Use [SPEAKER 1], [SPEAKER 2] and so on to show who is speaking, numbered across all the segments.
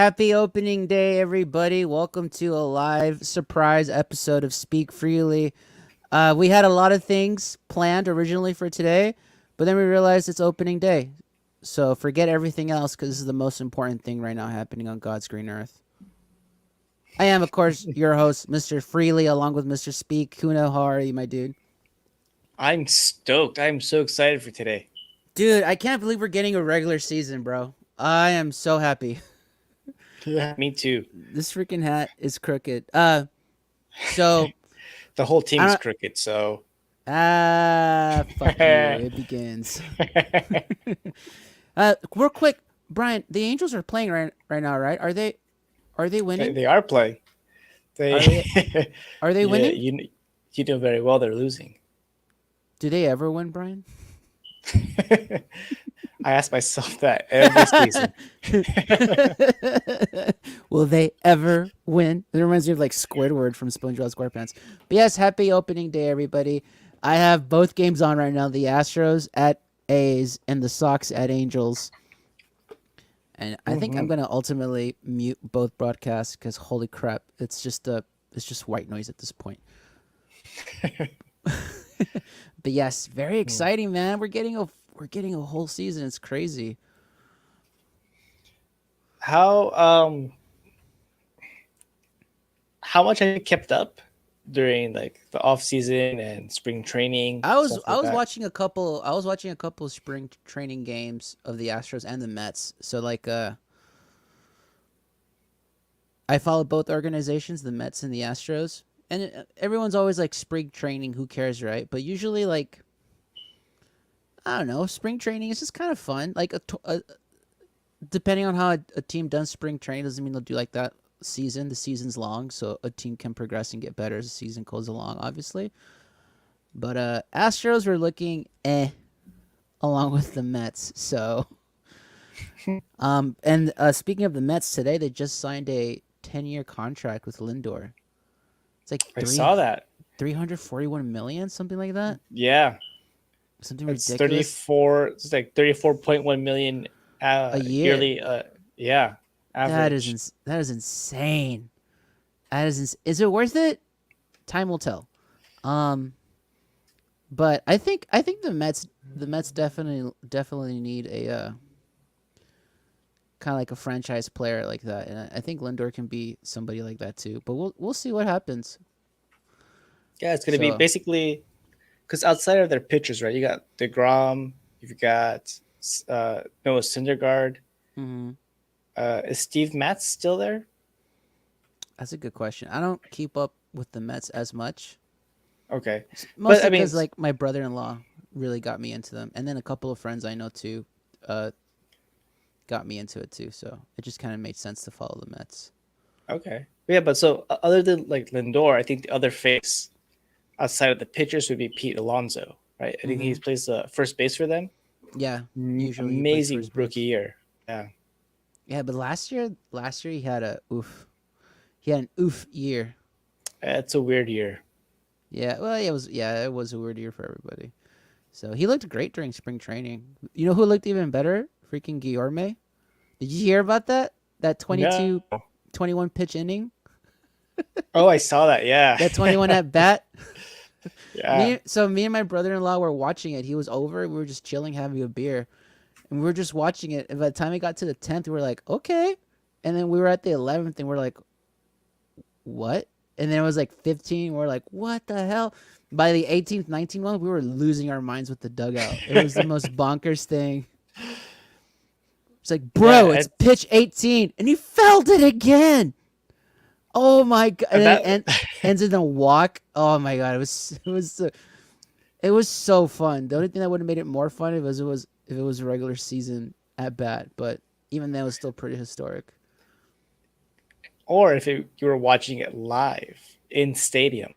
[SPEAKER 1] happy opening day, everybody. Welcome to a live surprise episode of Speak Freely. We had a lot of things planned originally for today, but then we realized it's opening day. So forget everything else because this is the most important thing right now happening on God's green earth. I am, of course, your host, Mr. Freely, along with Mr. Speak. Kuno, how are you, my dude?
[SPEAKER 2] I'm stoked. I'm so excited for today.
[SPEAKER 1] Dude, I can't believe we're getting a regular season, bro. I am so happy.
[SPEAKER 2] Yeah, me too.
[SPEAKER 1] This freaking hat is crooked. So
[SPEAKER 2] The whole team
[SPEAKER 1] I
[SPEAKER 2] is
[SPEAKER 1] don't.
[SPEAKER 2] crooked, so
[SPEAKER 1] Fuck you. It begins. Real quick, Brian. The Angels are playing right now, right? Are they? Are they winning?
[SPEAKER 2] they are playing. They,
[SPEAKER 1] Are they? Are they
[SPEAKER 2] yeah,
[SPEAKER 1] winning?
[SPEAKER 2] you know very well they're losing.
[SPEAKER 1] Do they ever win, Brian?
[SPEAKER 2] I ask myself that every season.
[SPEAKER 1] Will they ever win? It reminds me of like Squidward from SpongeBob SquarePants. But yes, happy opening day, everybody. I have both games on right now: the Astros at A's and the Sox at Angels. And I think I'm
[SPEAKER 2] Mhm.
[SPEAKER 1] gonna ultimately mute both broadcasts because holy crap, it's just white noise at this point. But yes, very exciting, man. We're getting a whole season. It's crazy.
[SPEAKER 2] How how much have you kept up during like the off season and spring training
[SPEAKER 1] I was
[SPEAKER 2] stuff
[SPEAKER 1] I
[SPEAKER 2] like
[SPEAKER 1] was
[SPEAKER 2] that?
[SPEAKER 1] watching a couple of spring training games of the Astros and the Mets. So like I follow both organizations, the Mets and the Astros. And everyone's always like spring training, who cares, right? But usually like I don't know, spring training is just kind of fun. Like depending on how a team does spring training doesn't mean they'll do like that season. The season's long, so a team can progress and get better as the season goes along, obviously. But Astros were looking along with the Mets. So and speaking of the Mets today, they just signed a 10-year contract with Lindor. It's like
[SPEAKER 2] I saw that.
[SPEAKER 1] 341 million, something like that.
[SPEAKER 2] Yeah,
[SPEAKER 1] Something
[SPEAKER 2] it's
[SPEAKER 1] ridiculous
[SPEAKER 2] 34. It's like 34.1 million
[SPEAKER 1] a year.
[SPEAKER 2] yearly. Yeah, average.
[SPEAKER 1] That is insane. Is it worth it? Time will tell. Um but I think the Mets definitely need a kind of like a franchise player like that, and I think Lindor can be somebody like that too. But we'll see what happens.
[SPEAKER 2] Yeah, it's gonna be
[SPEAKER 1] So
[SPEAKER 2] basically because outside of their pitchers, right? You got Degrom, you've got Noah Syndergaard.
[SPEAKER 1] mhm.
[SPEAKER 2] Is Steve Matz still there?
[SPEAKER 1] That's a good question. I don't keep up with the Mets as much,
[SPEAKER 2] Okay, but
[SPEAKER 1] mostly
[SPEAKER 2] I mean,
[SPEAKER 1] because like my brother-in-law really got me into them, and then a couple of friends I know too, uh, got me into it too. So it just kind of made sense to follow the Mets.
[SPEAKER 2] okay, yeah. But so other than like Lindor, I think the other face outside of the pitchers would be Pete Alonso, right? I think he
[SPEAKER 1] Mm-hmm.
[SPEAKER 2] plays first base for them.
[SPEAKER 1] Yeah, usually he plays
[SPEAKER 2] Amazing
[SPEAKER 1] first
[SPEAKER 2] rookie
[SPEAKER 1] base.
[SPEAKER 2] year. Yeah,
[SPEAKER 1] Yeah, but last year he had a oof. He had an oof year.
[SPEAKER 2] it's a weird year.
[SPEAKER 1] Yeah, well, it was a weird year for everybody. So he looked great during spring training. You know who looked even better? Freaking Guillorme. Did you hear about that? That
[SPEAKER 2] No.
[SPEAKER 1] 21 pitch inning?
[SPEAKER 2] Oh, I saw that. Yeah,
[SPEAKER 1] That 21 at bat?
[SPEAKER 2] yeah.
[SPEAKER 1] Me and my brother-in-law were watching it. He was over. We were just chilling, having a beer. And we were just watching it. And by the time it got to the 10th, we were like, okay. And then we were at the 11th and we're like, what? And then it was like 15. We're like, what the hell? By the 18th, 19th one, we were losing our minds with the dugout. It was the most bonkers thing. It's like,
[SPEAKER 2] Yeah,
[SPEAKER 1] bro, it's pitch 18. And he felled it again. Oh my god! And then
[SPEAKER 2] that
[SPEAKER 1] ends in a walk. Oh my god! It was so fun. The only thing that would have made it more fun if it was a regular season at bat, but even then, it was still pretty historic.
[SPEAKER 2] or if you were watching it live in stadium.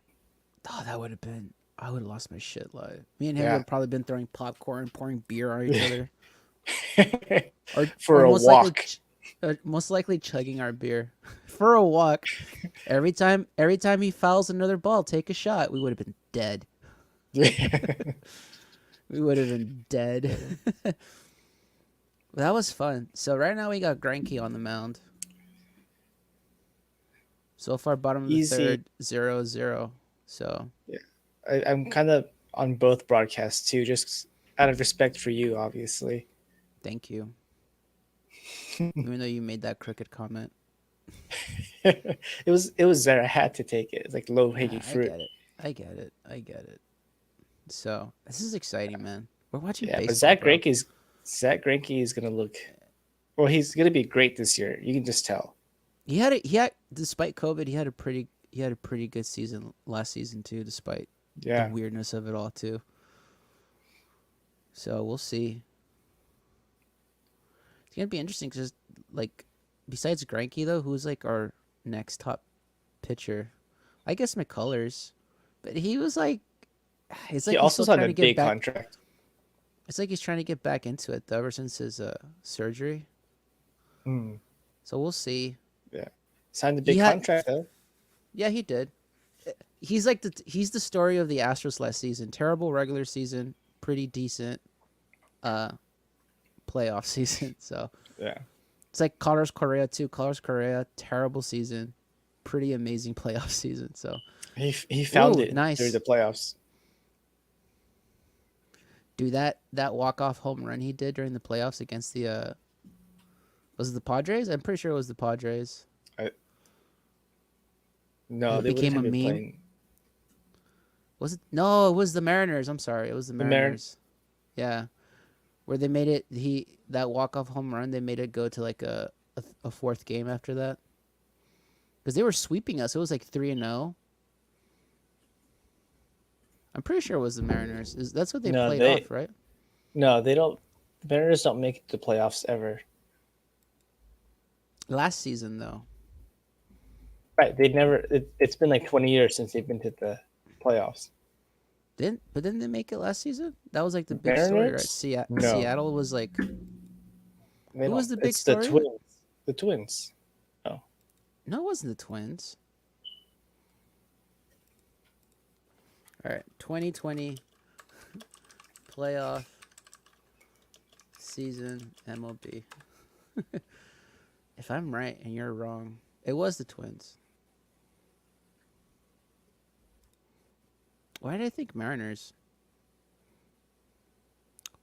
[SPEAKER 1] Oh, that would have been. I would have lost my shit live. Me and him would
[SPEAKER 2] Yeah.
[SPEAKER 1] have probably been throwing popcorn, pouring beer on each other,
[SPEAKER 2] For
[SPEAKER 1] or
[SPEAKER 2] a walk.
[SPEAKER 1] most likely chugging our beer for a walk. Every time he fouls another ball, take a shot. We would have been dead. We would have been dead. That was fun. So right now we got Granky on the mound. So far, bottom of the
[SPEAKER 2] Easy.
[SPEAKER 1] third, 0-0. So
[SPEAKER 2] I'm kind of on both broadcasts too, just out of respect for you, obviously.
[SPEAKER 1] thank you. Even though you made that crooked comment.
[SPEAKER 2] It was there. I had to take it. It's like low hanging
[SPEAKER 1] I
[SPEAKER 2] fruit.
[SPEAKER 1] get it. I get it. I get it. So this is exciting, man. We're watching
[SPEAKER 2] Yeah, but
[SPEAKER 1] baseball, bro.
[SPEAKER 2] Zach Greinke is gonna look. Well, he's gonna be great this year. You can just tell.
[SPEAKER 1] He had despite COVID, he had a pretty good season last season too, despite the
[SPEAKER 2] Yeah,
[SPEAKER 1] weirdness of it all too. So we'll see. It's gonna be interesting because like besides Greinke though, who's like our next top pitcher? I guess McCullers, but he was like, it's
[SPEAKER 2] he
[SPEAKER 1] like he's
[SPEAKER 2] also
[SPEAKER 1] still
[SPEAKER 2] signed
[SPEAKER 1] trying
[SPEAKER 2] a
[SPEAKER 1] to get
[SPEAKER 2] big
[SPEAKER 1] back.
[SPEAKER 2] contract.
[SPEAKER 1] It's like he's trying to get back into it though, ever since his surgery.
[SPEAKER 2] Hmm.
[SPEAKER 1] So we'll see.
[SPEAKER 2] Yeah, signed a
[SPEAKER 1] He
[SPEAKER 2] big
[SPEAKER 1] had,
[SPEAKER 2] contract though.
[SPEAKER 1] yeah, he did. He's the story of the Astros last season. Terrible regular season, pretty decent uh playoff season. So
[SPEAKER 2] Yeah,
[SPEAKER 1] it's like Carlos Correa too. Carlos Correa, terrible season, pretty amazing playoff season. So
[SPEAKER 2] he found
[SPEAKER 1] ooh,
[SPEAKER 2] it during
[SPEAKER 1] nice.
[SPEAKER 2] the playoffs.
[SPEAKER 1] Do that walk off home run he did during the playoffs against the was it the Padres? I'm pretty sure it was the Padres.
[SPEAKER 2] I, no,
[SPEAKER 1] It
[SPEAKER 2] they wouldn't
[SPEAKER 1] became a
[SPEAKER 2] have been
[SPEAKER 1] meme.
[SPEAKER 2] playing
[SPEAKER 1] Was it? No, it was the Mariners. I'm sorry, it was the
[SPEAKER 2] the Marin.
[SPEAKER 1] Mariners. Yeah, where they made it. That walk off home run. They made it go to like a fourth game after that because they were sweeping us. It was like 3-0. I'm pretty sure it was the Mariners. That's what they
[SPEAKER 2] No,
[SPEAKER 1] played off, right?
[SPEAKER 2] they don't. The Mariners don't make it to playoffs ever.
[SPEAKER 1] Last season though.
[SPEAKER 2] Right? They've never. It's been like 20 years since they've been to the playoffs.
[SPEAKER 1] Didn't they make it last season? That was like the big story, right?
[SPEAKER 2] Mariners? No,
[SPEAKER 1] Seattle was like,
[SPEAKER 2] they
[SPEAKER 1] who was
[SPEAKER 2] don't.
[SPEAKER 1] the big
[SPEAKER 2] It's the
[SPEAKER 1] story?
[SPEAKER 2] Twins. The Twins. Oh,
[SPEAKER 1] No, it wasn't the Twins. All right, 2020 playoff season MLB. If I'm right and you're wrong, it was the Twins. Why did I think Mariners?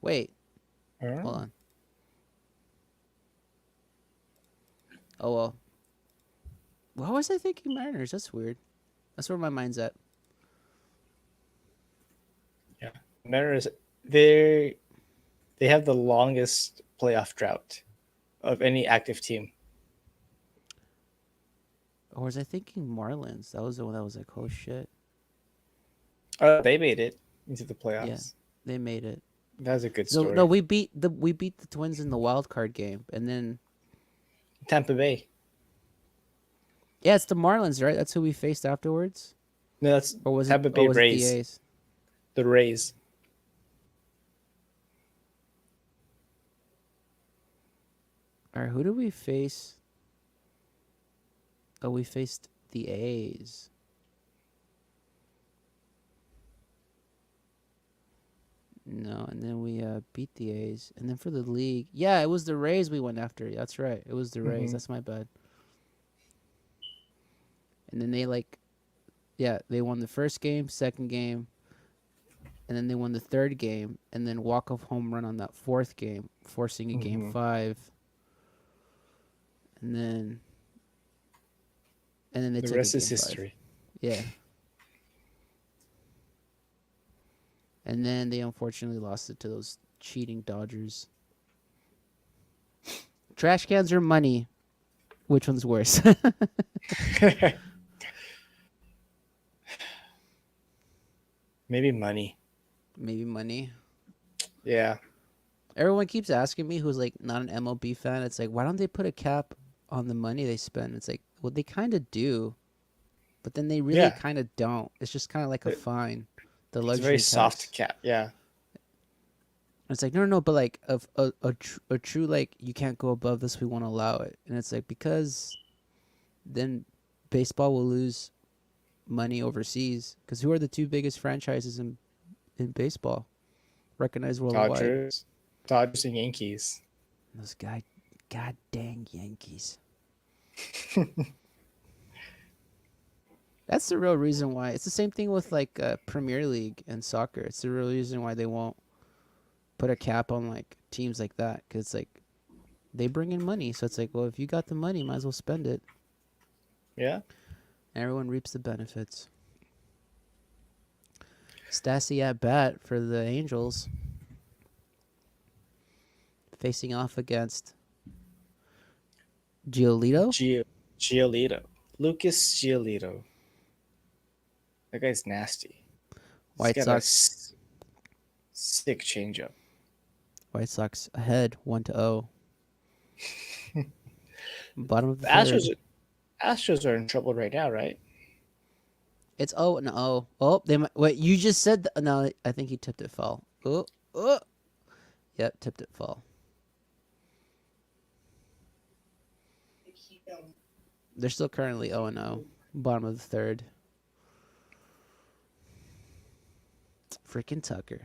[SPEAKER 1] Wait, hold on. Oh well. Why was I thinking Mariners? That's weird. That's where my mind's at.
[SPEAKER 2] yeah. Mariners. They have the longest playoff drought of any active team.
[SPEAKER 1] Or was I thinking Marlins? That was the one that was like, oh shit.
[SPEAKER 2] They made it into the
[SPEAKER 1] Yeah,
[SPEAKER 2] playoffs.
[SPEAKER 1] they made it.
[SPEAKER 2] That's a good
[SPEAKER 1] So
[SPEAKER 2] story.
[SPEAKER 1] no, we beat the Twins in the wild card game, and then
[SPEAKER 2] Tampa Bay.
[SPEAKER 1] yeah, it's the Marlins, right? That's who we faced afterwards,
[SPEAKER 2] No, that's
[SPEAKER 1] or was it?
[SPEAKER 2] Tampa
[SPEAKER 1] Or
[SPEAKER 2] Bay
[SPEAKER 1] was it the
[SPEAKER 2] Rays.
[SPEAKER 1] A's?
[SPEAKER 2] The Rays.
[SPEAKER 1] All right, who did we face? Oh, we faced the A's. No, and then we beat the A's, and then for the league, yeah, it was the Rays we went after. That's right, it was the Rays.
[SPEAKER 2] Mhm.
[SPEAKER 1] That's my bad. And then they yeah, they won the first game, second game, and then they won the third game, and then walk off home run on that fourth game, forcing a game
[SPEAKER 2] Mhm.
[SPEAKER 1] 5. And then they
[SPEAKER 2] The
[SPEAKER 1] took a
[SPEAKER 2] rest is
[SPEAKER 1] game 5.
[SPEAKER 2] history.
[SPEAKER 1] Yeah. And then they unfortunately lost it to those cheating Dodgers. Trash cans or money? Which one's worse?
[SPEAKER 2] Maybe money.
[SPEAKER 1] Maybe money.
[SPEAKER 2] Yeah.
[SPEAKER 1] Everyone keeps asking me who's like not an MLB fan. It's like, why don't they put a cap on the money they spend? It's like, well, they kind of do, but then they really
[SPEAKER 2] Yeah.
[SPEAKER 1] kind of don't. It's just kind of like a
[SPEAKER 2] It-
[SPEAKER 1] fine, the
[SPEAKER 2] It's a
[SPEAKER 1] luxury
[SPEAKER 2] very
[SPEAKER 1] tax.
[SPEAKER 2] soft cap. Yeah.
[SPEAKER 1] It's like no, but like a true like you can't go above this. We won't allow it, and it's like because then baseball will lose money overseas because who are the two biggest franchises in baseball, recognized worldwide?
[SPEAKER 2] Dodgers and Yankees.
[SPEAKER 1] Those god dang Yankees. That's the real reason why. It's the same thing with like Premier League and soccer. It's the real reason why they won't put a cap on like teams like that, because it's like they bring in money. So it's like, well, if you got the money, might as well spend it.
[SPEAKER 2] Yeah.
[SPEAKER 1] Everyone reaps the benefits. Stassi at bat for the Angels, facing off against Giolito.
[SPEAKER 2] Giolito. Lucas Giolito. That guy's nasty. He's
[SPEAKER 1] White
[SPEAKER 2] got
[SPEAKER 1] Sox.
[SPEAKER 2] sick changeup.
[SPEAKER 1] White Sox ahead 1-0. Bottom of the
[SPEAKER 2] The
[SPEAKER 1] third.
[SPEAKER 2] Astros are in trouble right now, right?
[SPEAKER 1] It's 0-0. Oh, they might. Wait, you just said no. I think he tipped it foul. Oh. Yep, tipped it foul. They're still currently 0-0. Bottom of the third. Freaking Tucker.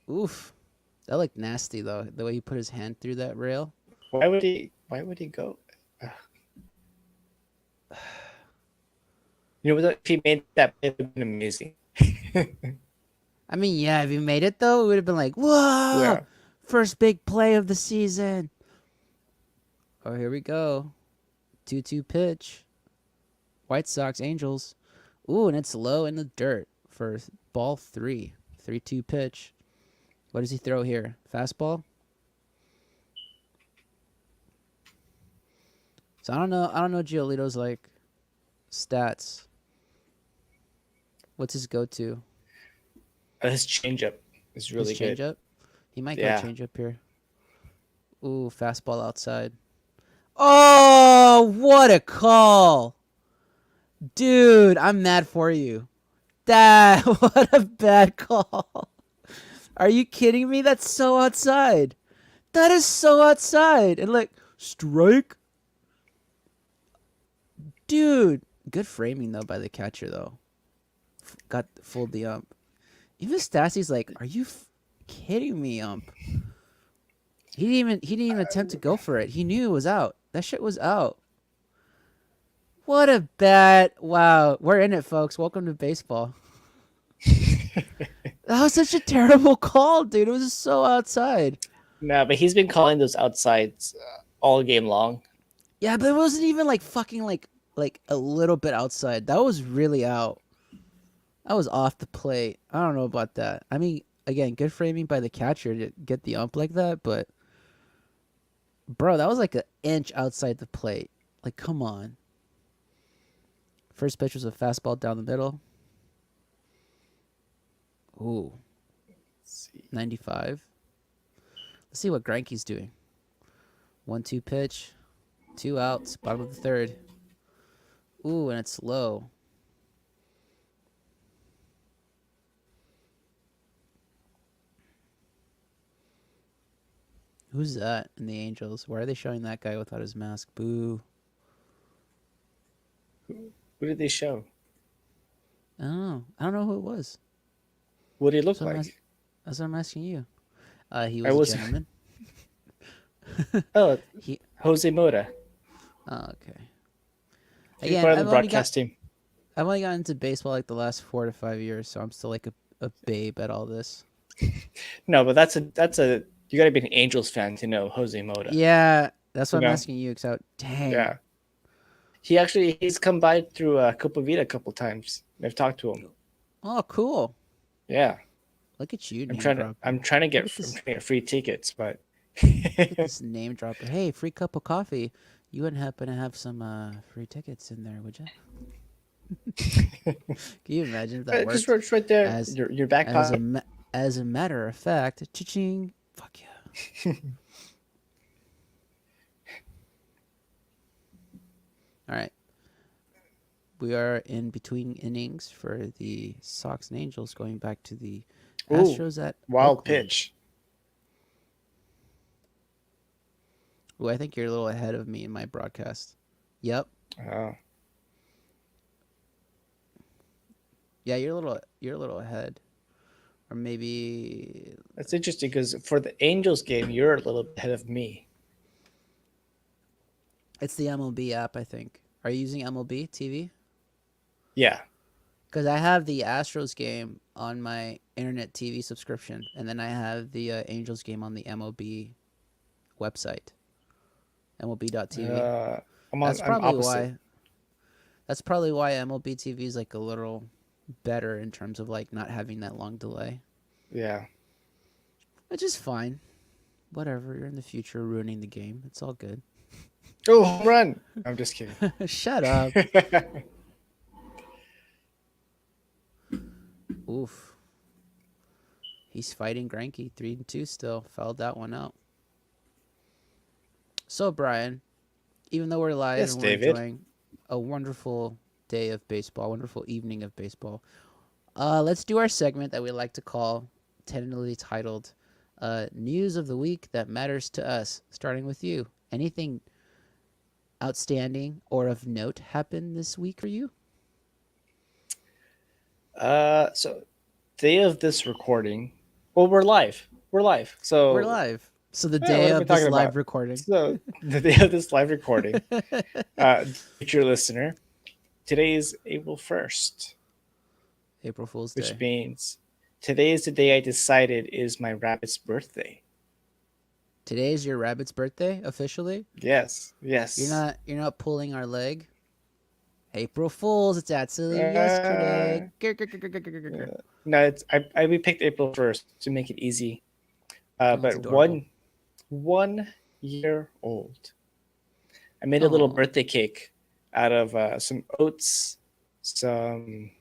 [SPEAKER 1] Oof. That looked nasty though. The way he put his hand through that rail.
[SPEAKER 2] Why would he go? You know what? If he made that, it would have been amazing.
[SPEAKER 1] I mean, yeah, if he made it though, it would have been like, whoa,
[SPEAKER 2] Yeah.
[SPEAKER 1] first big play of the season. Oh, here we go. 2-2 pitch. White Sox, Angels. Ooh, and it's low in the dirt for ball 3. 3-2 pitch. What does he throw here? Fastball? So I don't know Giolito's like stats. What's his go-to?
[SPEAKER 2] His changeup is really
[SPEAKER 1] His
[SPEAKER 2] good.
[SPEAKER 1] changeup? He might
[SPEAKER 2] Yeah.
[SPEAKER 1] go changeup here. Ooh, fastball outside. Oh, what a call. Dude, I'm mad for you. That, what a bad call. Are you kidding me? That's so outside. That is so outside. And like, strike. Dude, good framing though by the catcher though. Got fooled the ump. Even Stassi's like, are you kidding me, ump? He didn't even attempt to go for it. He knew it was out. That shit was out. What a bad. Wow. We're in it, folks. Welcome to baseball. That was such a terrible call, dude. It was just so outside.
[SPEAKER 2] No, but he's been calling those outsides all game long.
[SPEAKER 1] Yeah, but it wasn't even like fucking like a little bit outside. That was really out. That was off the plate. I don't know about that. I mean, again, good framing by the catcher to get the ump like that, but bro, that was like an inch outside the plate. Like, come on. First pitch was a fastball down the middle. Ooh,
[SPEAKER 2] Let's see.
[SPEAKER 1] 95. Let's see what Greinke's doing. 1-2 pitch. 2 outs. Bottom of the third. Ooh, and it's low. Who's that in the Angels? Why are they showing that guy without his mask? Boo.
[SPEAKER 2] Who did they show?
[SPEAKER 1] I don't know. I don't know who it was.
[SPEAKER 2] What did he look
[SPEAKER 1] So I'm
[SPEAKER 2] like?
[SPEAKER 1] That's what I'm asking you. He
[SPEAKER 2] I
[SPEAKER 1] was
[SPEAKER 2] was-
[SPEAKER 1] a gentleman.
[SPEAKER 2] Oh,
[SPEAKER 1] He.
[SPEAKER 2] Jose Mota.
[SPEAKER 1] Oh, okay.
[SPEAKER 2] He's
[SPEAKER 1] Again,
[SPEAKER 2] part of the
[SPEAKER 1] I've only,
[SPEAKER 2] broadcast team.
[SPEAKER 1] I've only gotten into baseball like the last 4 to 5 years, so I'm still like a babe at all this.
[SPEAKER 2] No, but that's a you got to be an Angels fan to know Jose Mota.
[SPEAKER 1] Yeah, that's what I'm
[SPEAKER 2] Yeah.
[SPEAKER 1] asking you. Cause dang.
[SPEAKER 2] Yeah. He's come by through Copa Vida a couple times. I've talked to him.
[SPEAKER 1] Oh, cool.
[SPEAKER 2] Yeah.
[SPEAKER 1] Look at you,
[SPEAKER 2] I'm
[SPEAKER 1] name
[SPEAKER 2] trying to
[SPEAKER 1] dropping.
[SPEAKER 2] I'm trying to get
[SPEAKER 1] Look at this.
[SPEAKER 2] free tickets, but
[SPEAKER 1] Look at this name dropper. Hey, free cup of coffee. You wouldn't happen to have some free tickets in there, would you? Can you imagine if that
[SPEAKER 2] just
[SPEAKER 1] worked?
[SPEAKER 2] it's right there.
[SPEAKER 1] As-
[SPEAKER 2] Your back pocket.
[SPEAKER 1] As a matter of fact, cha-ching. Fuck yeah. All right. We are in between innings for the Sox and Angels, going back to the
[SPEAKER 2] Ooh,
[SPEAKER 1] Astros at
[SPEAKER 2] Wild
[SPEAKER 1] Oakland.
[SPEAKER 2] pitch.
[SPEAKER 1] Ooh, I think you're a little ahead of me in my broadcast. Yep.
[SPEAKER 2] Oh.
[SPEAKER 1] Yeah, you're a little ahead. Or maybe
[SPEAKER 2] That's interesting because for the Angels game, you're a little ahead of me.
[SPEAKER 1] it's the MLB app, I think. Are you using MLB TV?
[SPEAKER 2] Yeah.
[SPEAKER 1] Because I have the Astros game on my internet TV subscription, and then I have the Angels game on the MLB website, MLB.TV.
[SPEAKER 2] Uh,
[SPEAKER 1] That's
[SPEAKER 2] I'm
[SPEAKER 1] probably
[SPEAKER 2] opposite.
[SPEAKER 1] why. That's probably why MLB TV is like a little better in terms of like not having that long delay,
[SPEAKER 2] Yeah.
[SPEAKER 1] which is fine. Whatever. You're in the future ruining the game. It's all good.
[SPEAKER 2] Oh, home run! I'm just kidding.
[SPEAKER 1] Shut up. Oof. He's fighting Granky 3-2 still. Fouled that one out. So, Brian, even though we're live
[SPEAKER 2] Yes,
[SPEAKER 1] and we're
[SPEAKER 2] David.
[SPEAKER 1] enjoying a wonderful day of baseball, wonderful evening of baseball, let's do our segment that we like to call, tentatively titled, News of the Week That Matters to Us. Starting with you. Anything outstanding or of note happened this week for you?
[SPEAKER 2] So day of this recording. Well, we're live. We're live.
[SPEAKER 1] We're
[SPEAKER 2] So
[SPEAKER 1] live. So the
[SPEAKER 2] yeah,
[SPEAKER 1] day
[SPEAKER 2] what are we
[SPEAKER 1] of this
[SPEAKER 2] talking
[SPEAKER 1] live
[SPEAKER 2] about?
[SPEAKER 1] recording.
[SPEAKER 2] So the day of this live recording, future listener, today is April 1st,
[SPEAKER 1] April Fool's
[SPEAKER 2] which
[SPEAKER 1] Day.
[SPEAKER 2] means today is the day I decided is my rabbit's birthday.
[SPEAKER 1] Today is your rabbit's birthday officially.
[SPEAKER 2] Yes. Yes.
[SPEAKER 1] You're not pulling our leg. April Fools! It's actually yesterday.
[SPEAKER 2] No, we picked April 1st to make it easy.
[SPEAKER 1] Oh, that's
[SPEAKER 2] But
[SPEAKER 1] adorable.
[SPEAKER 2] 1 year old. I made a little
[SPEAKER 1] Aw.
[SPEAKER 2] birthday cake out of some oats, some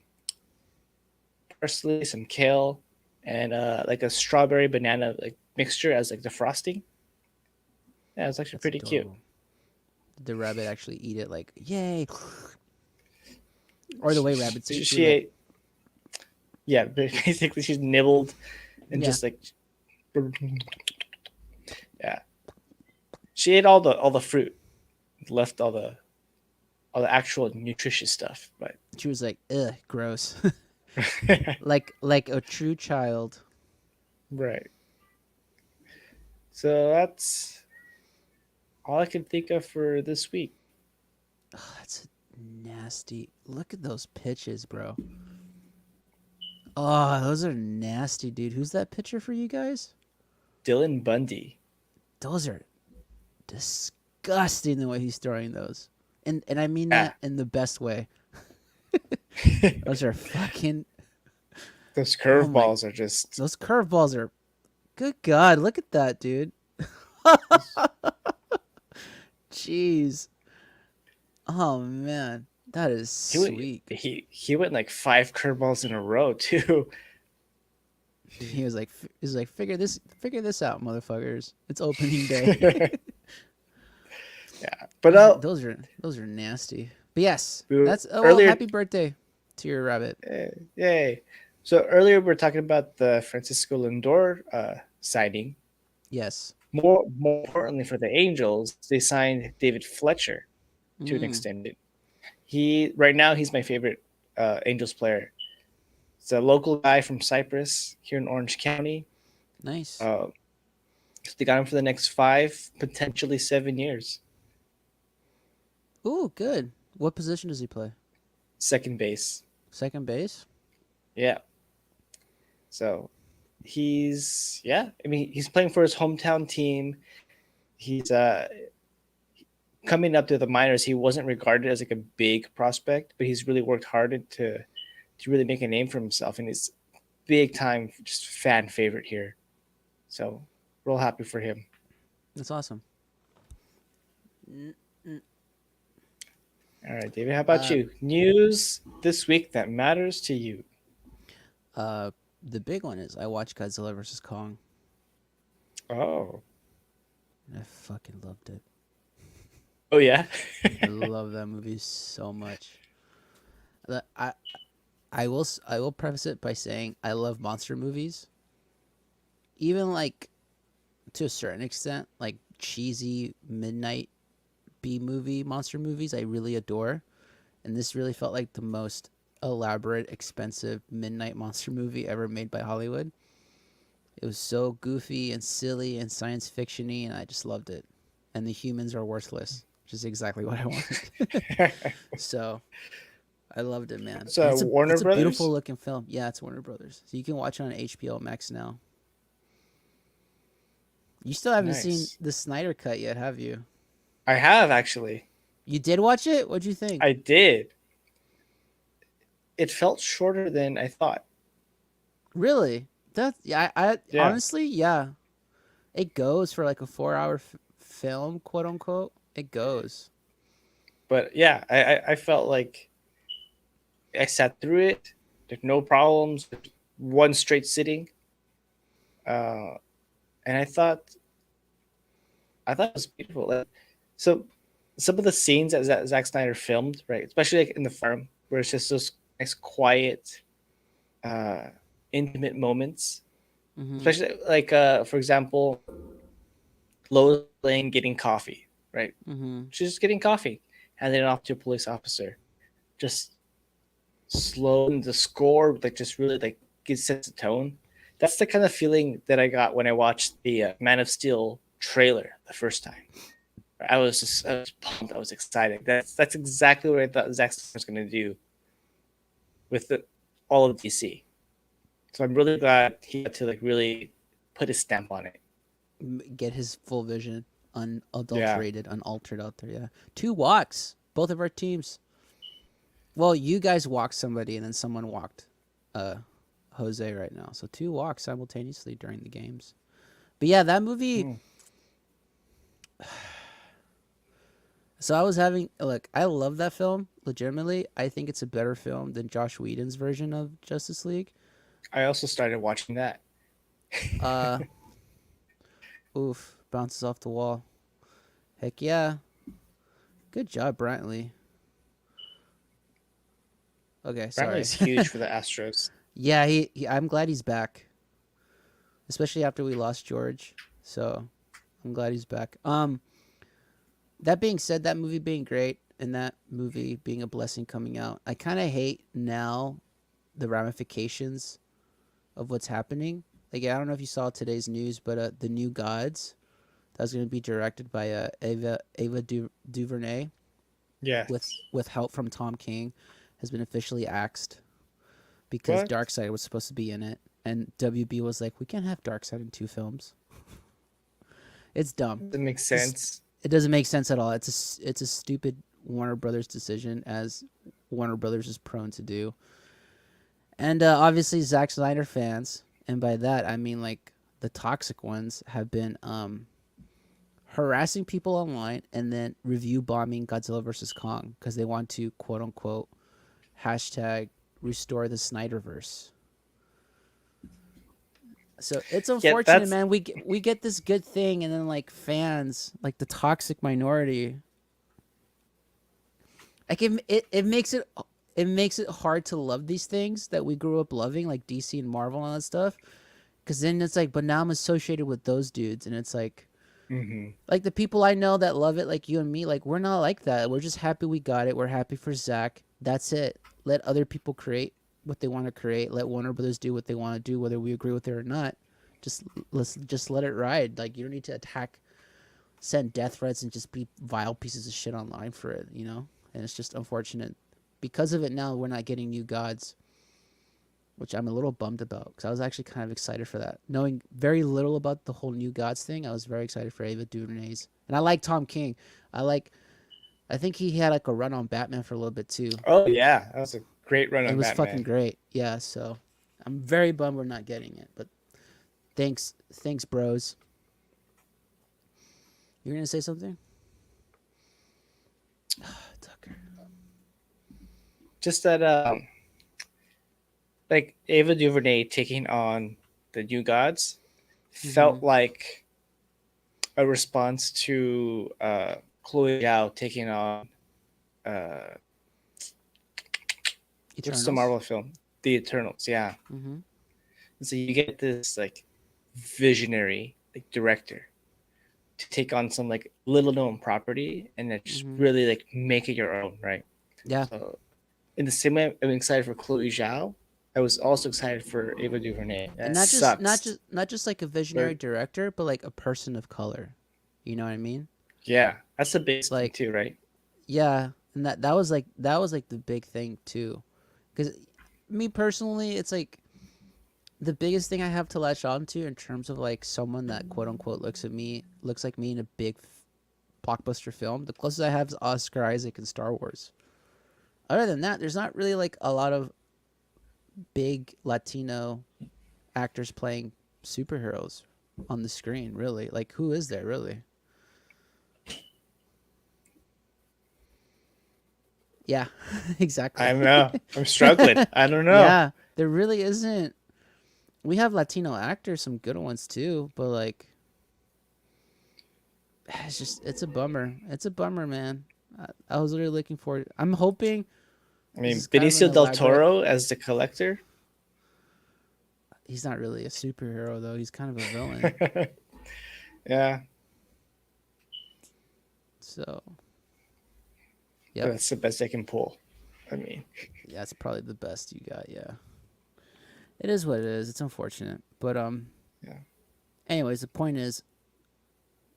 [SPEAKER 2] parsley, some kale, and like a strawberry banana like mixture as like the frosting. Yeah, it's actually
[SPEAKER 1] That's
[SPEAKER 2] pretty cute.
[SPEAKER 1] adorable. Did the rabbit actually eat it like yay? Or the way rabbits eat?
[SPEAKER 2] She ate. Yeah, basically she's nibbled and
[SPEAKER 1] Yeah.
[SPEAKER 2] just like. Yeah, she ate all the fruit, left all the actual nutritious stuff, but
[SPEAKER 1] She was like, ugh, gross. like a true child.
[SPEAKER 2] right. So that's all I can think of for this week.
[SPEAKER 1] Oh, that's nasty. Look at those pitches, bro. Oh, those are nasty, dude. Who's that pitcher for you guys?
[SPEAKER 2] Dylan Bundy.
[SPEAKER 1] Those are disgusting the way he's throwing those. And I mean
[SPEAKER 2] Yeah.
[SPEAKER 1] that in the best way. Those are fucking
[SPEAKER 2] Those
[SPEAKER 1] Oh my-
[SPEAKER 2] curveballs are just
[SPEAKER 1] those curveballs are good god, look at that, dude. Jeez. Oh man. That is sweet.
[SPEAKER 2] he went like 5 curveballs in a row too.
[SPEAKER 1] He was like figure this out, motherfuckers. It's opening day.
[SPEAKER 2] Yeah, but
[SPEAKER 1] those are nasty. But yes,
[SPEAKER 2] We were-
[SPEAKER 1] that's
[SPEAKER 2] earlier-
[SPEAKER 1] happy birthday to your rabbit.
[SPEAKER 2] yay! So earlier we were talking about the Francisco Lindor signing.
[SPEAKER 1] Yes.
[SPEAKER 2] More importantly for the Angels, they signed David Fletcher to an
[SPEAKER 1] Mm,
[SPEAKER 2] extended. Right now he's my favorite Angels player. It's a local guy from Cyprus here in Orange County.
[SPEAKER 1] nice.
[SPEAKER 2] They got him for the next 5, potentially 7 years.
[SPEAKER 1] Ooh, good. What position does he play?
[SPEAKER 2] Second base.
[SPEAKER 1] Second base?
[SPEAKER 2] Yeah. So he's he's playing for his hometown team. He's coming up to the minors. He wasn't regarded as like a big prospect, but he's really worked hard to really make a name for himself, and he's big time just fan favorite here. So real happy for him.
[SPEAKER 1] That's awesome.
[SPEAKER 2] All right, David, how about you? News this week that matters to you.
[SPEAKER 1] The big one is I watched Godzilla vs. Kong.
[SPEAKER 2] Oh.
[SPEAKER 1] And I fucking loved it.
[SPEAKER 2] Oh yeah.
[SPEAKER 1] I love that movie so much. I will preface it by saying I love monster movies. Even like to a certain extent, like cheesy midnight B movie monster movies I really adore. And this really felt like the most elaborate, expensive midnight monster movie ever made by Hollywood. It was so goofy and silly and science fiction-y, and I just loved it. And the humans are worthless. which is exactly what I wanted. So I loved it, man. And
[SPEAKER 2] So Warner
[SPEAKER 1] it's a beautiful
[SPEAKER 2] Brothers.
[SPEAKER 1] looking film. Yeah, it's Warner Brothers, so you can watch it on HBO Max now. You still haven't seen
[SPEAKER 2] Nice.
[SPEAKER 1] the Snyder cut yet, have you?
[SPEAKER 2] I have actually.
[SPEAKER 1] You did watch it? What'd you think?
[SPEAKER 2] I did. It felt shorter than I thought.
[SPEAKER 1] Really? That yeah, I
[SPEAKER 2] Yeah,
[SPEAKER 1] honestly, yeah. It goes for like a 4 hour film, quote unquote. It goes.
[SPEAKER 2] but yeah, I felt like I sat through it. There's no problems. One straight sitting. Uh, and I thought it was beautiful. Like, so some of the scenes that Zack Snyder filmed, right, especially like in the farm, where it's just those nice, quiet, uh, intimate moments.
[SPEAKER 1] Mm-hmm.
[SPEAKER 2] Especially like, for example, Lois Lane getting coffee, right?
[SPEAKER 1] Mm-hmm.
[SPEAKER 2] She's just getting coffee, handing it off to a police officer. Just slow and the score, like just really like gives sense of tone. That's the kind of feeling that I got when I watched the Man of Steel trailer the first time. I was pumped. I was excited. That's exactly what I thought Zack Snyder was going to do with all of DC. So I'm really glad he had to like really put his stamp on it.
[SPEAKER 1] Get his full vision,
[SPEAKER 2] Yeah,
[SPEAKER 1] unadulterated, unaltered out there. Yeah, 2 walks, both of our teams. Well, you guys walked somebody, and then someone walked, uh, Jose right now. So 2 walks simultaneously during the games. But yeah, that movie.
[SPEAKER 2] mm.
[SPEAKER 1] So I was having look. I love that film. Legitimately, I think it's a better film than Josh Whedon's version of Justice League.
[SPEAKER 2] I also started watching that.
[SPEAKER 1] Uh, oof, bounces off the wall. Heck yeah, good job, Brantley. Okay,
[SPEAKER 2] Brantley
[SPEAKER 1] sorry.
[SPEAKER 2] is huge for the Astros.
[SPEAKER 1] Yeah, I'm glad he's back, especially after we lost George. So I'm glad he's back. That being said, that movie being great and that movie being a blessing coming out, I kind of hate now the ramifications of what's happening. Like I don't know if you saw today's news, but the New Gods that was going to be directed by Ava DuVernay
[SPEAKER 2] Yes.
[SPEAKER 1] with help from Tom King has been officially axed because
[SPEAKER 2] What?
[SPEAKER 1] Darkseid was supposed to be in it, and WB was like, we can't have Darkseid in 2 films. It's dumb.
[SPEAKER 2] That makes
[SPEAKER 1] It's,
[SPEAKER 2] sense.
[SPEAKER 1] it doesn't make sense at all. It's a stupid Warner Brothers decision, as Warner Brothers is prone to do. And obviously, Zack Snyder fans, and by that I mean like the toxic ones, have been harassing people online and then review bombing Godzilla vs Kong because they want to quote unquote hashtag restore the Snyderverse. So it's
[SPEAKER 2] Yeah,
[SPEAKER 1] unfortunate,
[SPEAKER 2] that's
[SPEAKER 1] man. We get this good thing, and then like fans, like the toxic minority, like it makes it hard to love these things that we grew up loving, like DC and Marvel and all that stuff. Because then it's like, but now I'm associated with those dudes, and it's
[SPEAKER 2] hmm
[SPEAKER 1] like the people I know that love it, like you and me, like we're not like that. We're just happy we got it. We're happy for Zach. That's it. Let other people create what they want to create. Let Warner Brothers do what they want to do, whether we agree with it or not. Just just let it ride. Like you don't need to attack, send death threats, and just be vile pieces of shit online for it. And it's just unfortunate. Because of it, now we're not getting New Gods, which I'm a little bummed about because I was actually kind of excited for that. Knowing very little about the whole New Gods thing, I was very excited for Ava DuVernay's. And I like Tom King. I like. I think he had like a run on Batman for a little bit too.
[SPEAKER 2] Oh yeah, that was a great run
[SPEAKER 1] It
[SPEAKER 2] on
[SPEAKER 1] was fucking
[SPEAKER 2] Batman.
[SPEAKER 1] great. Yeah, so I'm very bummed we're not getting it. But thanks, bros. You're gonna say something, Tucker?
[SPEAKER 2] Just that, like Ava DuVernay taking on the New Gods
[SPEAKER 1] Mm-hmm.
[SPEAKER 2] felt like a response to Chloe Zhao taking on uh, what's the
[SPEAKER 1] Eternals.
[SPEAKER 2] Marvel film? The Eternals. Yeah.
[SPEAKER 1] Mm-hmm.
[SPEAKER 2] And so you get this like visionary like director to take on some like little known property and then just
[SPEAKER 1] Mm-hmm.
[SPEAKER 2] really like make it your own, right?
[SPEAKER 1] Yeah,
[SPEAKER 2] So in the same way I'm excited for Chloe Zhao, I was also excited for Ava DuVernay.
[SPEAKER 1] and
[SPEAKER 2] That
[SPEAKER 1] not
[SPEAKER 2] sucks.
[SPEAKER 1] just like a visionary
[SPEAKER 2] But
[SPEAKER 1] director, but like a person of color. You know what I mean?
[SPEAKER 2] Yeah, that's the biggest thing
[SPEAKER 1] Like,
[SPEAKER 2] too, right?
[SPEAKER 1] yeah, and that was like the big thing too, because me personally, it's like the biggest thing I have to latch on to in terms of like someone that quote unquote looks like me in a big blockbuster film. The closest I have is Oscar Isaac in Star Wars. Other than that, there's not really like a lot of big Latino actors playing superheroes on the screen. Really, like who is there really? Yeah,
[SPEAKER 2] I
[SPEAKER 1] exactly.
[SPEAKER 2] don't know. I'm struggling. I don't know.
[SPEAKER 1] Yeah, there really isn't. We have Latino actors, some good ones too, but like it's a bummer. It's a bummer, man. I was really looking forward. I'm hoping
[SPEAKER 2] I
[SPEAKER 1] this
[SPEAKER 2] mean,
[SPEAKER 1] is kind of an
[SPEAKER 2] Benicio del
[SPEAKER 1] elaborate.
[SPEAKER 2] Toro as the collector.
[SPEAKER 1] He's not really a superhero though. He's kind of a villain.
[SPEAKER 2] Yeah,
[SPEAKER 1] So,
[SPEAKER 2] but
[SPEAKER 1] yep.
[SPEAKER 2] that's the best I can pull. I mean,
[SPEAKER 1] Yeah, that's probably the best you got. Yeah, it is what it is. It's unfortunate, but
[SPEAKER 2] yeah.
[SPEAKER 1] anyways, the point is,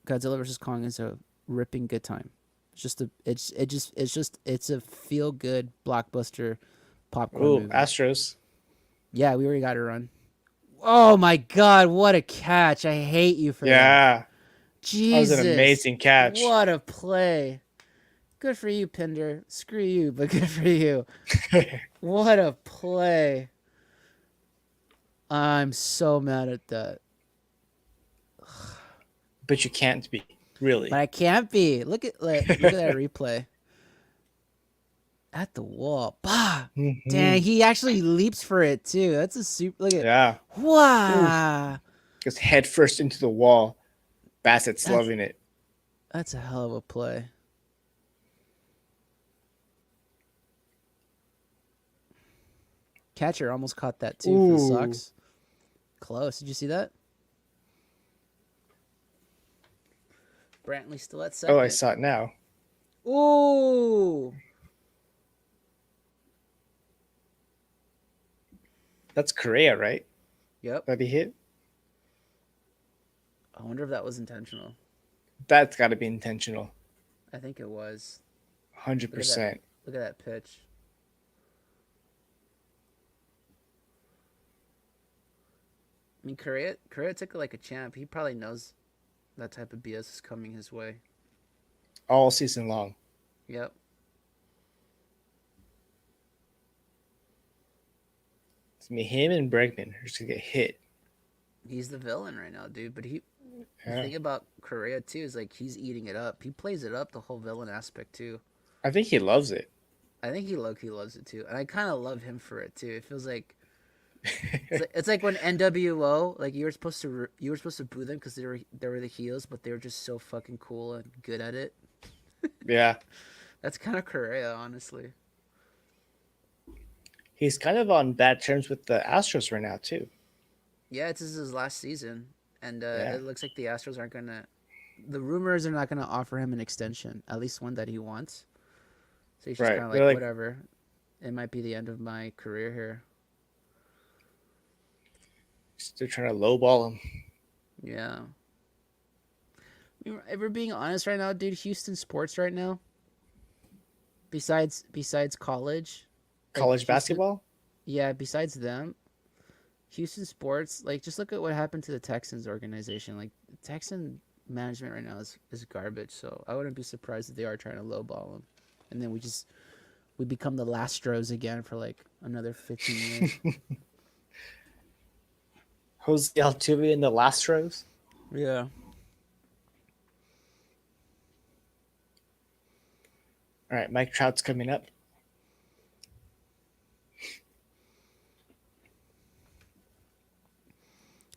[SPEAKER 1] Godzilla vs Kong is a ripping good time. It's a feel good blockbuster popcorn
[SPEAKER 2] Ooh,
[SPEAKER 1] movie.
[SPEAKER 2] Astros.
[SPEAKER 1] Yeah, we already got it run. Oh my god, what a catch! I hate you for that.
[SPEAKER 2] Yeah, that was an
[SPEAKER 1] Jesus,
[SPEAKER 2] amazing catch.
[SPEAKER 1] what a play! Good for you, Pinder. Screw you, but good for you. What a play! I'm so mad at that.
[SPEAKER 2] But you can't be
[SPEAKER 1] But
[SPEAKER 2] really.
[SPEAKER 1] I can't be. Look at that replay. At the wall. Bah! Dang,
[SPEAKER 2] Hmm.
[SPEAKER 1] he actually leaps for it too. That's a super look at
[SPEAKER 2] Yeah. Ooh,
[SPEAKER 1] wow.
[SPEAKER 2] just head first into the wall. Bassett's
[SPEAKER 1] That's
[SPEAKER 2] loving it.
[SPEAKER 1] that's a hell of a play. Catcher almost caught that too for the
[SPEAKER 2] Ooh.
[SPEAKER 1] Sox. Close. Did you see that? Brantley still at
[SPEAKER 2] Oh, I
[SPEAKER 1] second.
[SPEAKER 2] saw it now.
[SPEAKER 1] Ooh.
[SPEAKER 2] That's Correa, right?
[SPEAKER 1] Yep.
[SPEAKER 2] That he hit.
[SPEAKER 1] I wonder if that was intentional.
[SPEAKER 2] That's got to be intentional.
[SPEAKER 1] I think it was.
[SPEAKER 2] Hundred
[SPEAKER 1] Look at that.
[SPEAKER 2] percent.
[SPEAKER 1] Look at that pitch. I mean, Correa took it like a champ. He probably knows that type of BS is coming his way.
[SPEAKER 2] All season long.
[SPEAKER 1] Yep.
[SPEAKER 2] It's me, him, and Bregman are just gonna get hit.
[SPEAKER 1] He's the villain right now, dude. But the
[SPEAKER 2] Yeah.
[SPEAKER 1] thing about Correa too is like he's eating it up. He plays it up the whole villain aspect too.
[SPEAKER 2] I think he loves it.
[SPEAKER 1] I think he low key loves it too, and I kind of love him for it too. It feels like it's like when NWO like you were supposed to boo them because they were the heels, but they were just so fucking cool and good at it.
[SPEAKER 2] Yeah.
[SPEAKER 1] That's kind of Correa, honestly.
[SPEAKER 2] He's kind of on bad terms with the Astros right now too.
[SPEAKER 1] Yeah, it's his last season, and
[SPEAKER 2] Yeah.
[SPEAKER 1] it looks like the Astros aren't gonna. The rumors are not gonna offer him an extension, at least one that he wants. So he's just kind
[SPEAKER 2] Right.
[SPEAKER 1] of
[SPEAKER 2] They're
[SPEAKER 1] like,
[SPEAKER 2] like
[SPEAKER 1] whatever. It might be the end of my career here.
[SPEAKER 2] they're trying to lowball him.
[SPEAKER 1] Yeah. I mean, if we're being honest right now, dude, Houston sports right now, besides college, like
[SPEAKER 2] College
[SPEAKER 1] Houston,
[SPEAKER 2] basketball?
[SPEAKER 1] yeah, besides them, Houston sports, like just look at what happened to the Texans organization. Like Texan management right now is garbage. So I wouldn't be surprised if they are trying to lowball them, and then we become the Lastros again for like another 15 years.
[SPEAKER 2] Jose Altuve in the Astros?
[SPEAKER 1] Yeah.
[SPEAKER 2] All right, Mike Trout's coming up.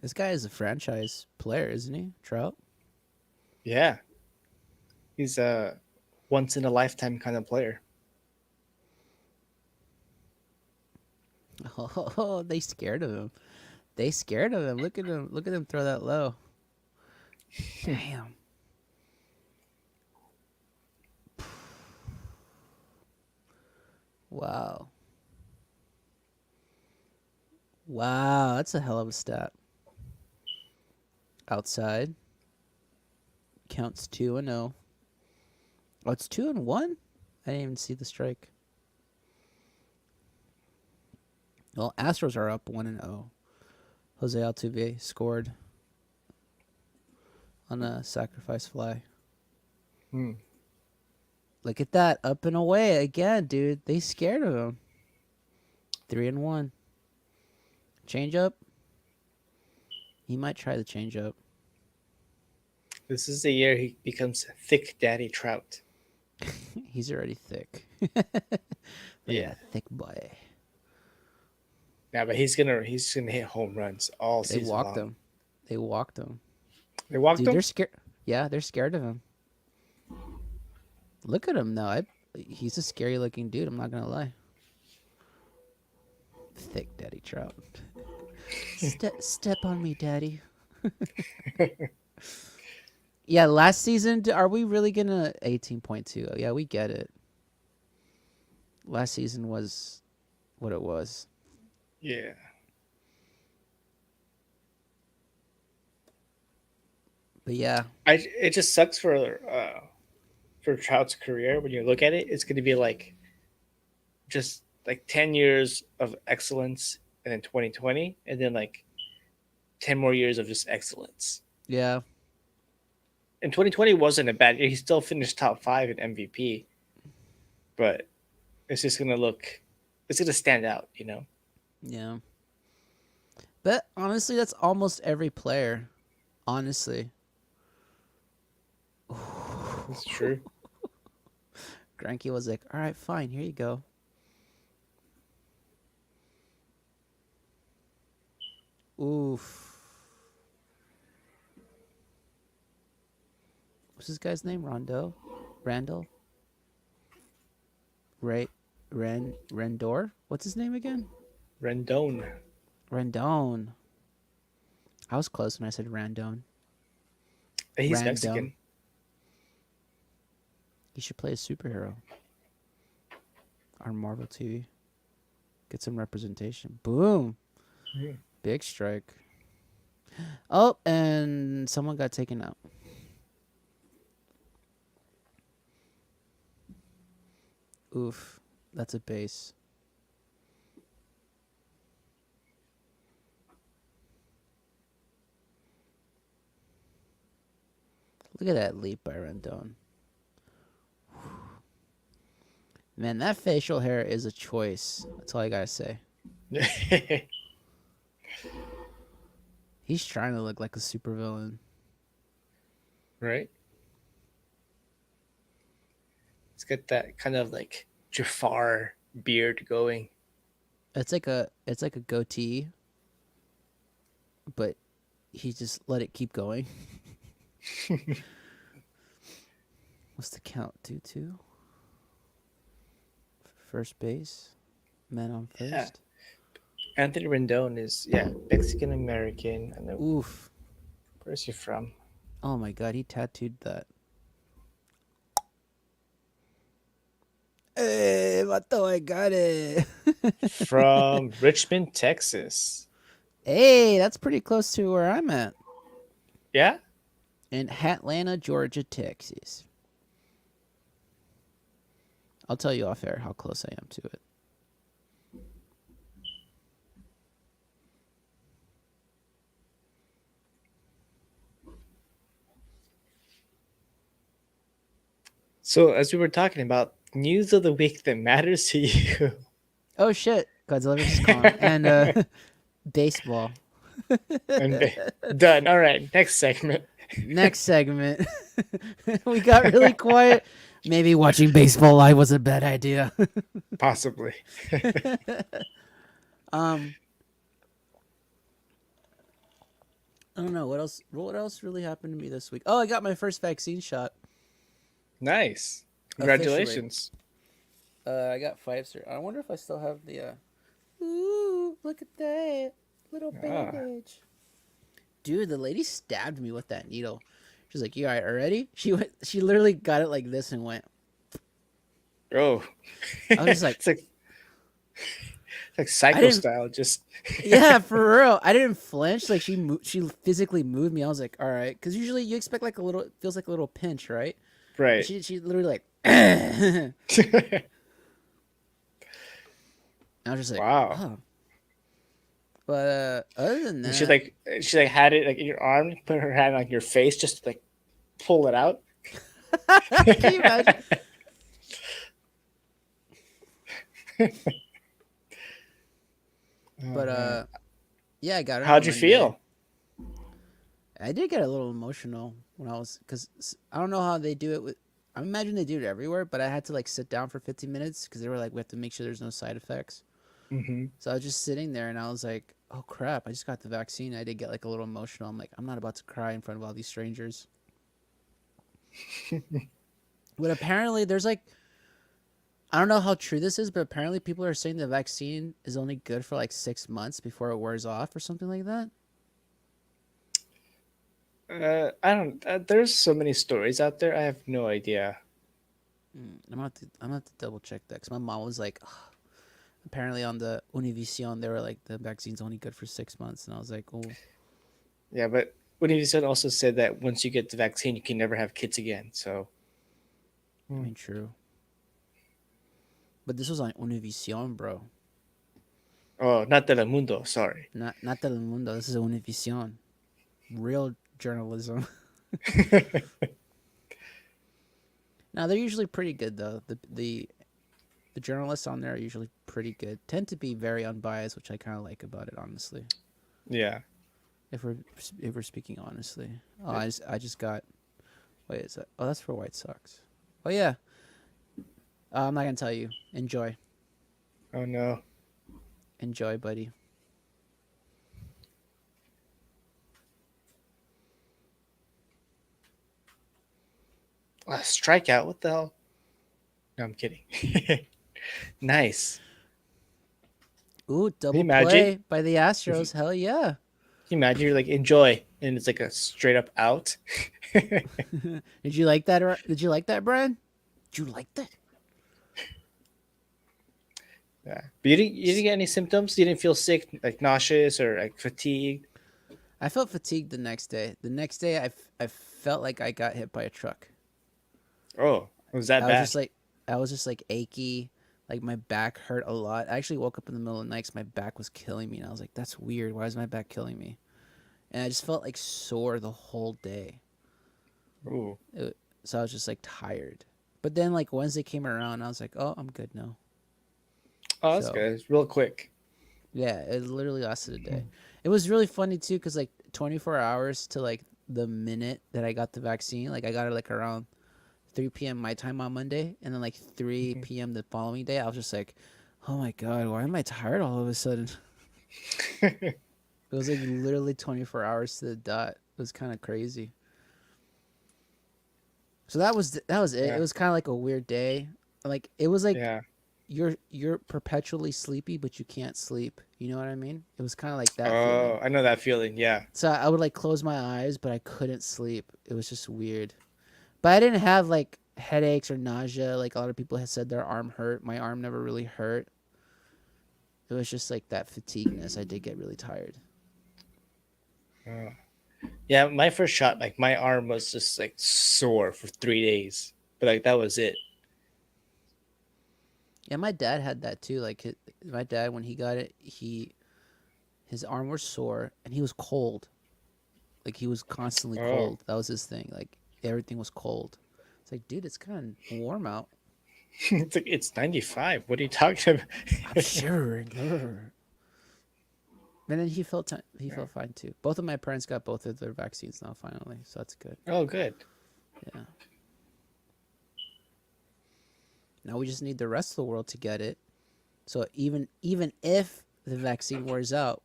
[SPEAKER 1] This guy is a franchise player, isn't he? Trout.
[SPEAKER 2] Yeah. He's a once in a lifetime kind of player.
[SPEAKER 1] Oh, they scared of him. They scared of him. Look at him. Look at him throw that low. Damn. Wow. Wow, that's a hell of a stat. Outside. Counts 2-0. Oh, it's 2-1. I didn't even see the strike. Well, Astros are up 1-0. Jose Altuve scored on a sacrifice fly.
[SPEAKER 2] Hmm.
[SPEAKER 1] Look at that, up and away again, dude. They scared of him. 3-1. Change up. He might try the change up.
[SPEAKER 2] This is the year he becomes Thick Daddy Trout.
[SPEAKER 1] He's already thick. Look at
[SPEAKER 2] Yeah.
[SPEAKER 1] that thick boy.
[SPEAKER 2] Yeah, but he's gonna hit home runs all
[SPEAKER 1] They
[SPEAKER 2] season
[SPEAKER 1] walked
[SPEAKER 2] long.
[SPEAKER 1] him. They walked him.
[SPEAKER 2] They walked
[SPEAKER 1] Dude,
[SPEAKER 2] him.
[SPEAKER 1] they're scared. Yeah, they're scared of him. Look at him though. He's a scary looking dude. I'm not gonna lie. Thick Daddy Trout. Step on me, Daddy. Yeah, last season, are we really gonna 18.2? Yeah, we get it. Last season was what it was.
[SPEAKER 2] Yeah.
[SPEAKER 1] But yeah,
[SPEAKER 2] It just sucks for Trout's career when you look at it. It's going to be like just like 10 years of excellence, and then 2020, and then like 10 more years of just excellence.
[SPEAKER 1] yeah,
[SPEAKER 2] And 2020 wasn't a bad year. He still finished top 5 in MVP, but it's just going to it's going to stand out, you know?
[SPEAKER 1] yeah. But honestly, that's almost every player. Honestly,
[SPEAKER 2] It's true.
[SPEAKER 1] Greinke was like, "All right, fine, here you go." Oof. What's this guy's name? Randall? Rendor? What's his name again?
[SPEAKER 2] Rendon.
[SPEAKER 1] Rendon. I was close when I said Randon.
[SPEAKER 2] He's
[SPEAKER 1] Randon.
[SPEAKER 2] Mexican.
[SPEAKER 1] He should play a superhero on Marvel TV. Get some representation. Boom.
[SPEAKER 2] Yeah.
[SPEAKER 1] Big strike. Oh, and someone got taken out. Oof. That's a base. Look at that leap by Rendon. Man, that facial hair is a choice. That's all I gotta say. He's trying to look like a supervillain.
[SPEAKER 2] Right? It's got that kind of like Jafar beard going.
[SPEAKER 1] It's like a goatee, but he just let it keep going. What's the count? 2-2. First base, men on first.
[SPEAKER 2] Yeah. Anthony Rendon is Mexican American. And then
[SPEAKER 1] Oof.
[SPEAKER 2] where's he from?
[SPEAKER 1] Oh my god, he tattooed that. Hey, vato, I got it.
[SPEAKER 2] From Richmond, Texas.
[SPEAKER 1] Hey, that's pretty close to where I'm at.
[SPEAKER 2] Yeah?
[SPEAKER 1] In Atlanta, Georgia, Texas. I'll tell you off air how close I am to it.
[SPEAKER 2] So as we were talking about news of the week that matters to you.
[SPEAKER 1] Oh shit, Godzilla vs. Kong and baseball.
[SPEAKER 2] And done. All right, next segment.
[SPEAKER 1] Next segment. We got really quiet. Maybe watching baseball live was a bad idea.
[SPEAKER 2] Possibly.
[SPEAKER 1] I don't know what else. What else really happened to me this week? Oh, I got my first vaccine shot.
[SPEAKER 2] Nice. Congratulations.
[SPEAKER 1] I got Pfizer. I wonder if I still have the. Ooh, look at that little bandage. Dude, the lady stabbed me with that needle. She's like, "You all right, already?" She went. She literally got it like this and went.
[SPEAKER 2] Oh.
[SPEAKER 1] I was like,
[SPEAKER 2] it's like psycho style. Just
[SPEAKER 1] yeah, for real. I didn't flinch. Like she physically moved me. I was like, all right, because usually you expect like a little. It feels like a little pinch, right?
[SPEAKER 2] Right.
[SPEAKER 1] She literally like I was just like,
[SPEAKER 2] Wow.
[SPEAKER 1] oh. But other than
[SPEAKER 2] And
[SPEAKER 1] that,
[SPEAKER 2] she like had it like in your arm, put her hand on your face just to like pull it out.
[SPEAKER 1] can you imagine?
[SPEAKER 2] Oh
[SPEAKER 1] But
[SPEAKER 2] man.
[SPEAKER 1] yeah, I got her on
[SPEAKER 2] How'd you
[SPEAKER 1] Monday.
[SPEAKER 2] feel?
[SPEAKER 1] I did get a little emotional when I was because I don't know how they do it with. I imagine they do it everywhere, but I had to like sit down for 15 minutes because they were like, we have to make sure there's no side effects.
[SPEAKER 2] Hmm.
[SPEAKER 1] So I was just sitting there and I was like, oh crap, I just got the vaccine. I did get like a little emotional. I'm like, I'm not about to cry in front of all these strangers. But apparently, there's like, I don't know how true this is, but apparently people are saying the vaccine is only good for like 6 months before it wears off or something like that.
[SPEAKER 2] I don't. There's so many stories out there. I have no idea.
[SPEAKER 1] I'm gonna have to double check that because my mom was like, "Ugh." Apparently on the Univision they were like the vaccine's only good for 6 months, and I was like, oh,
[SPEAKER 2] Yeah, but Univision also said that once you get the vaccine, you can never have kids again. So,
[SPEAKER 1] I
[SPEAKER 2] hmm.
[SPEAKER 1] mean, true. But this was on Univision, bro.
[SPEAKER 2] Oh, not Telemundo. Sorry.
[SPEAKER 1] Not Telemundo. This is Univision. Real journalism. Now they're usually pretty good though. The journalists on there are usually pretty good. Tend to be very unbiased, which I kind of like about it, honestly.
[SPEAKER 2] Yeah.
[SPEAKER 1] If we're speaking honestly. Oh, I just got. Wait, is that? Oh, that's for White Sox. Oh yeah. I'm not gonna tell you. Enjoy,
[SPEAKER 2] Oh no.
[SPEAKER 1] enjoy, buddy.
[SPEAKER 2] Strikeout. What the hell? No, I'm kidding. Nice.
[SPEAKER 1] Ooh,
[SPEAKER 2] Can you
[SPEAKER 1] double
[SPEAKER 2] imagine?
[SPEAKER 1] play by the
[SPEAKER 2] If you,
[SPEAKER 1] Astros. Hell yeah.
[SPEAKER 2] can you imagine you're like enjoy, and it's like a straight up out.
[SPEAKER 1] Did you like that? Did you like that, Brian? Did you like that?
[SPEAKER 2] Yeah. But you didn't get any symptoms. You didn't feel sick, like nauseous or like fatigued.
[SPEAKER 1] I felt fatigued the next day. The next day, I felt like I got hit by a truck.
[SPEAKER 2] Oh, it was that
[SPEAKER 1] I was
[SPEAKER 2] bad?
[SPEAKER 1] just like, I was just like achy. Like my back hurt a lot. I actually woke up in the middle of the night 'cause my back was killing me, and I was like, "That's weird. Why is my back killing me?" And I just felt like sore the whole day.
[SPEAKER 2] Ooh.
[SPEAKER 1] So I was just like tired. But then like Wednesday came around, I was like, "Oh, I'm good now."
[SPEAKER 2] Oh, that's
[SPEAKER 1] So
[SPEAKER 2] good. It's real quick.
[SPEAKER 1] yeah, it literally lasted a day. It was really funny too, cause like 24 hours to like the minute that I got the vaccine, like I got it like around 3 p.m. my time on Monday, and then like 3 p.m. the following day, I was just like, "Oh my god, why am I tired all of a sudden?" It was like literally 24 hours to the dot. It was kind of crazy. So that was it. It
[SPEAKER 2] Yeah.
[SPEAKER 1] was kind of like a weird day. Like it was like
[SPEAKER 2] Yeah.
[SPEAKER 1] you're perpetually sleepy, but you can't sleep. You know what I mean? It was kind of like that feeling.
[SPEAKER 2] Oh, I know that feeling. Yeah.
[SPEAKER 1] So I would like close my eyes, but I couldn't sleep. It was just weird. But I didn't have like headaches or nausea. Like a lot of people had said their arm hurt. My arm never really hurt. It was just like that fatigueness. I did get really tired.
[SPEAKER 2] Oh. Yeah. My first shot, like my arm was just like sore for 3 days, but like that was it.
[SPEAKER 1] Yeah, my dad had that too. Like my dad, when he got it, his arm was sore and he was cold. Like he was constantly
[SPEAKER 2] Oh,
[SPEAKER 1] cold. That was his thing. Like everything was cold. It's like, dude, it's kind of warm out.
[SPEAKER 2] it's like it's 95. What are you talking
[SPEAKER 1] I'm
[SPEAKER 2] about?
[SPEAKER 1] shivering. And then he felt fine too. Both of my parents got both of their vaccines now finally, so that's good.
[SPEAKER 2] Oh, good.
[SPEAKER 1] Yeah. Now we just need the rest of the world to get it. So even if the vaccine wears out,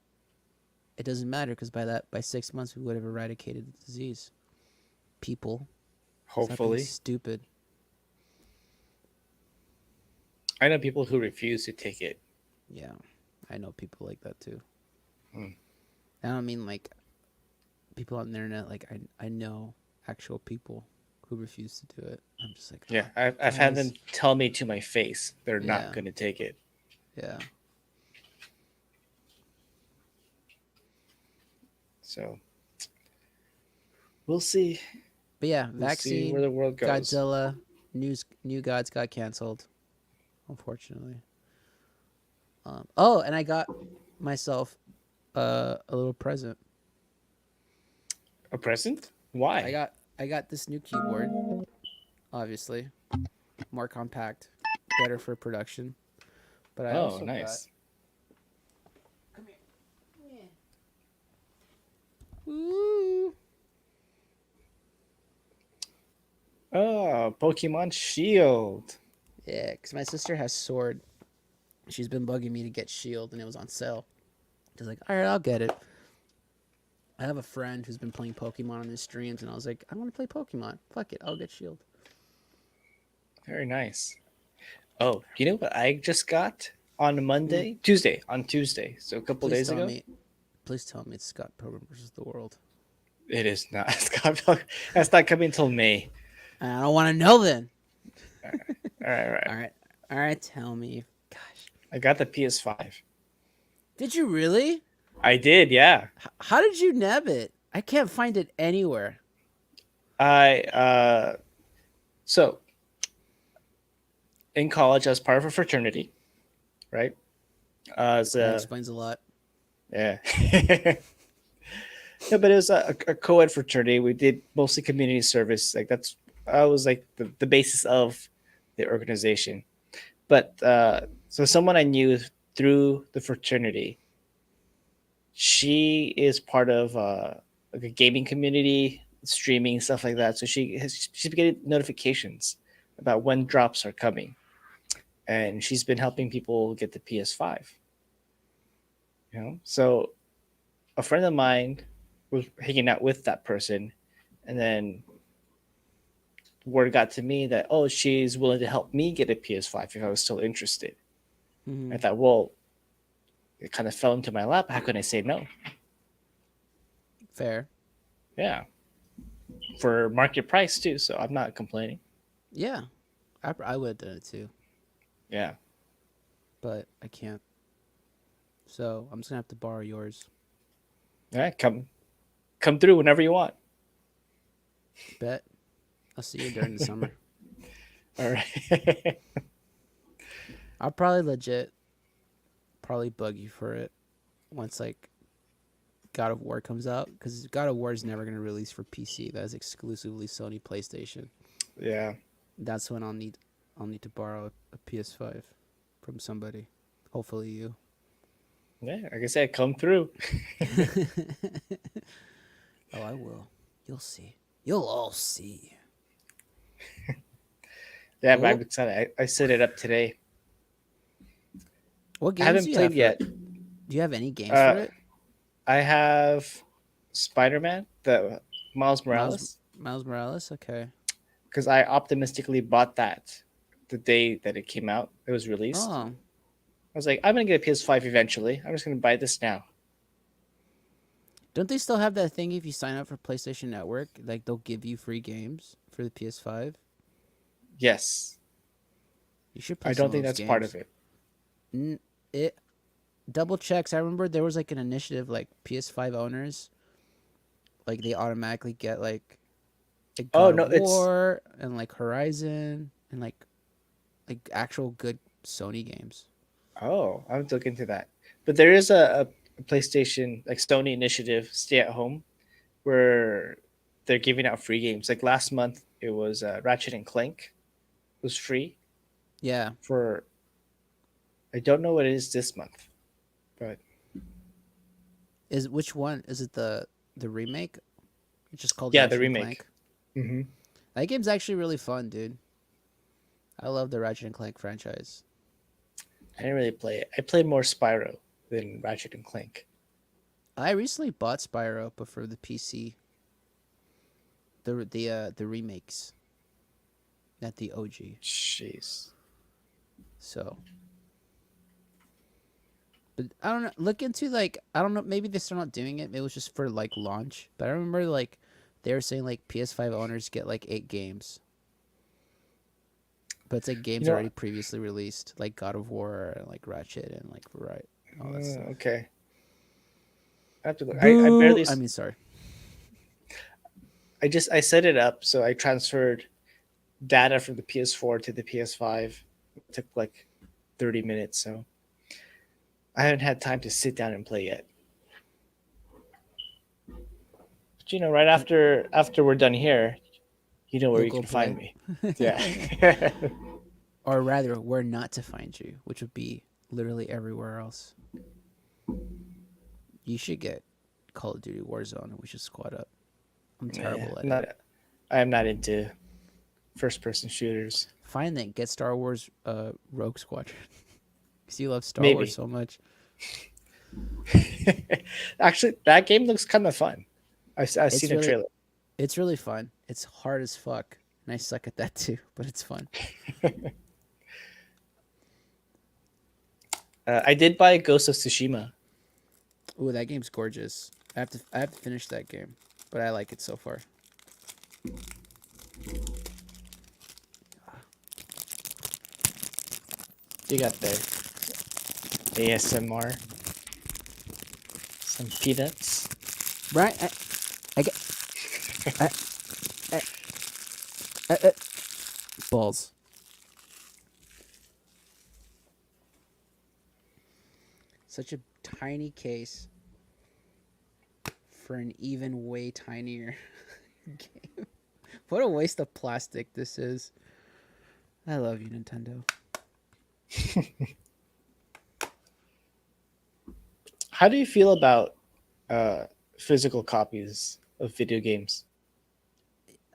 [SPEAKER 1] it doesn't matter because by 6 months we would have eradicated the disease. People, stop being
[SPEAKER 2] Hopefully.
[SPEAKER 1] stupid.
[SPEAKER 2] I know people who refuse to take it.
[SPEAKER 1] Yeah, I know people like that too.
[SPEAKER 2] Hmm.
[SPEAKER 1] I don't mean like people on the internet. Like I know actual people who refuse to do it. I'm just like,
[SPEAKER 2] Yeah,
[SPEAKER 1] oh,
[SPEAKER 2] I've had them
[SPEAKER 1] guys.
[SPEAKER 2] tell me to my face they're not
[SPEAKER 1] Yeah,
[SPEAKER 2] going to take it.
[SPEAKER 1] yeah.
[SPEAKER 2] So we'll see.
[SPEAKER 1] But yeah,
[SPEAKER 2] We'll see where
[SPEAKER 1] vaccine,
[SPEAKER 2] the world goes.
[SPEAKER 1] Godzilla, New Gods got canceled, unfortunately. Oh, and I got myself a little present.
[SPEAKER 2] A present?
[SPEAKER 1] I
[SPEAKER 2] Why?
[SPEAKER 1] got I got this new keyboard, obviously more compact, better for production. But I
[SPEAKER 2] Oh,
[SPEAKER 1] also got.
[SPEAKER 2] nice.
[SPEAKER 1] Come here. Yeah. Ooh.
[SPEAKER 2] Oh, Pokemon Shield.
[SPEAKER 1] Yeah, because my sister has Sword. She's been bugging me to get Shield, and it was on sale. She's like, all right, I'll get it. I have a friend who's been playing Pokemon on his streams, and I was like, I want to play Pokemon. Fuck it, I'll get Shield.
[SPEAKER 2] Very nice. Oh, you know what I just got on
[SPEAKER 1] Mm.
[SPEAKER 2] Monday? Tuesday. On Tuesday. So a couple
[SPEAKER 1] Please
[SPEAKER 2] days
[SPEAKER 1] tell
[SPEAKER 2] ago?
[SPEAKER 1] me, please tell me it's Scott Pilgrim versus the World.
[SPEAKER 2] It is not. That's not coming until May.
[SPEAKER 1] And I don't want to know then.
[SPEAKER 2] All right, all right.
[SPEAKER 1] All right, all right. Tell me, gosh,
[SPEAKER 2] I got the PS5.
[SPEAKER 1] did you really?
[SPEAKER 2] I did, yeah.
[SPEAKER 1] How did you nab it? I can't find it anywhere.
[SPEAKER 2] I so in college I was part of a fraternity, right? As
[SPEAKER 1] That
[SPEAKER 2] a
[SPEAKER 1] explains a lot.
[SPEAKER 2] yeah. No, but it was a co-ed fraternity. We did mostly community service. Like I was like the basis of the organization. But so someone I knew through the fraternity, she is part of like a gaming community, streaming stuff like that. So she's been getting notifications about when drops are coming, and she's been helping people get the PS5. You know, so a friend of mine was hanging out with that person, and then word got to me that oh she's willing to help me get a PS5 if I was still interested.
[SPEAKER 1] Mm-hmm.
[SPEAKER 2] I thought, well, it kind of fell into my lap. How can I say no?
[SPEAKER 1] Fair.
[SPEAKER 2] Yeah, for market price too. So I'm not complaining.
[SPEAKER 1] Yeah, I would have done it too,
[SPEAKER 2] Yeah,
[SPEAKER 1] but I can't. So I'm just gonna have to borrow yours.
[SPEAKER 2] yeah. Come through whenever you want.
[SPEAKER 1] Bet. I'll see you during the summer.
[SPEAKER 2] All right.
[SPEAKER 1] I'll probably probably bug you for it once like God of War comes out because God of War is never gonna release for PC. That is exclusively Sony PlayStation.
[SPEAKER 2] Yeah.
[SPEAKER 1] That's when I'll need to borrow a PS5 from somebody. Hopefully you.
[SPEAKER 2] Yeah. Like I said, come through.
[SPEAKER 1] Oh, I will. You'll see. You'll all see.
[SPEAKER 2] Yeah, but I'm
[SPEAKER 1] Oh,
[SPEAKER 2] excited. I set it up today.
[SPEAKER 1] what
[SPEAKER 2] I
[SPEAKER 1] games do
[SPEAKER 2] haven't
[SPEAKER 1] you have
[SPEAKER 2] played
[SPEAKER 1] for it?
[SPEAKER 2] yet.
[SPEAKER 1] Do you have any games for
[SPEAKER 2] Uh,
[SPEAKER 1] it?
[SPEAKER 2] I have Spider Man, the Miles
[SPEAKER 1] Miles
[SPEAKER 2] Morales,
[SPEAKER 1] Miles Morales. Okay.
[SPEAKER 2] because I optimistically bought that the day that it came out. It was released.
[SPEAKER 1] Oh,
[SPEAKER 2] I was like, I'm gonna get a PS5 eventually. I'm just gonna buy this now.
[SPEAKER 1] don't they still have that thing if you sign up for PlayStation Network? Like they'll give you free games for the PS5.
[SPEAKER 2] Yes,
[SPEAKER 1] You should play
[SPEAKER 2] I
[SPEAKER 1] some
[SPEAKER 2] don't
[SPEAKER 1] of
[SPEAKER 2] think
[SPEAKER 1] those
[SPEAKER 2] that's part of
[SPEAKER 1] games.
[SPEAKER 2] it.
[SPEAKER 1] It double checks. I remember there was like an initiative like PS5 owners, like they automatically get like
[SPEAKER 2] Oh
[SPEAKER 1] God
[SPEAKER 2] no,
[SPEAKER 1] of
[SPEAKER 2] it's
[SPEAKER 1] War and like Horizon and like actual good Sony games.
[SPEAKER 2] oh, I have to look into that. But there is a PlayStation like Sony initiative, Stay at Home, where they're giving out free games. Like last month, it was Ratchet and Clank was free
[SPEAKER 1] Yeah.
[SPEAKER 2] for. I don't know what it is this month, but
[SPEAKER 1] Is which one? Is it the remake? It's just called
[SPEAKER 2] yeah, the
[SPEAKER 1] Ratchet and
[SPEAKER 2] remake.
[SPEAKER 1] Clank.
[SPEAKER 2] Hmm.
[SPEAKER 1] That game's actually really fun, dude. I love the Ratchet and Clank franchise.
[SPEAKER 2] I didn't really play it. I played more Spyro than Ratchet and Clank.
[SPEAKER 1] I recently bought Spyro, but for the PC. The remakes, not the OG.
[SPEAKER 2] Jeez.
[SPEAKER 1] So, but I don't know. Look into like I don't know. Maybe they're still not doing it. Maybe it was just for like launch. But I remember like they were saying like PS5 owners get like 8 games, but it's like
[SPEAKER 2] You
[SPEAKER 1] games
[SPEAKER 2] know,
[SPEAKER 1] already previously released, like God of War and like Ratchet and like right all that stuff.
[SPEAKER 2] okay. I have to look. I
[SPEAKER 1] Boo!
[SPEAKER 2] barely.
[SPEAKER 1] I mean, sorry.
[SPEAKER 2] I set it up so I transferred data from the PS4 to the PS5. It took like 30 minutes, so I haven't had time to sit down and play yet. But right after we're done here, you know where
[SPEAKER 1] You'll
[SPEAKER 2] you
[SPEAKER 1] go
[SPEAKER 2] can find
[SPEAKER 1] play.
[SPEAKER 2] me. Yeah.
[SPEAKER 1] Or rather, where not to find you, which would be literally everywhere else. You should get Call of Duty Warzone and we should squad up. I'm
[SPEAKER 2] Yeah,
[SPEAKER 1] terrible at it.
[SPEAKER 2] not I am not into first person shooters.
[SPEAKER 1] Fine then, get Star Wars Rogue Squadron. Because you love Star Wars
[SPEAKER 2] Maybe.
[SPEAKER 1] so much.
[SPEAKER 2] Actually, that game looks kind of fun. I've
[SPEAKER 1] It's
[SPEAKER 2] seen a
[SPEAKER 1] really
[SPEAKER 2] trailer.
[SPEAKER 1] it's really fun. It's hard as fuck. And I suck at that too, but it's fun.
[SPEAKER 2] I did buy Ghost of Tsushima.
[SPEAKER 1] Ooh, that game's gorgeous. I have to finish that game, but I like it so far.
[SPEAKER 2] You got the ASMR, some peanuts.
[SPEAKER 1] Right? I get I, balls. Such a tiny case for an even way tinier game. What a waste of plastic this is. I love you, Nintendo.
[SPEAKER 2] How do you feel about physical copies of video games?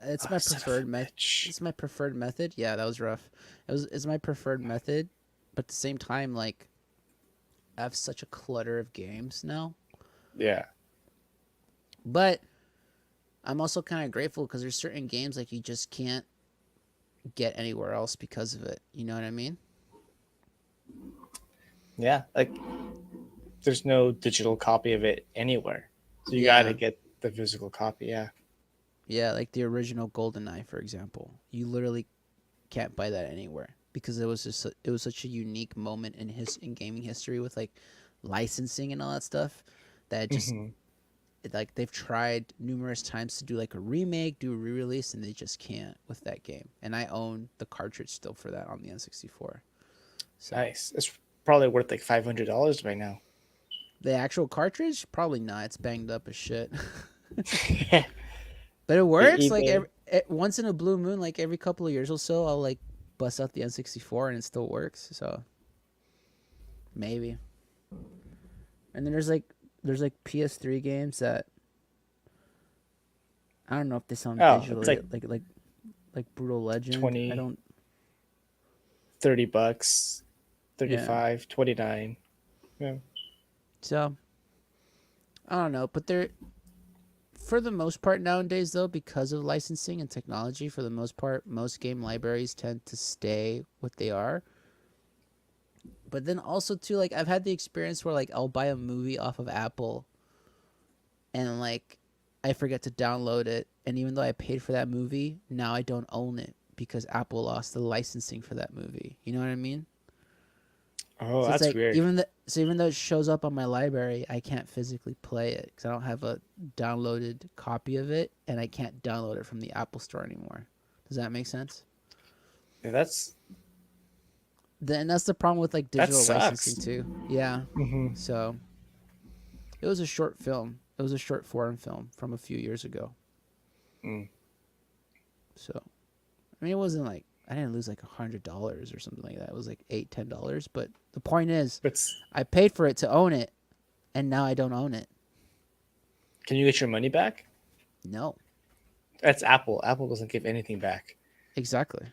[SPEAKER 1] It's
[SPEAKER 2] Oh,
[SPEAKER 1] my
[SPEAKER 2] son of a
[SPEAKER 1] preferred method.
[SPEAKER 2] bitch.
[SPEAKER 1] It's my preferred method. Yeah, that was rough. It's my preferred method, but at the same time, like, I have such a clutter of games now.
[SPEAKER 2] Yeah.
[SPEAKER 1] But I'm also kind of grateful because there's certain games like you just can't get anywhere else because of it. You know what I mean?
[SPEAKER 2] Yeah. Like, there's no digital copy of it anywhere. So you
[SPEAKER 1] Yeah.
[SPEAKER 2] gotta get the physical copy. Yeah.
[SPEAKER 1] Yeah, like the original GoldenEye, for example. You literally can't buy that anywhere because it was such a unique moment in gaming history with like licensing and all that stuff that
[SPEAKER 2] Hmm.
[SPEAKER 1] like they've tried numerous times to do like a remake, do a re-release, and they just can't with that game. And I own the cartridge still for that on the N64. So
[SPEAKER 2] Nice. It's probably worth like $500 by now.
[SPEAKER 1] the actual cartridge, probably not. It's banged up as shit. But it works. Like
[SPEAKER 2] eBay.
[SPEAKER 1] once in a blue moon, like every couple of years or so, I'll like bust out the N64 and it still works. So maybe. And then there's like PS3 games that I don't know if they sound
[SPEAKER 2] Oh, it's
[SPEAKER 1] digitally like Brutal Legend.
[SPEAKER 2] 20,
[SPEAKER 1] I don't.
[SPEAKER 2] $30,
[SPEAKER 1] Yeah.
[SPEAKER 2] 35, 29. Yeah.
[SPEAKER 1] So I don't know, but they're for the most part nowadays though, because of licensing and technology, for the most part, most game libraries tend to stay what they are. But then also too, like I've had the experience where like I'll buy a movie off of Apple and like I forget to download it, and even though I paid for that movie, now I don't own it because Apple lost the licensing for that movie. You know what I mean?
[SPEAKER 2] Oh,
[SPEAKER 1] So it's
[SPEAKER 2] that's
[SPEAKER 1] like
[SPEAKER 2] weird.
[SPEAKER 1] even though it shows up on my library, I can't physically play it because I don't have a downloaded copy of it, and I can't download it from the Apple Store anymore. Does that make sense?
[SPEAKER 2] Yeah, that's
[SPEAKER 1] Then that's the problem with like
[SPEAKER 2] that
[SPEAKER 1] digital licensing
[SPEAKER 2] sucks.
[SPEAKER 1] too. Yeah.
[SPEAKER 2] Hmm.
[SPEAKER 1] So it was a short film. It was a short foreign film from a few years ago.
[SPEAKER 2] Mm.
[SPEAKER 1] So I mean, it wasn't like I didn't lose like $100 or something like that. It was like $8-10. But the point is,
[SPEAKER 2] But
[SPEAKER 1] I paid for it to own it, and now I don't own it.
[SPEAKER 2] can you get your money back?
[SPEAKER 1] No,
[SPEAKER 2] That's Apple. Apple doesn't give anything back.
[SPEAKER 1] exactly.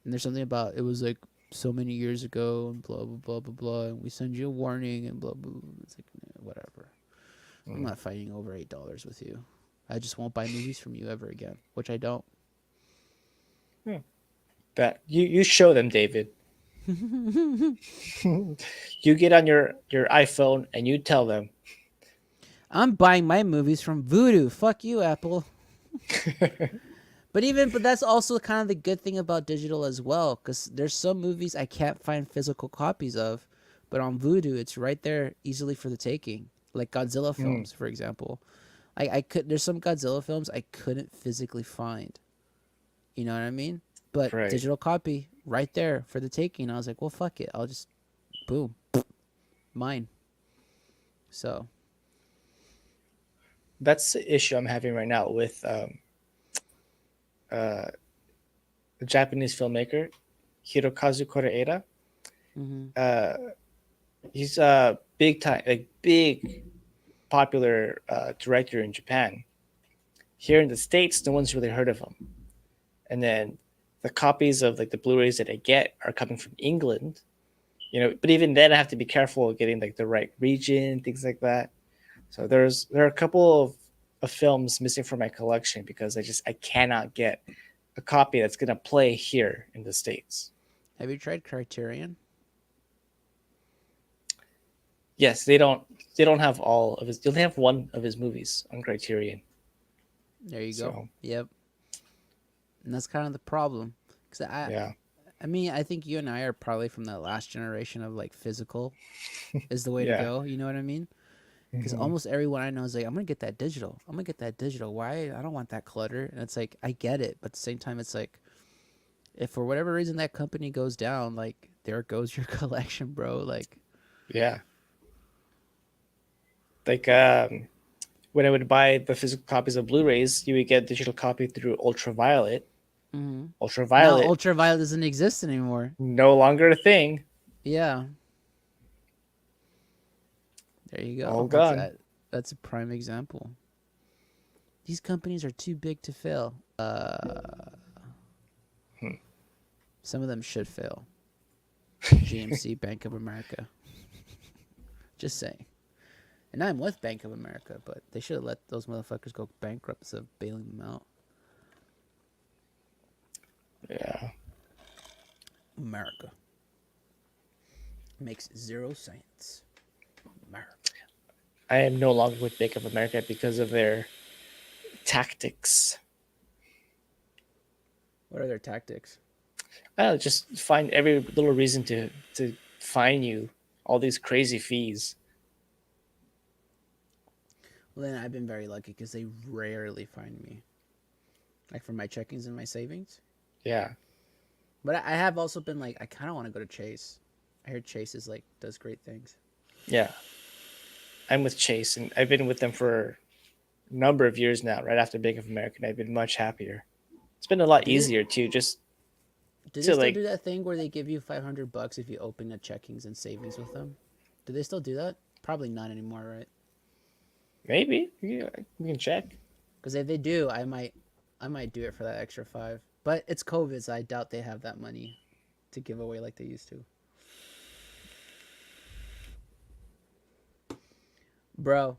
[SPEAKER 1] And there's something about it was like so many years ago and blah blah blah blah blah, and we send you a warning and blah blah. Blah. It's like whatever. I'm not fighting over $8 with you. I just won't buy movies from you ever again, which I don't.
[SPEAKER 2] That you show them, David. You get on your iPhone and you tell them.
[SPEAKER 1] I'm buying my movies from Vudu. Fuck you, Apple. But that's also kind of the good thing about digital as well, because there's some movies I can't find physical copies of, but on Vudu it's right there easily for the taking. Like Godzilla films, for example. I could. There's some Godzilla films I couldn't physically find. You know what I mean? But
[SPEAKER 2] Right.
[SPEAKER 1] digital copy right there for the taking. I was like, well, fuck it. I'll just boom, mine. So
[SPEAKER 2] That's the issue I'm having right now with uh, the Japanese filmmaker Hirokazu Koreeda.
[SPEAKER 1] hmm
[SPEAKER 2] Uh, he's a big time, like big popular director in Japan. Here in the States, no one's really heard of him. And then the copies of like the Blu-rays that I get are coming from England. But even then, I have to be careful of getting like the right region, things like that. So there are a couple of films missing from my collection because I cannot get a copy that's gonna play here in the States.
[SPEAKER 1] have you tried Criterion?
[SPEAKER 2] Yes, they don't have all of his. They only have one of his movies on Criterion.
[SPEAKER 1] There you go.
[SPEAKER 2] So
[SPEAKER 1] Yep. And that's kind of the problem. Cause
[SPEAKER 2] yeah,
[SPEAKER 1] I mean, I think you and I are probably from that last generation of like physical is the way to
[SPEAKER 2] yeah.
[SPEAKER 1] go. You know what I mean? Because
[SPEAKER 2] Mhm.
[SPEAKER 1] almost everyone I know is like, I'm gonna get that digital. I'm gonna get that digital. Why? I don't want that clutter. And it's like, I get it, but at the same time, it's like, if for whatever reason that company goes down, like there goes your collection, bro. Like,
[SPEAKER 2] Yeah. Like when I would buy the physical copies of Blu-rays, you would get digital copy through Ultraviolet.
[SPEAKER 1] hmm now
[SPEAKER 2] Ultraviolet
[SPEAKER 1] ultraviolet doesn't exist anymore.
[SPEAKER 2] no longer a thing.
[SPEAKER 1] Yeah, there you
[SPEAKER 2] All
[SPEAKER 1] go. That's
[SPEAKER 2] gone.
[SPEAKER 1] that. That's a prime example. These companies are too big to fail.
[SPEAKER 2] Hmm.
[SPEAKER 1] Some of them should fail. GMC, Bank of America. Just saying. And I'm with Bank of America, but they should have let those motherfuckers go bankrupt instead of bailing them out.
[SPEAKER 2] Yeah.
[SPEAKER 1] America makes zero sense. America.
[SPEAKER 2] I am no longer with Bank of America because of their tactics.
[SPEAKER 1] What are their tactics?
[SPEAKER 2] I don't know, just find every little reason to fine you all these crazy fees.
[SPEAKER 1] Well, then I've been very lucky because they rarely find me, like for my checkings and my savings.
[SPEAKER 2] Yeah.
[SPEAKER 1] But I have also been like, I kind of want to go to Chase. I heard Chase is like does great things.
[SPEAKER 2] Yeah. I'm with Chase and I've been with them for a number of years now, right after Bank of America, and I've been much happier. It's been a lot
[SPEAKER 1] Do they
[SPEAKER 2] easier too, just
[SPEAKER 1] do they
[SPEAKER 2] to
[SPEAKER 1] still
[SPEAKER 2] like
[SPEAKER 1] do that thing where they give you $500 if you open a checkings and savings with them? Do they still do that? Probably not anymore, right?
[SPEAKER 2] maybe we can check.
[SPEAKER 1] Because if they do, I might do it for that extra five. But it's COVID, so I doubt they have that money to give away like they used to. Bro,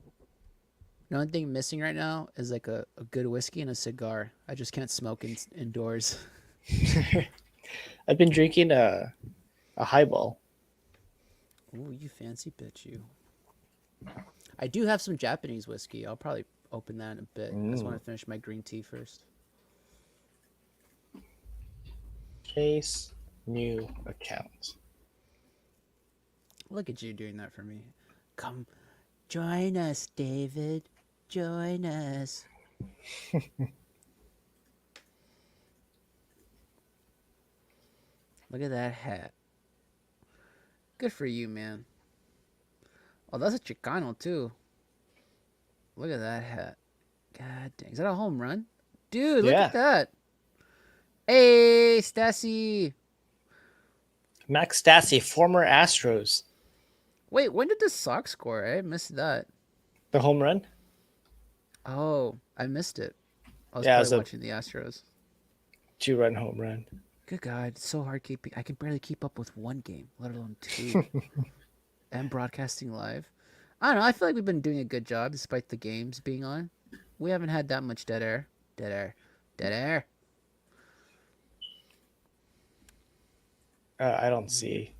[SPEAKER 1] the only thing missing right now is like a good whiskey and a cigar. I just can't smoke indoors.
[SPEAKER 2] I've been drinking a highball.
[SPEAKER 1] Ooh, you fancy bitch, you. I do have some Japanese whiskey. I'll probably open that in a bit. I just want
[SPEAKER 2] Mm.
[SPEAKER 1] to finish my green tea first.
[SPEAKER 2] Case new account.
[SPEAKER 1] Look at you doing that for me. Come, join us, David. Join us. Look at that hat. Good for you, man. Oh, that's a Chicano, too. Look at that hat. God dang. Is that a home run? Dude, look at
[SPEAKER 2] Yeah.
[SPEAKER 1] that. Hey, Stassi.
[SPEAKER 2] Max Stassi, former Astros.
[SPEAKER 1] Wait, when did the Sox score? I missed that.
[SPEAKER 2] The home run?
[SPEAKER 1] Oh, I missed it. I was
[SPEAKER 2] Yeah, it
[SPEAKER 1] probably
[SPEAKER 2] was a
[SPEAKER 1] watching the Astros.
[SPEAKER 2] 2-run home run.
[SPEAKER 1] Good God, it's so hard keeping. I can barely keep up with one game, let alone two. And broadcasting live. I don't know. I feel like we've been doing a good job despite the games being on. We haven't had that much dead air. Dead air. Dead air.
[SPEAKER 2] I don't see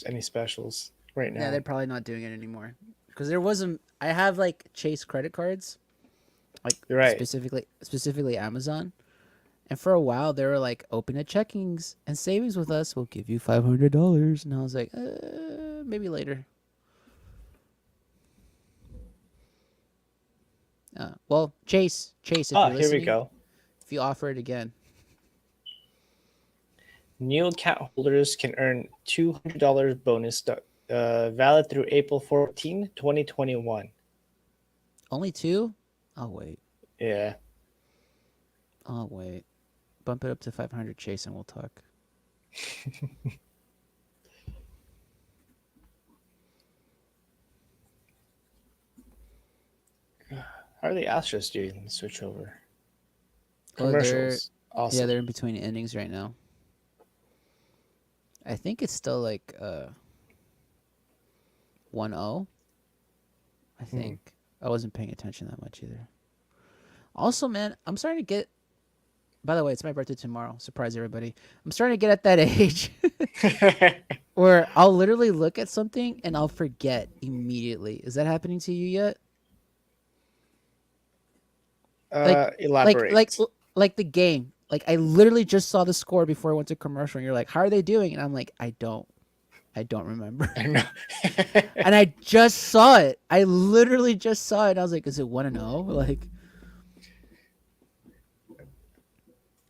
[SPEAKER 2] any specials right
[SPEAKER 1] Yeah, they're
[SPEAKER 2] now.
[SPEAKER 1] probably not doing it anymore. Because there wasn't. I have like Chase credit cards, like
[SPEAKER 2] You're right.
[SPEAKER 1] specifically Amazon. And for a while, they were like, open a checkings and savings with us. We'll give you $500. And I was like, maybe later. Well, Chase, if
[SPEAKER 2] Ah,
[SPEAKER 1] you're
[SPEAKER 2] here we
[SPEAKER 1] listening,
[SPEAKER 2] go.
[SPEAKER 1] if you offer it again,
[SPEAKER 2] New account holders can earn $200 bonus valid through April 14, 2021.
[SPEAKER 1] only two. I'll wait.
[SPEAKER 2] Yeah.
[SPEAKER 1] I'll wait. Bump it up to 500, Chase, and we'll talk.
[SPEAKER 2] How are the Astros doing? Switch over.
[SPEAKER 1] Well,
[SPEAKER 2] Commercials.
[SPEAKER 1] yeah,
[SPEAKER 2] Awesome.
[SPEAKER 1] they're in between innings right now. I think it's still like 1-0. I
[SPEAKER 2] Hmm.
[SPEAKER 1] think I wasn't paying attention that much either. Also, man, I'm starting to get. By the way, it's my birthday tomorrow. Surprise everybody! I'm starting to get at that age where I'll literally look at something and I'll forget immediately. Is that happening to you yet? Like, like, like,
[SPEAKER 2] Elaborate.
[SPEAKER 1] like the game. Like I literally just saw the score before I went to commercial, and you're like, "How are they doing?" And I'm like, I don't remember."
[SPEAKER 2] I don't know.
[SPEAKER 1] And I just saw it. I literally just saw it. And I was like, "Is it 1-0?" Like,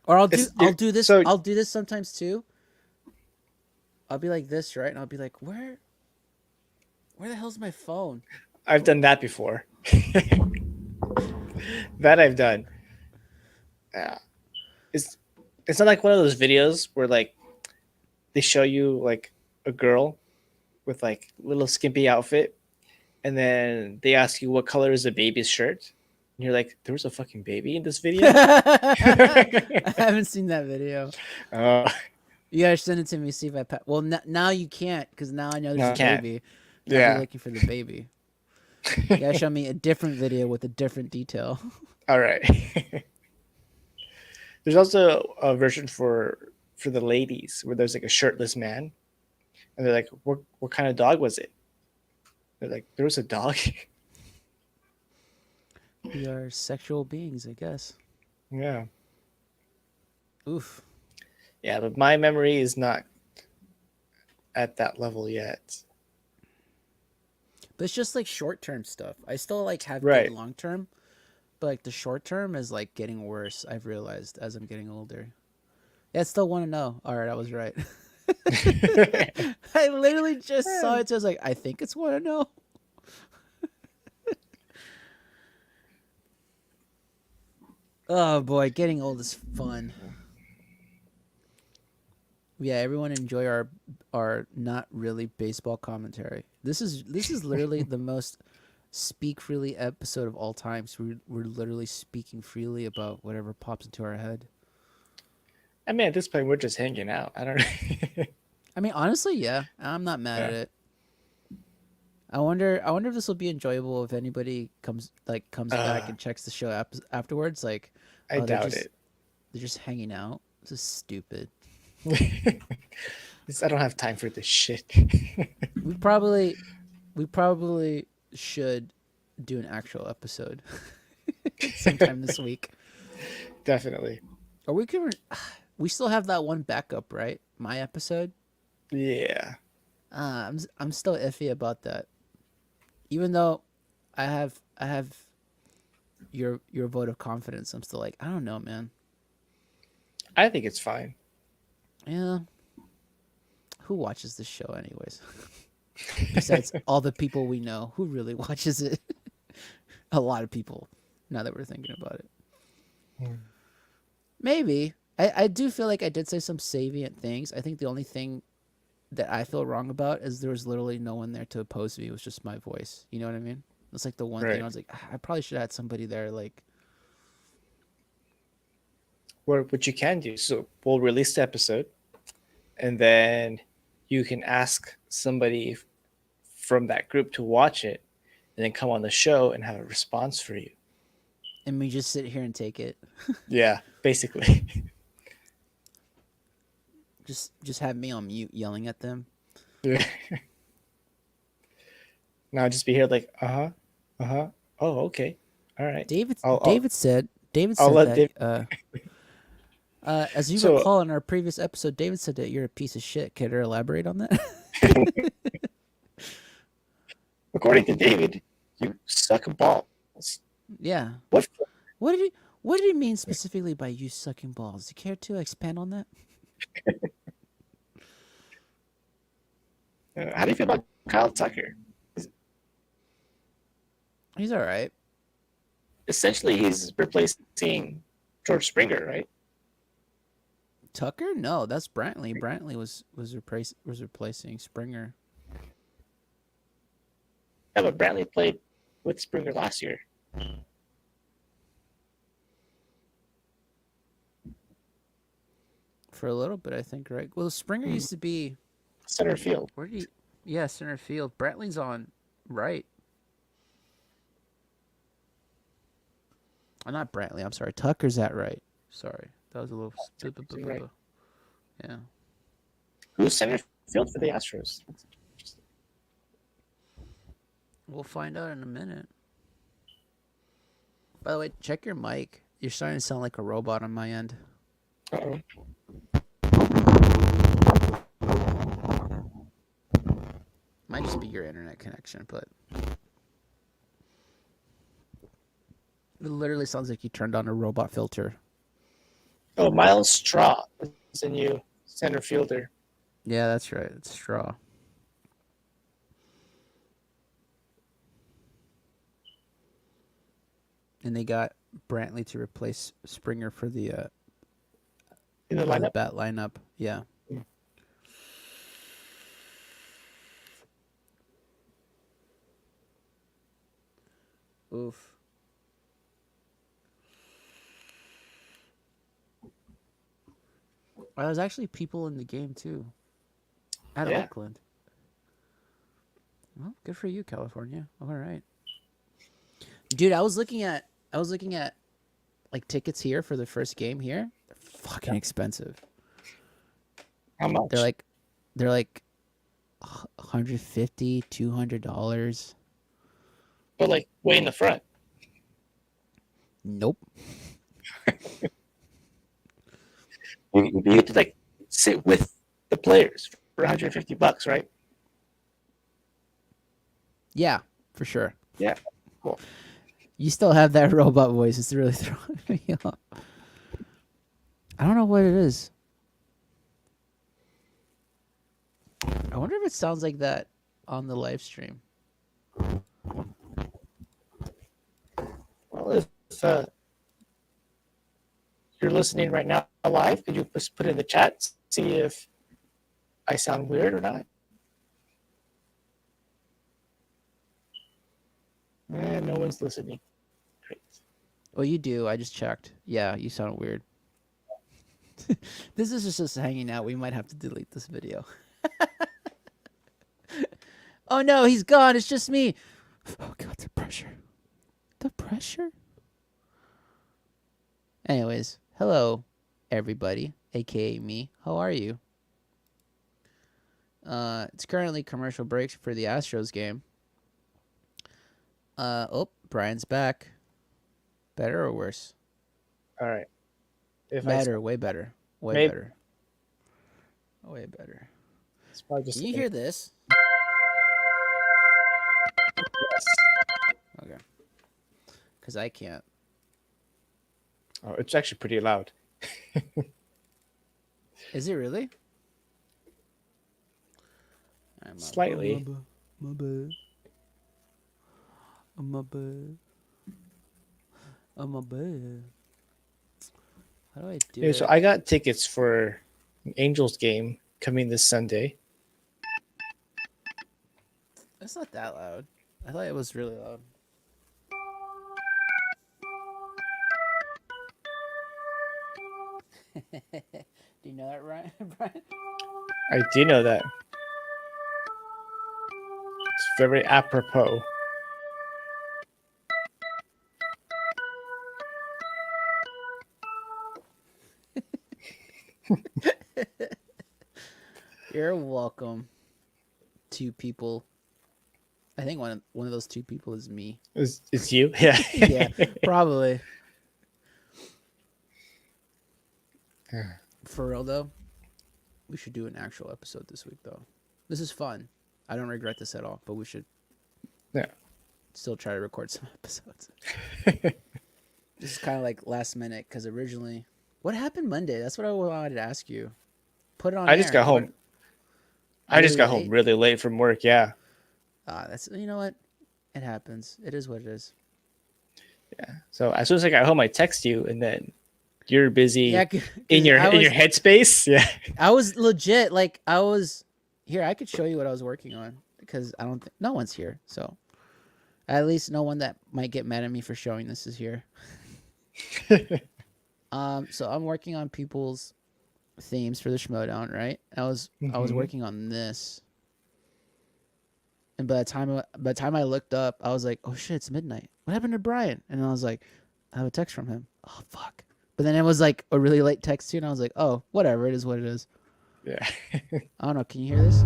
[SPEAKER 1] or I'll do this sometimes too. I'll be like this, right? And I'll be like, where the hell's my phone?
[SPEAKER 2] I've done that before. That I've done. Yeah. It's it's not like one of those videos where like they show you like a girl with like little skimpy outfit, and then they ask you what color is the baby's shirt, and you're like, there was a fucking baby in this video.
[SPEAKER 1] I haven't seen that video.
[SPEAKER 2] uh,
[SPEAKER 1] You gotta send it to me. See if I. Well, now you can't because now I know there's
[SPEAKER 2] no,
[SPEAKER 1] a
[SPEAKER 2] I can't.
[SPEAKER 1] baby, and I'll be
[SPEAKER 2] Yeah.
[SPEAKER 1] looking for the baby. You gotta show me a different video with a different detail.
[SPEAKER 2] All right. There's also a version for the ladies where there's like a shirtless man, and they're like, what kind of dog was it? They're like, there was a dog.
[SPEAKER 1] We are sexual beings, I guess.
[SPEAKER 2] Yeah.
[SPEAKER 1] Oof.
[SPEAKER 2] Yeah, but my memory is not at that level yet.
[SPEAKER 1] But it's just like short term stuff. I still like have good
[SPEAKER 2] Right.
[SPEAKER 1] long term, but like the short term is like getting worse. I've realized as I'm getting older. Yeah, I still want to know. All right, I was right. I literally just saw it. So I was like, I think it's 1-0. Oh boy, getting old is fun. Yeah, everyone enjoy our not really baseball commentary. This is literally the most speak freely episode of all time. So we're literally speaking freely about whatever pops into our head.
[SPEAKER 2] I mean, at this point, we're just hanging out. I don't know.
[SPEAKER 1] I mean, honestly, yeah, I'm not mad at
[SPEAKER 2] Yeah.
[SPEAKER 1] it. I wonder if this will be enjoyable if anybody comes back
[SPEAKER 2] Uh,
[SPEAKER 1] and checks the show afterwards. Like,
[SPEAKER 2] I
[SPEAKER 1] oh,
[SPEAKER 2] doubt it.
[SPEAKER 1] they're just hanging out. This is stupid.
[SPEAKER 2] I don't have time for this shit.
[SPEAKER 1] We probably we probably should do an actual episode sometime this week.
[SPEAKER 2] Definitely.
[SPEAKER 1] Or we could. We still have that one backup, right? My episode.
[SPEAKER 2] Yeah.
[SPEAKER 1] I'm still iffy about that. Even though I have your vote of confidence, I'm still like, I don't know, man.
[SPEAKER 2] I think it's fine.
[SPEAKER 1] Yeah. Who watches this show anyways? Besides all the people we know, who really watches it? A lot of people. Now that we're thinking about it, maybe I do feel like I did say some salient things. I think the only thing that I feel wrong about is there was literally no one there to oppose me. It was just my voice. You know what I mean? That's like the one thing
[SPEAKER 2] Right.
[SPEAKER 1] I was like, I probably should have had somebody there. Like,
[SPEAKER 2] What you can do, so we'll release the episode, and then you can ask somebody from that group to watch it, and then come on the show and have a response for you.
[SPEAKER 1] and we just sit here and take it.
[SPEAKER 2] Yeah, basically.
[SPEAKER 1] Just have me on mute yelling at them.
[SPEAKER 2] Yeah. Now just be here like, uh-huh. Oh, okay. All right.
[SPEAKER 1] David
[SPEAKER 2] I'll
[SPEAKER 1] David said David
[SPEAKER 2] I'll
[SPEAKER 1] said
[SPEAKER 2] let
[SPEAKER 1] that
[SPEAKER 2] Dave.
[SPEAKER 1] as you
[SPEAKER 2] So
[SPEAKER 1] recall in our previous episode, David said that you're a piece of shit. Can you elaborate on that?
[SPEAKER 2] according to David, you suck balls.
[SPEAKER 1] Yeah.
[SPEAKER 2] What?
[SPEAKER 1] What did he What did he mean specifically by you sucking balls? Do you care to expand on that?
[SPEAKER 2] How do you feel about Kyle Tucker?
[SPEAKER 1] He's all right.
[SPEAKER 2] Essentially, he's replacing George Springer, right?
[SPEAKER 1] Tucker? No, that's Brantley. Brantley was replacing Springer.
[SPEAKER 2] Yeah, but Brantley played with Springer last year.
[SPEAKER 1] For a little bit, I think, right? Well, Springer used to be
[SPEAKER 2] Center field.
[SPEAKER 1] where did he? Yeah, center field. Brantley's on right. Not Brantley. I'm sorry. Tucker's at right. Sorry, that was a little.
[SPEAKER 2] Right.
[SPEAKER 1] Yeah.
[SPEAKER 2] Who's center field for the Astros?
[SPEAKER 1] We'll find out in a minute. By the way, check your mic. You're starting to sound like a robot on my end.
[SPEAKER 2] Uh-oh.
[SPEAKER 1] Might just be your internet connection, but it literally sounds like you turned on a robot filter.
[SPEAKER 2] Oh, Miles Straw is a new center fielder.
[SPEAKER 1] Yeah, that's right. It's Straw. And they got Brantley to replace Springer for the
[SPEAKER 2] In the
[SPEAKER 1] for the
[SPEAKER 2] lineup.
[SPEAKER 1] bat lineup. Yeah. Oof. There's actually people in the game too. At
[SPEAKER 2] Yeah.
[SPEAKER 1] Oakland. Well, good for you, California. All right. Dude, I was looking at like tickets here for the first game here. They're fucking expensive.
[SPEAKER 2] How much?
[SPEAKER 1] They're like $150, $200.
[SPEAKER 2] But like way in the front.
[SPEAKER 1] Nope.
[SPEAKER 2] You get to like sit with the players for $150, right?
[SPEAKER 1] Yeah, for sure.
[SPEAKER 2] Yeah. Cool.
[SPEAKER 1] You still have that robot voice. It's really throwing me off. I don't know what it is. I wonder if it sounds like that on the live stream.
[SPEAKER 2] Well, if you're listening right now live, could you just put in the chat, see if I sound weird or not? No one's listening. Great.
[SPEAKER 1] Well, you do. I just checked. Yeah, you sound weird. This is just us hanging out. We might have to delete this video. Oh no, he's gone. It's just me. Oh god, the pressure. The pressure? Anyways, hello, everybody, aka me. How are you? It's currently commercial breaks for the Astros game. Oh, Brian's back. Better or worse?
[SPEAKER 2] All right. If
[SPEAKER 1] Better, way better. Way
[SPEAKER 2] Maybe.
[SPEAKER 1] better. Way better.
[SPEAKER 2] It's probably just
[SPEAKER 1] Can you hear this?
[SPEAKER 2] Yes.
[SPEAKER 1] Okay. Because I can't.
[SPEAKER 2] Oh, it's actually pretty loud.
[SPEAKER 1] Is it really?
[SPEAKER 2] Slightly.
[SPEAKER 1] My bad. My bad. My bad. How do I do
[SPEAKER 2] Yeah,
[SPEAKER 1] it?
[SPEAKER 2] so I got tickets for an Angels game coming this Sunday.
[SPEAKER 1] It's not that loud. I thought it was really loud. Do you know that, Ryan? Brian?
[SPEAKER 2] I do know that. It's very apropos.
[SPEAKER 1] You're welcome. Two people. I think one of those two people is me.
[SPEAKER 2] It's you? Yeah.
[SPEAKER 1] Yeah, probably. For real though, we should do an actual episode this week though. This is fun. I don't regret this at all, but we should.
[SPEAKER 2] Yeah.
[SPEAKER 1] still try to record some episodes. This is kind of like last minute because originally, what happened Monday? That's what I wanted to ask you. Put it on
[SPEAKER 2] I just
[SPEAKER 1] air.
[SPEAKER 2] got home. I just
[SPEAKER 1] Really
[SPEAKER 2] got home
[SPEAKER 1] late?
[SPEAKER 2] really late from work. Yeah.
[SPEAKER 1] That's you know what, it happens. It is what it is.
[SPEAKER 2] Yeah. So as soon as I got home, I text you, and then you're
[SPEAKER 1] Yeah,
[SPEAKER 2] busy
[SPEAKER 1] because
[SPEAKER 2] in your headspace. Yeah.
[SPEAKER 1] I was legit like I was here. I could show you what I was working on because I don't think no one's here. So at least no one that might get mad at me for showing this is here. So I'm working on people's themes for the Schmodown, right? I was
[SPEAKER 2] Mhm.
[SPEAKER 1] working on this, and by the time I looked up, I was like, oh shit, it's midnight. What happened to Brian? And I was like, I have a text from him. Oh fuck. But then it was like a really late text too, and I was like, oh whatever, it is what it is.
[SPEAKER 2] Yeah.
[SPEAKER 1] I don't know. Can you hear this?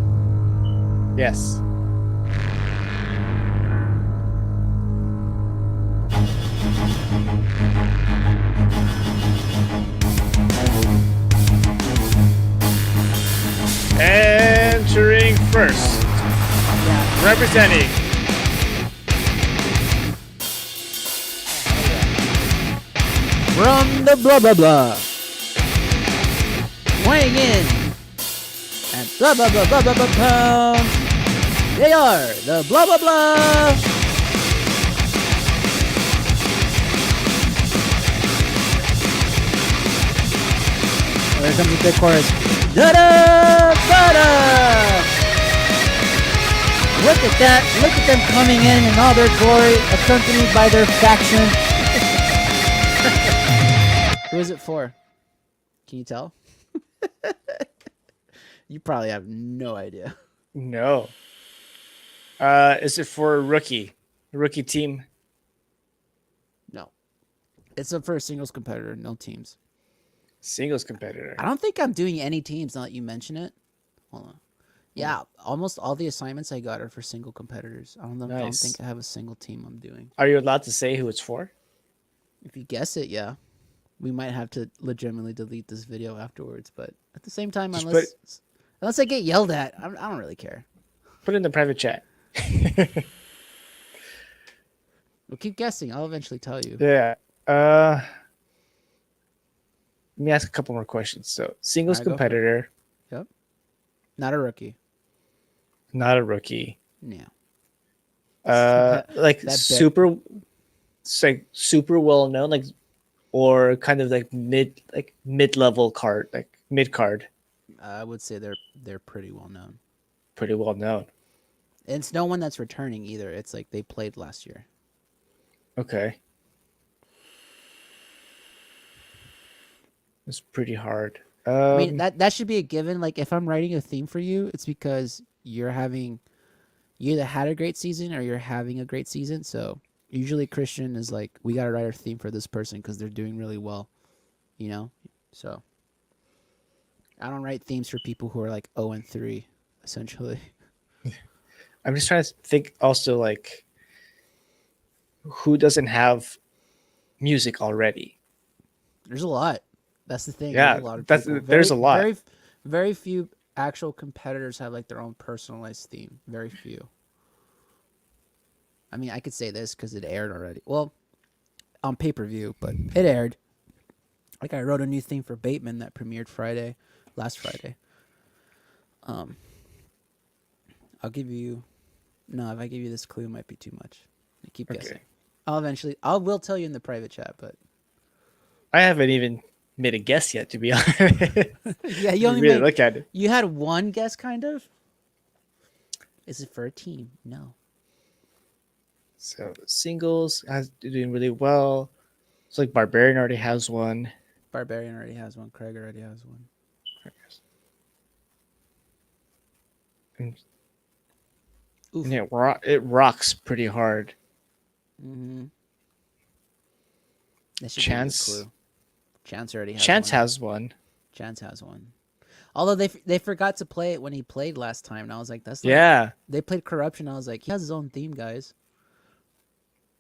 [SPEAKER 2] Yes. Entering first,
[SPEAKER 1] Yeah.
[SPEAKER 2] representing
[SPEAKER 1] From the blah blah blah. Weighing in at blah blah blah blah blah blah pounds. They are the blah blah blah. Oh, here comes the big chorus. Da da da da. Look at that. Look at them coming in all their glory, accompanied by their faction. Who is it for? Can you tell? You probably have no idea.
[SPEAKER 2] no. Is it for a rookie team?
[SPEAKER 1] No. It's for a singles competitor, no teams.
[SPEAKER 2] Singles competitor.
[SPEAKER 1] I don't think I'm doing any teams now that you mention it. Hold on. Yeah, almost all the assignments I got are for single competitors. I don't
[SPEAKER 2] Nice.
[SPEAKER 1] think I have a single team I'm doing.
[SPEAKER 2] Are you allowed to say who it's for?
[SPEAKER 1] If you guess it, yeah. We might have to legitimately delete this video afterwards, but at the same time,
[SPEAKER 2] Just
[SPEAKER 1] unless I get yelled at, I don't really care.
[SPEAKER 2] Put it in the private chat.
[SPEAKER 1] We'll keep guessing. I'll eventually tell you.
[SPEAKER 2] Yeah. Let me ask a couple more questions. So, singles
[SPEAKER 1] Alright, go for it.
[SPEAKER 2] competitor,
[SPEAKER 1] Yep. Not a rookie.
[SPEAKER 2] not a rookie.
[SPEAKER 1] No.
[SPEAKER 2] Like
[SPEAKER 1] that
[SPEAKER 2] super, it's like super well known, like, or kind of like mid level card, like mid card,
[SPEAKER 1] I would say they're pretty well known.
[SPEAKER 2] pretty well known.
[SPEAKER 1] And it's no one that's returning either. It's like they played last year.
[SPEAKER 2] Okay. It's pretty hard.
[SPEAKER 1] I mean that should be a given. Like if I'm writing a theme for you, it's because you either had a great season or you're having a great season. So usually Christian is like, we gotta write our theme for this person because they're doing really well. You know? So I don't write themes for people who are like 0-3, essentially.
[SPEAKER 2] I'm just trying to think also like who doesn't have music already.
[SPEAKER 1] There's a lot. That's the thing.
[SPEAKER 2] Yeah,
[SPEAKER 1] There's a lot of
[SPEAKER 2] that's-
[SPEAKER 1] people.
[SPEAKER 2] there's a lot.
[SPEAKER 1] Very few actual competitors have like their own personalized theme. Very few. I mean, I could say this because it aired already. Well, on pay-per-view, but it aired. Like I wrote a new theme for Bateman that premiered last Friday. I'll give you. No, if I give you this clue, it might be too much. You keep guessing. I will tell you in the private chat, but
[SPEAKER 2] I haven't even made a guess yet, to be honest.
[SPEAKER 1] yeah, you only
[SPEAKER 2] really look at it.
[SPEAKER 1] You had one guess, kind of. Is it for a team? No.
[SPEAKER 2] So singles has doing really well. It's like Barbarian already has one.
[SPEAKER 1] Barbarian already has one. Craig already has one. Oof.
[SPEAKER 2] And it rocks pretty hard.
[SPEAKER 1] Mm-hmm. That should
[SPEAKER 2] Chance.
[SPEAKER 1] be a clue. Chance already has
[SPEAKER 2] Chance
[SPEAKER 1] one.
[SPEAKER 2] has one.
[SPEAKER 1] Chance has one. Although they forgot to play it when he played last time, and I was like, that's not,
[SPEAKER 2] Yeah.
[SPEAKER 1] They played Corruption. I was like, he has his own theme, guys.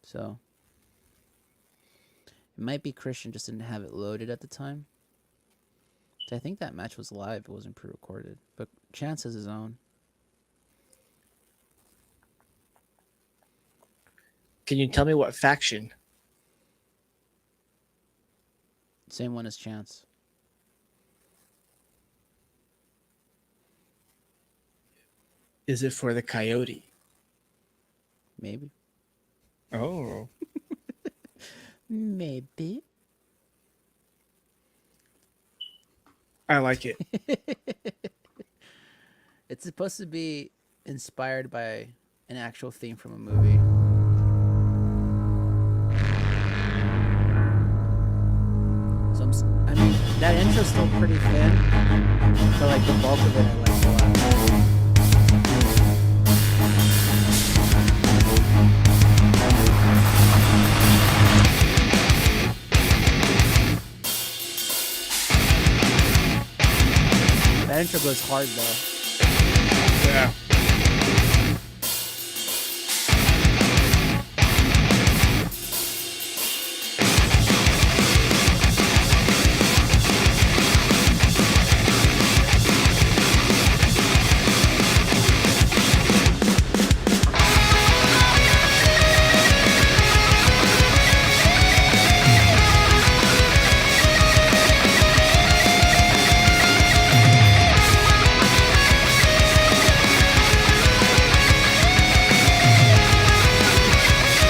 [SPEAKER 1] So it might be Christian just didn't have it loaded at the time. I think that match was live. It wasn't pre-recorded. But Chance has his own.
[SPEAKER 2] Can you tell me what faction?
[SPEAKER 1] Same one as Chance.
[SPEAKER 2] Is it for the Coyote?
[SPEAKER 1] Maybe.
[SPEAKER 2] Oh.
[SPEAKER 1] Maybe.
[SPEAKER 2] I like it.
[SPEAKER 1] It's supposed to be inspired by an actual theme from a movie. So I mean, that intro's still pretty thin, but like the bulk of it I like a lot. That intro goes hard though.
[SPEAKER 2] Yeah.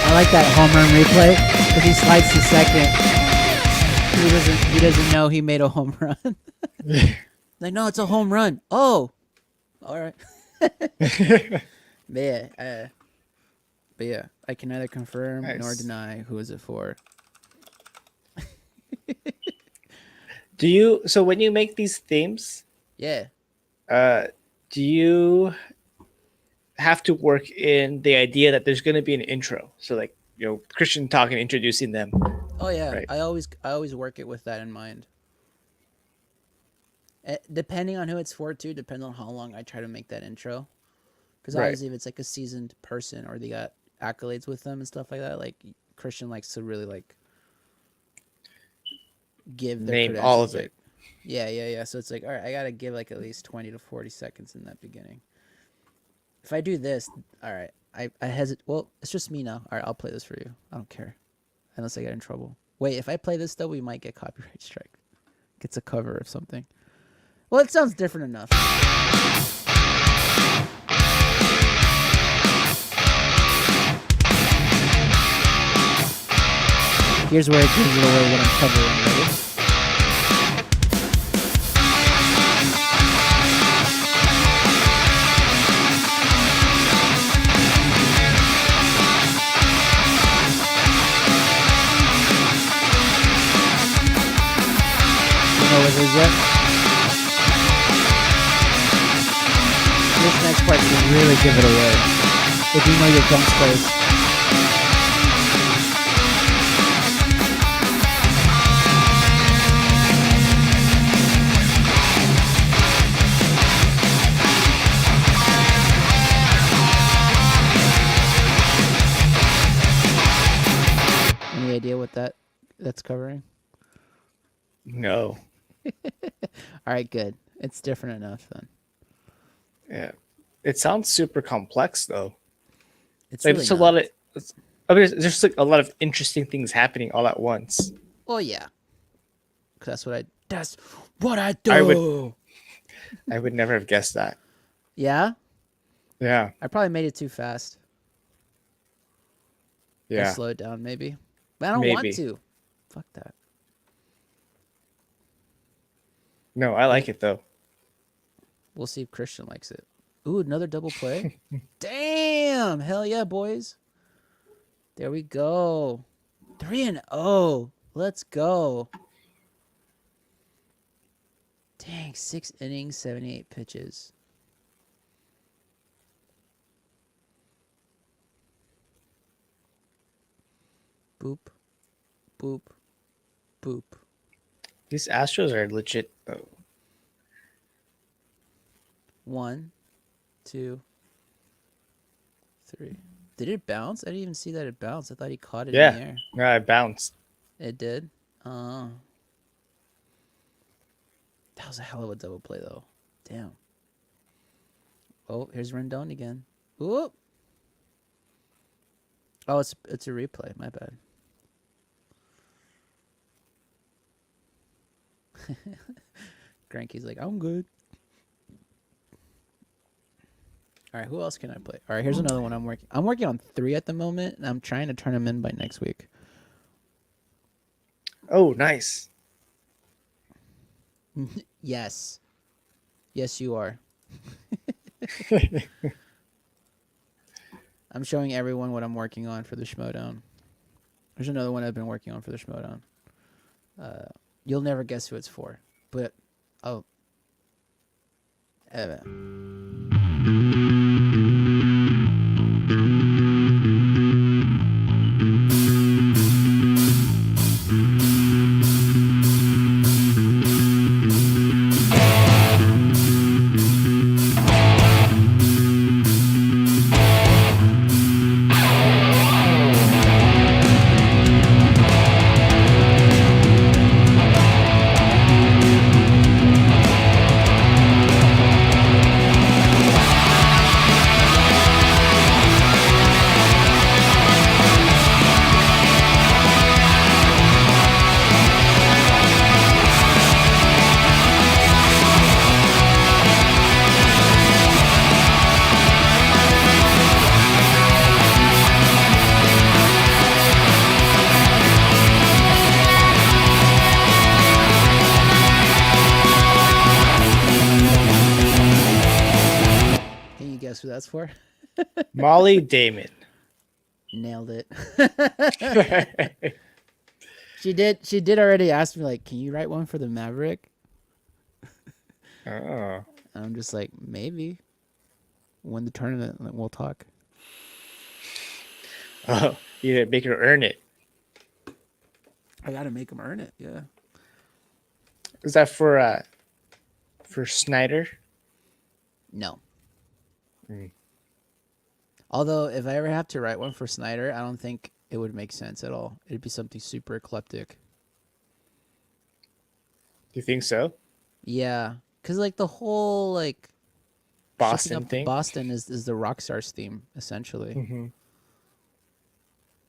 [SPEAKER 1] I like that home run replay because he slides to second. He doesn't know he made a home run. Like, no, it's a home run. Oh, all right. But yeah, I can neither confirm nor
[SPEAKER 2] Nice.
[SPEAKER 1] deny who is it for.
[SPEAKER 2] So when you make these themes,
[SPEAKER 1] Yeah.
[SPEAKER 2] do you have to work in the idea that there's going to be an intro? So like, Christian talking, introducing them.
[SPEAKER 1] Oh yeah.
[SPEAKER 2] Right.
[SPEAKER 1] I always work it with that in mind. Depending on who it's for too, depends on how long I try to make that intro. Because
[SPEAKER 2] Right.
[SPEAKER 1] obviously, if it's like a seasoned person or they got accolades with them and stuff like that, like Christian likes to really like give their
[SPEAKER 2] Name all of
[SPEAKER 1] credentials,
[SPEAKER 2] it.
[SPEAKER 1] like, yeah. So it's like, all right, I gotta give like at least 20 to 40 seconds in that beginning. If I do this, all right, I hesitate. Well, it's just me now. All right, I'll play this for you. I don't care, unless I get in trouble. Wait, if I play this though, we might get copyright strike. It's a cover of something. Well, it sounds different enough. Here's where it gives it away what I'm covering. Ready? You know what it is yet? This next part can really give it away. If you know your drum space. Any idea what that's covering?
[SPEAKER 2] No.
[SPEAKER 1] All right, good. It's different enough then.
[SPEAKER 2] Yeah. It sounds super complex though.
[SPEAKER 1] It's
[SPEAKER 2] Like
[SPEAKER 1] really
[SPEAKER 2] there's a
[SPEAKER 1] not.
[SPEAKER 2] lot of there's just like a lot of interesting things happening all at once.
[SPEAKER 1] Well, yeah. 'Cause that's what I do.
[SPEAKER 2] I would never have guessed that.
[SPEAKER 1] Yeah?
[SPEAKER 2] Yeah.
[SPEAKER 1] I probably made it too fast. I
[SPEAKER 2] Yeah.
[SPEAKER 1] slow it down maybe. But I don't want
[SPEAKER 2] Maybe.
[SPEAKER 1] to. Fuck that.
[SPEAKER 2] No, I like it though.
[SPEAKER 1] We'll see if Christian likes it. Ooh, another double play. Damn! Hell yeah, boys. There we go. 3-0. Let's go. Dang, 6 innings, 78 pitches. Boop. Boop. Boop.
[SPEAKER 2] These Astros are legit though.
[SPEAKER 1] 1, 2, 3. Did it bounce? I didn't even see that it bounced. I thought he caught it in the
[SPEAKER 2] Yeah.
[SPEAKER 1] air.
[SPEAKER 2] Yeah, I bounced.
[SPEAKER 1] It did? Oh. That was a hell of a double play, though. Damn. Oh, here's Rendon again. Whoop. Oh, it's a replay. My bad. Granky's like, I'm good. All right, who else can I play? All right, here's another one I'm working on 3 at the moment, and I'm trying to turn them in by next week.
[SPEAKER 2] Oh, nice.
[SPEAKER 1] Yes. Yes, you are. I'm showing everyone what I'm working on for the Schmodown. There's another one I've been working on for the Schmodown. You'll never guess who it's for, but oh, can you guess who that's for?
[SPEAKER 2] Molly Damon.
[SPEAKER 1] Nailed it. She did already ask me, like, can you write one for the Maverick?
[SPEAKER 2] Oh.
[SPEAKER 1] And I'm just like, maybe. Win the tournament, and we'll talk.
[SPEAKER 2] Oh, you gotta make her earn it.
[SPEAKER 1] I gotta make him earn it. Yeah.
[SPEAKER 2] Is that for Snyder?
[SPEAKER 1] No.
[SPEAKER 2] Mm.
[SPEAKER 1] Although, if I ever have to write one for Snyder, I don't think it would make sense at all. It'd be something super eclectic.
[SPEAKER 2] Do you think so?
[SPEAKER 1] Yeah, because like the whole like
[SPEAKER 2] Boston
[SPEAKER 1] shipping up to
[SPEAKER 2] thing?
[SPEAKER 1] Boston is the Rockstars theme essentially.
[SPEAKER 2] Mm-hmm.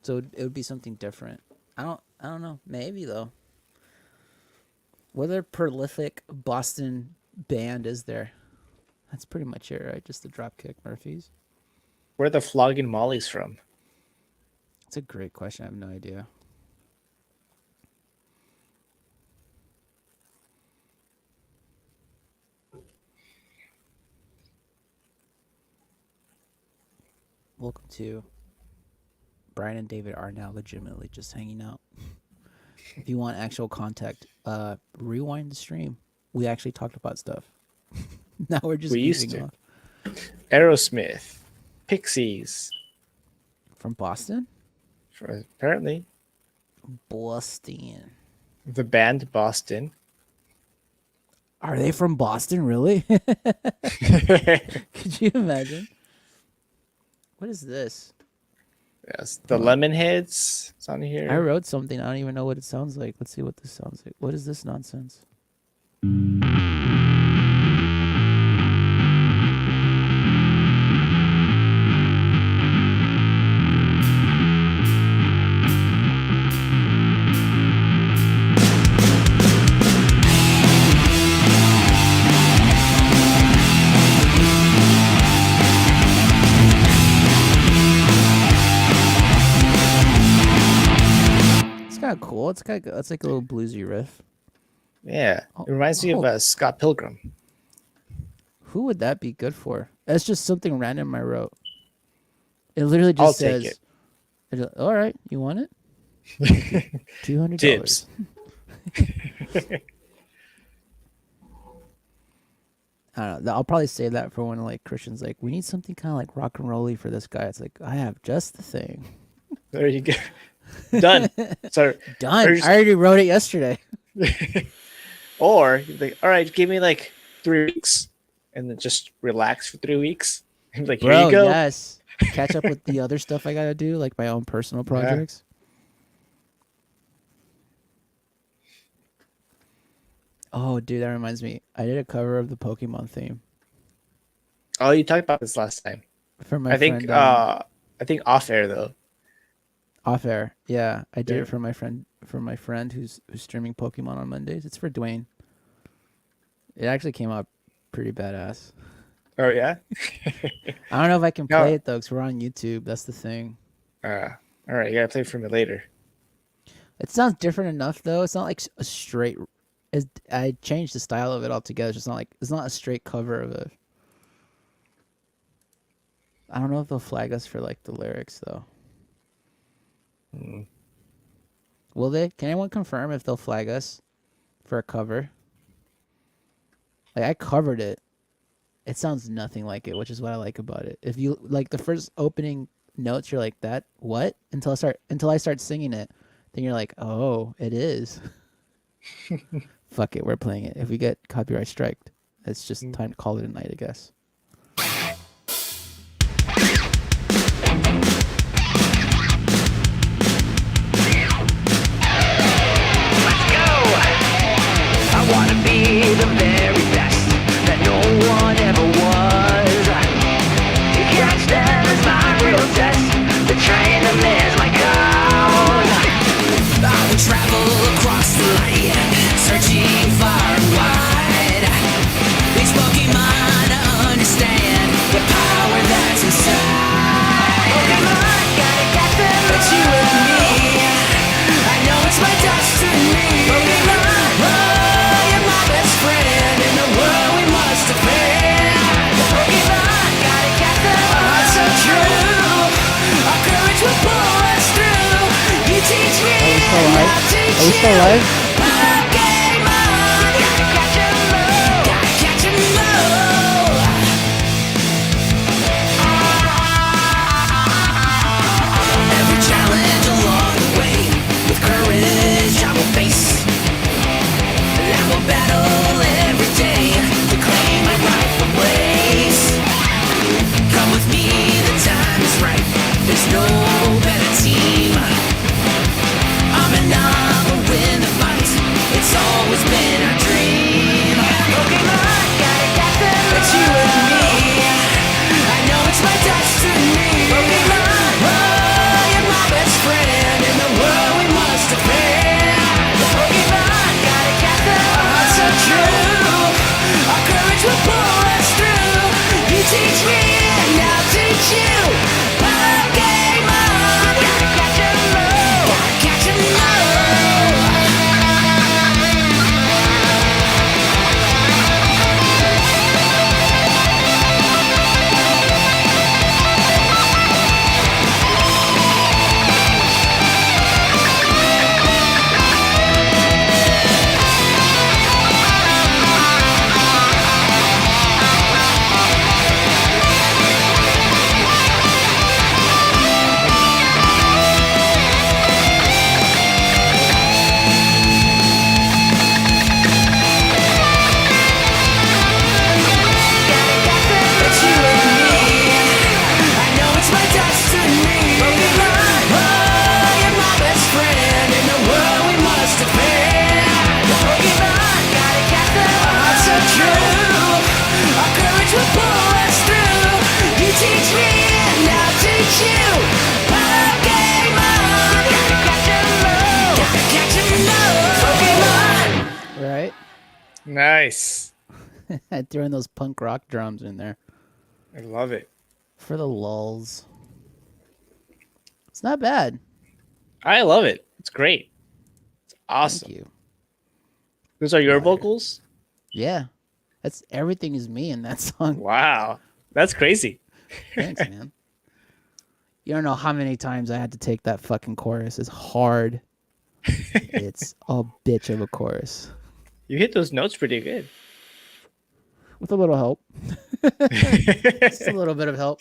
[SPEAKER 1] So it would be something different. I don't know. Maybe though. What other prolific Boston band is there? That's pretty much it, right? Just the Dropkick Murphys.
[SPEAKER 2] Where are the Flogging Mollies from?
[SPEAKER 1] That's a great question. I have no idea. Welcome to Brian and David are now legitimately just hanging out. If you want actual contact, rewind the stream. We actually talked about stuff. Now we're just
[SPEAKER 2] We used
[SPEAKER 1] goofing
[SPEAKER 2] to.
[SPEAKER 1] off.
[SPEAKER 2] Aerosmith, Pixies,
[SPEAKER 1] From Boston?
[SPEAKER 2] apparently
[SPEAKER 1] Boston.
[SPEAKER 2] the band Boston.
[SPEAKER 1] Are they from Boston, really? Could you imagine? What is this?
[SPEAKER 2] Yes, the Lemonheads. It's on here.
[SPEAKER 1] I wrote something. I don't even know what it sounds like. Let's see what this sounds like. What is this nonsense? It's kind of cool. It's like a little bluesy riff.
[SPEAKER 2] Yeah, it reminds me of Scott Pilgrim.
[SPEAKER 1] Who would that be good for? That's just something random I wrote. It literally just
[SPEAKER 2] I'll
[SPEAKER 1] says,
[SPEAKER 2] take
[SPEAKER 1] all right, you want it? $200.
[SPEAKER 2] Dibs.
[SPEAKER 1] I don't know. I'll probably save that for when like Christian's like, we need something kind of like rock and rolly for this guy. It's like, I have just the thing.
[SPEAKER 2] There you go. Done. So
[SPEAKER 1] Done.
[SPEAKER 2] Or just-
[SPEAKER 1] I already wrote it yesterday.
[SPEAKER 2] Or you're like, all right, give me like 3 weeks, and then just relax for 3 weeks. And like, here
[SPEAKER 1] Bro,
[SPEAKER 2] you go.
[SPEAKER 1] yes. Catch up with the other stuff I gotta do, like my own personal projects. Oh, dude, that reminds me. I did a cover of the Pokemon theme
[SPEAKER 2] Oh, you talked about this last time.
[SPEAKER 1] for my
[SPEAKER 2] I think
[SPEAKER 1] friend.
[SPEAKER 2] I think off air though.
[SPEAKER 1] Off air. Yeah, I did
[SPEAKER 2] Yeah.
[SPEAKER 1] it for my friend who's streaming Pokemon on Mondays. It's for Dwayne. It actually came out pretty badass.
[SPEAKER 2] Oh yeah.
[SPEAKER 1] I don't know if I can play
[SPEAKER 2] No.
[SPEAKER 1] it though, because we're on YouTube. That's the thing.
[SPEAKER 2] Uh, all right. You gotta play for me later.
[SPEAKER 1] It sounds different enough though. It's not like a straight. I changed the style of it altogether. It's not a straight cover of a. I don't know if they'll flag us for like the lyrics though.
[SPEAKER 2] Mm.
[SPEAKER 1] Will they? Can anyone confirm if they'll flag us for a cover? Like I covered it. It sounds nothing like it, which is what I like about it. If you like the first opening notes, you're like, "That what?" Until I start singing it, then you're like, "Oh, it is." Fuck it, we're playing it. If we get copyright striked, it's just time to call it a night, I guess.
[SPEAKER 3] Let's go! I wanna be the very best that no one ever was. To catch them is my real test. To train them is my goal. I would travel across the land, searching far and wide. Each Pokemon to understand the power that's inside. Pokemon, gotta get them. But you and me, I know it's my destiny. Pokemon, oh, you're my best friend in the world we must defend. Pokemon, gotta get them. Our hearts so true, our courage will pull us through. You teach me, and I'll teach
[SPEAKER 1] Are we still
[SPEAKER 3] you.
[SPEAKER 1] live?
[SPEAKER 3] Pokemon, gotta catch 'em all. Gotta catch 'em all. Every challenge along the way, with courage I will face. And I will battle every day to claim my rightful place. Come with me, the time is right. There's no better team. I'm enough to win the fight. It's always been our dream. Pokemon, gotta get them. But you and me, I know it's my destiny. Pokemon, oh, you're my best friend in the world we must defend. Pokemon, gotta get them. Our hearts so true, our courage will pull us through. You teach me and I'll teach you. Pokemon, gotta catch 'em all. Gotta catch 'em all. But you and me, I know it's my destiny. Pokemon, oh, you're my best friend in the world we must defend. Pokemon, gotta catch them. Our hearts so true, our courage will pull us through. You teach me and I'll teach you. Pokemon, gotta catch 'em all. Gotta catch 'em all. Pokemon.
[SPEAKER 1] Right?
[SPEAKER 2] Nice.
[SPEAKER 1] I threw in those punk rock drums in there
[SPEAKER 2] I love it.
[SPEAKER 1] for the lulls. It's not bad.
[SPEAKER 2] I love it. It's great. It's awesome.
[SPEAKER 1] Thank you.
[SPEAKER 2] Those are your vocals?
[SPEAKER 1] Yeah, that's everything is me in that song.
[SPEAKER 2] Wow. That's crazy.
[SPEAKER 1] Thanks, man. You don't know how many times I had to take that fucking chorus. It's hard. It's a bitch of a chorus.
[SPEAKER 2] You hit those notes pretty good.
[SPEAKER 1] With a little help. Just a little bit of help.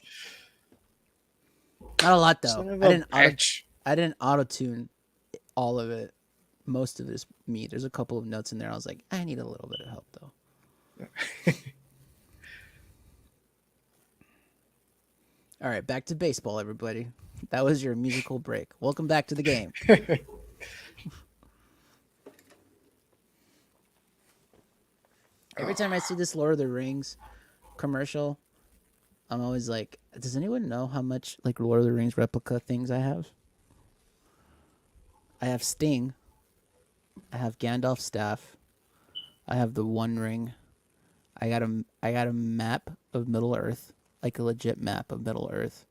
[SPEAKER 1] Not a lot though.
[SPEAKER 2] Son of
[SPEAKER 1] I
[SPEAKER 2] a
[SPEAKER 1] didn't
[SPEAKER 2] bitch.
[SPEAKER 1] auto tune all of it. Most of it is me. There's a couple of notes in there. I was like, I need a little bit of help though. All right, back to baseball, everybody. That was your musical break. Welcome back to the game. Every time I see this Lord of the Rings commercial, I'm always like, does anyone know how much like Lord of the Rings replica things I have? I have Sting. I have Gandalf's staff. I have the One Ring. I got a map of Middle Earth, like a legit map of Middle Earth,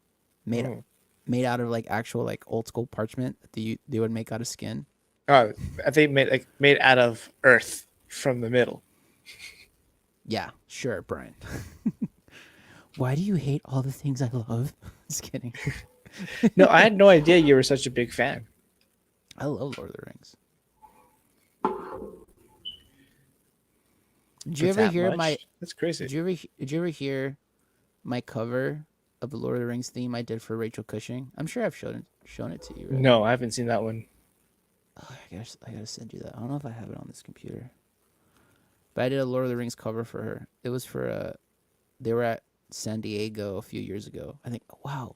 [SPEAKER 1] made
[SPEAKER 2] Oh.
[SPEAKER 1] made out of like actual like old school parchment that they would make out of skin.
[SPEAKER 2] Oh, I think made out of earth from the middle.
[SPEAKER 1] Yeah, sure, Brian. Why do you hate all the things I love? Just kidding.
[SPEAKER 2] No, I had no idea you were such a big fan.
[SPEAKER 1] I love Lord of the Rings. Did you
[SPEAKER 2] It's
[SPEAKER 1] ever
[SPEAKER 2] that
[SPEAKER 1] hear
[SPEAKER 2] much?
[SPEAKER 1] my?
[SPEAKER 2] That's crazy.
[SPEAKER 1] Did you ever hear my cover of the Lord of the Rings theme I did for Rachel Cushing? I'm sure I've shown it to you. Right?
[SPEAKER 2] No, I haven't seen that one.
[SPEAKER 1] Oh, I gotta send you that. I don't know if I have it on this computer. But I did a Lord of the Rings cover for her. It was for they were at San Diego a few years ago. I think wow.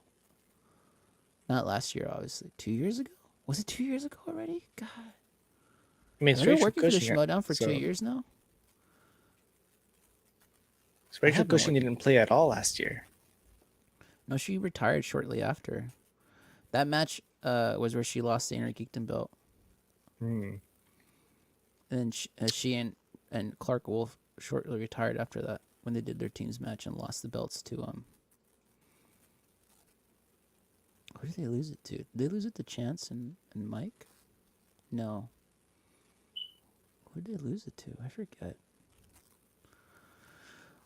[SPEAKER 1] Not last year, obviously. 2 years ago? Was it 2 years ago already? God.
[SPEAKER 2] I mean, it's
[SPEAKER 1] I've been
[SPEAKER 2] Rachel
[SPEAKER 1] working for the
[SPEAKER 2] Cushing.
[SPEAKER 1] Schmodown for
[SPEAKER 2] so,
[SPEAKER 1] 2 years now.
[SPEAKER 2] so Rachel
[SPEAKER 1] have been
[SPEAKER 2] Cushing didn't play at all last year.
[SPEAKER 1] No, she retired shortly after. That match was where she lost the Inner Geekdom belt.
[SPEAKER 2] Hmm.
[SPEAKER 1] And she and Clark Wolf shortly retired after that when they did their teams match and lost the belts to who did they lose it to? Did they lose it to Chance and Mike? No. Who did they lose it to? I forget.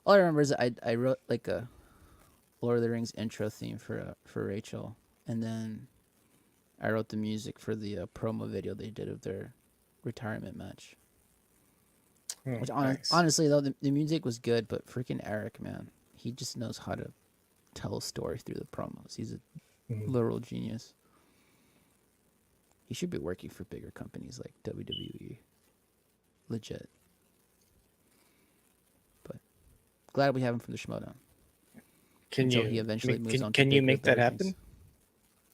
[SPEAKER 1] All I remember is I wrote like a Lord of the Rings intro theme for Rachel, and then I wrote the music for the promo video they did of their retirement match.
[SPEAKER 2] Oh,
[SPEAKER 1] Which
[SPEAKER 2] nice.
[SPEAKER 1] honestly though the music was good, but freaking Eric, man, he just knows how to tell a story through the promos. He's a
[SPEAKER 2] Mhm.
[SPEAKER 1] literal genius. He should be working for bigger companies like WWE. Legit. But glad we have him from the Schmodown.
[SPEAKER 2] Can
[SPEAKER 1] until
[SPEAKER 2] you
[SPEAKER 1] he eventually moves on to
[SPEAKER 2] Can you
[SPEAKER 1] bigger,
[SPEAKER 2] make that
[SPEAKER 1] better
[SPEAKER 2] happen?
[SPEAKER 1] things.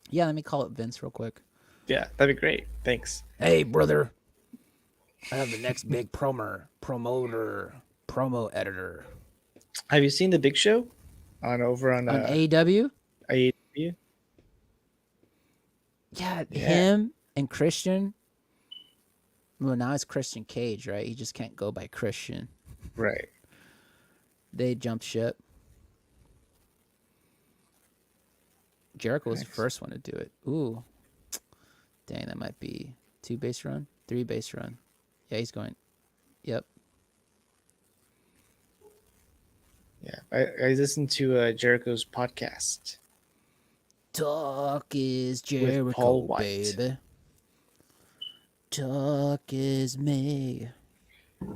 [SPEAKER 1] Yeah, let me call up Vince real quick.
[SPEAKER 2] Yeah, that'd be great. Thanks.
[SPEAKER 1] Hey, brother. I have the next big promo editor
[SPEAKER 2] Have you seen the Big Show over on
[SPEAKER 1] on AEW.
[SPEAKER 2] AEW?
[SPEAKER 1] Yeah,
[SPEAKER 2] Yeah.
[SPEAKER 1] him and Christian. Well, now it's Christian Cage, right? He just can't go by Christian.
[SPEAKER 2] Right.
[SPEAKER 1] They jumped ship. Jericho was the
[SPEAKER 2] Nice.
[SPEAKER 1] first one to do it. Ooh. Dang, that might be 2 base run, 3 base run. Yeah, he's going. Yep.
[SPEAKER 2] Yeah. I listened to Jericho's podcast.
[SPEAKER 1] Talk is Jericho,
[SPEAKER 2] Paul White.
[SPEAKER 1] baby. Talk is me.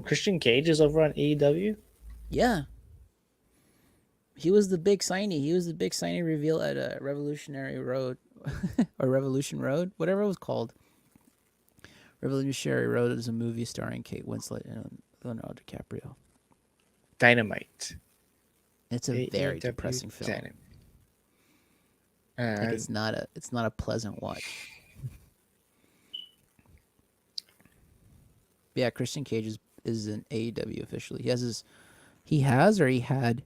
[SPEAKER 2] Christian Cage is over on AEW.
[SPEAKER 1] Yeah. He was the big signee. He was the big signee reveal at Revolutionary Road or Revolution Road, whatever it was called. Revolutionary Road is a movie starring Kate Winslet and Leonardo DiCaprio.
[SPEAKER 2] Dynamite.
[SPEAKER 1] It's a very
[SPEAKER 2] AEW
[SPEAKER 1] depressing film.
[SPEAKER 2] Dynamite.
[SPEAKER 1] Like it's not a pleasant watch. Yeah, Christian Cage is in AEW officially. He had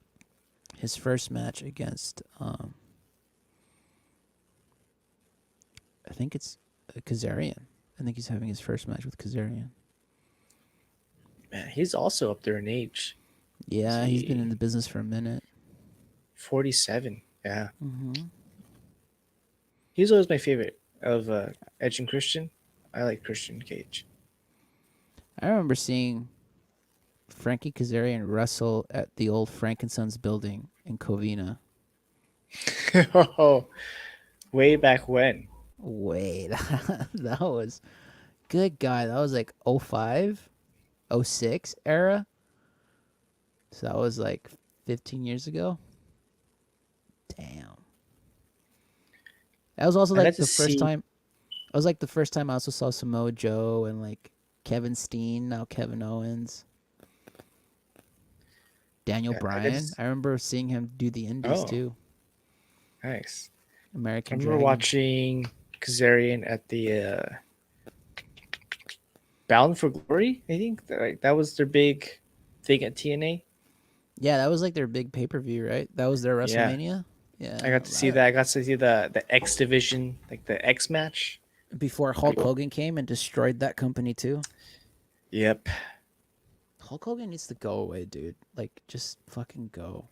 [SPEAKER 1] his first match against I think it's Kazarian. I think he's having his first match with Kazarian.
[SPEAKER 2] Man, he's also up there in age.
[SPEAKER 1] Yeah, he's been
[SPEAKER 2] See.
[SPEAKER 1] in the business for a minute.
[SPEAKER 2] 47. Yeah.
[SPEAKER 1] Mm-hmm.
[SPEAKER 2] He's always my favorite of Edge and Christian. I like Christian Cage.
[SPEAKER 1] I remember seeing Frankie Kazarian wrestle at the old Frankensons building in Covina.
[SPEAKER 2] Oh, way back when.
[SPEAKER 1] Wait, that was good guy. That was like 05, 06 era. So that was like 15 years ago. Damn. That was also
[SPEAKER 2] I
[SPEAKER 1] like
[SPEAKER 2] got to
[SPEAKER 1] the first
[SPEAKER 2] see-
[SPEAKER 1] time. It was like the first time I also saw Samoa Joe and like Kevin Steen, now Kevin Owens. Daniel
[SPEAKER 2] Yeah, I got to
[SPEAKER 1] Bryan.
[SPEAKER 2] s-
[SPEAKER 1] I remember seeing him do the indies
[SPEAKER 2] Oh.
[SPEAKER 1] too.
[SPEAKER 2] Nice. I
[SPEAKER 1] American
[SPEAKER 2] remember
[SPEAKER 1] Dragon.
[SPEAKER 2] watching Kazarian at the Bound for Glory. I think that was their big thing at TNA.
[SPEAKER 1] Yeah, that was like their big pay-per-view, right? That was their
[SPEAKER 2] Yeah.
[SPEAKER 1] WrestleMania. Yeah.
[SPEAKER 2] I got to see that. I got to see the X division, like the X match
[SPEAKER 1] before Hulk Hogan came and destroyed that company too.
[SPEAKER 2] Yep.
[SPEAKER 1] Hulk Hogan needs to go away, dude. Like, just fucking go.